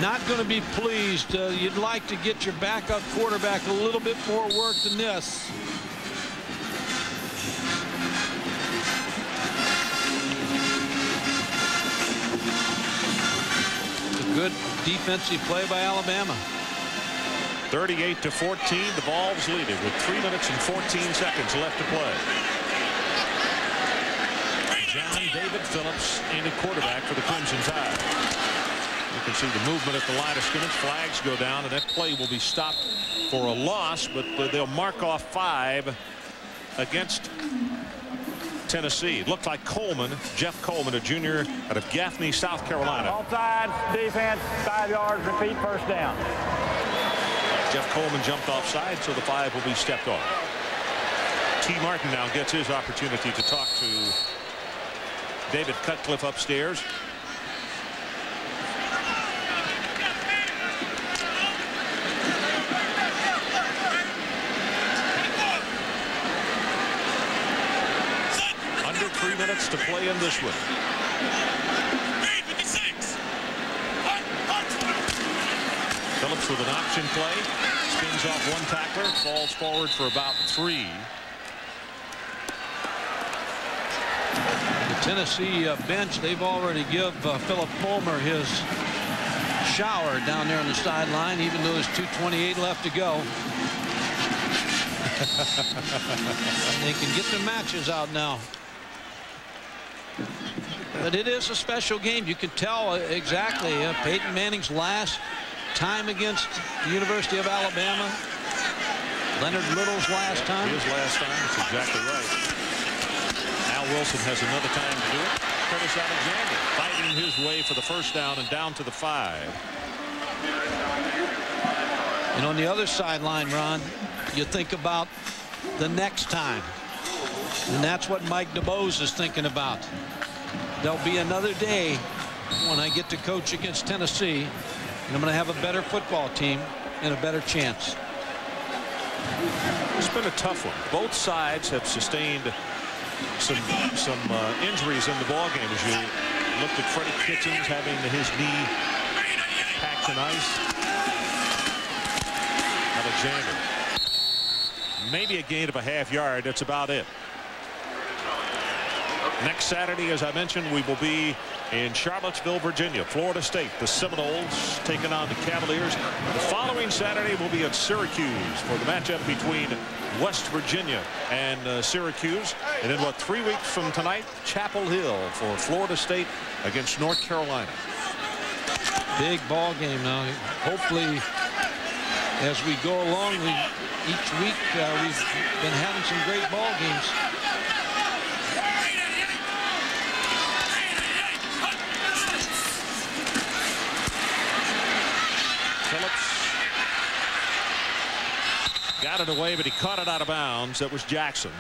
Not going to be pleased. You'd like to get your backup quarterback a little bit more work than this. Good defensive play by Alabama. 38-14. The Vols lead it with 3 minutes and 14 seconds left to play. John David Phillips in at quarterback for the Crimson Tide. You can see the movement at the line of scrimmage. Flags go down, and that play will be stopped for a loss, but they'll mark off 5 against Tennessee. It looked like Coleman, Jeff Coleman, a junior out of Gaffney, South Carolina. All sides, defense, 5 yards, repeat, first down. Jeff Coleman jumped offside, so the 5 will be stepped off. T. Martin now gets his opportunity to talk to David Cutcliffe upstairs. Under 3 minutes to play in this one. Phillips with an option play. Spins off 1 tackler. Falls forward for about 3. The Tennessee bench, they've already give Philip Fulmer his shower down there on the sideline, even though there's 2:28 left to go. They can get their matches out now. But it is a special game. You can tell exactly. Peyton Manning's last time against the University of Alabama. Leonard Little's last time. His last time. That's exactly right. Al Wilson has another time to do it. Curtis Alexander fighting his way for the first down and down to the 5. And on the other sideline, Ron, you think about the next time. And that's what Mike DuBose is thinking about. There'll be another day when I get to coach against Tennessee, and I'm going to have a better football team and a better chance. It's been a tough one. Both sides have sustained some injuries in the ballgame. As you looked at Freddie Kitchens having his knee packed in ice. Alexander. Maybe a gain of a half yard. That's about it. Next Saturday, as I mentioned, we will be in Charlottesville, Virginia. Florida State, the Seminoles, taking on the Cavaliers. The following Saturday, we'll be at Syracuse for the matchup between West Virginia and Syracuse. And then, 3 weeks from tonight, Chapel Hill for Florida State against North Carolina. Big ball game now. Hopefully, as we go along, each week we've been having some great ball games. Phillips got it away, but he caught it out of bounds. That was Jackson.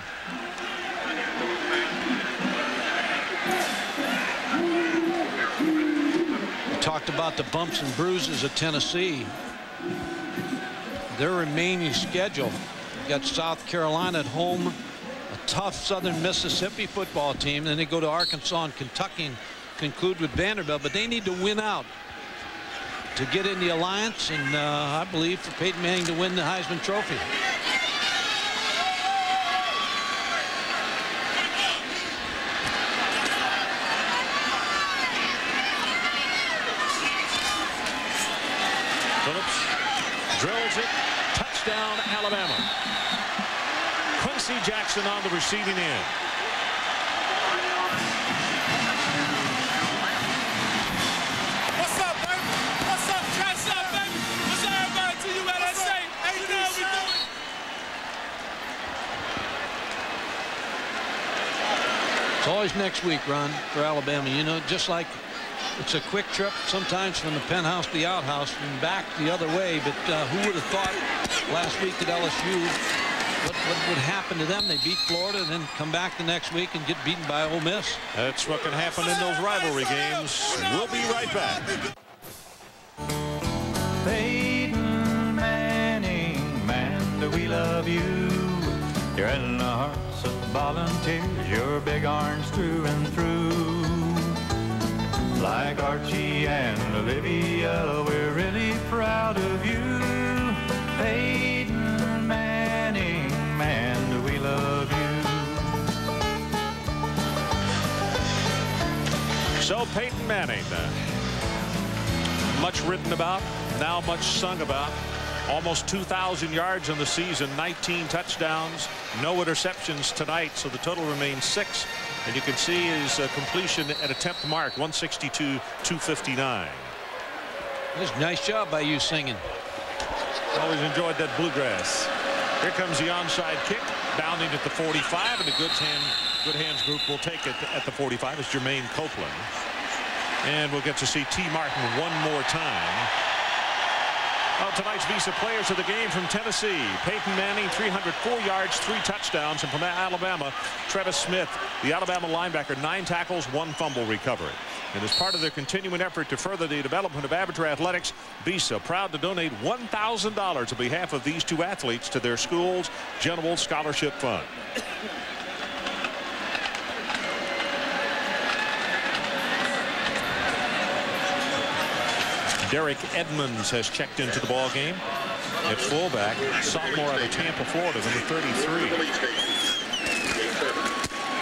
We talked about the bumps and bruises of Tennessee. Their remaining schedule. You got South Carolina at home, a tough Southern Mississippi football team. Then they go to Arkansas and Kentucky and conclude with Vanderbilt. But they need to win out to get in the alliance, and I believe for Peyton Manning to win the Heisman Trophy. Phillips drills it. Touchdown, Alabama. Quincy Jackson on the receiving end. What's up, baby? What's up, What's up, baby? What's up, everybody? To you, LSA. Hey, you know what we doing? It's always next week, Ron, for Alabama. You know, just like it's a quick trip sometimes from the penthouse to the outhouse and back the other way. But who would have thought last week at LSU what would happen to them? They beat Florida and then come back the next week and get beaten by Ole Miss. That's what can happen in those rivalry games. We'll be right back. Peyton Manning, man, do we love you. You're in the hearts of volunteers. You're big orange through and through. Like Archie and Olivia, we're really proud of you. Peyton Manning, man, do we love you. So Peyton Manning, much written about, now much sung about. Almost 2,000 yards in the season, 19 touchdowns, no interceptions tonight, so the total remains 6. And you can see his completion and attempt mark, 162-259. Nice job by you singing. Always enjoyed that bluegrass. Here comes the onside kick, bounding at the 45, and the Good Hands group will take it at the 45. It's Jermaine Copeland. And we'll get to see T. Martin one more time. Tonight's Visa players of the game from Tennessee. Peyton Manning, 304 yards, 3 touchdowns. And from Alabama, Trevis Smith, the Alabama linebacker, 9 tackles, 1 fumble recovery. And as part of their continuing effort to further the development of amateur athletics, Visa proud to donate $1,000 on behalf of these 2 athletes to their school's General Scholarship Fund. Derek Edmonds has checked into the ball game at fullback, sophomore out of Tampa, Florida, number 33.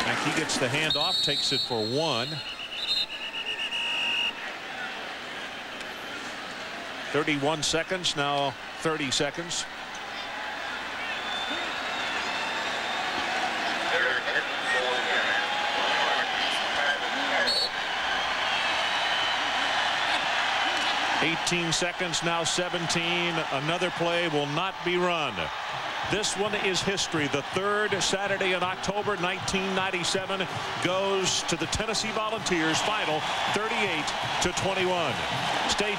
And he gets the handoff, takes it for 1. 31 seconds, now 30 seconds. 18 seconds, now 17. Another play will not be run. This one is history. The third Saturday in October 1997 goes to the Tennessee Volunteers. Final 38-21. Stay tuned.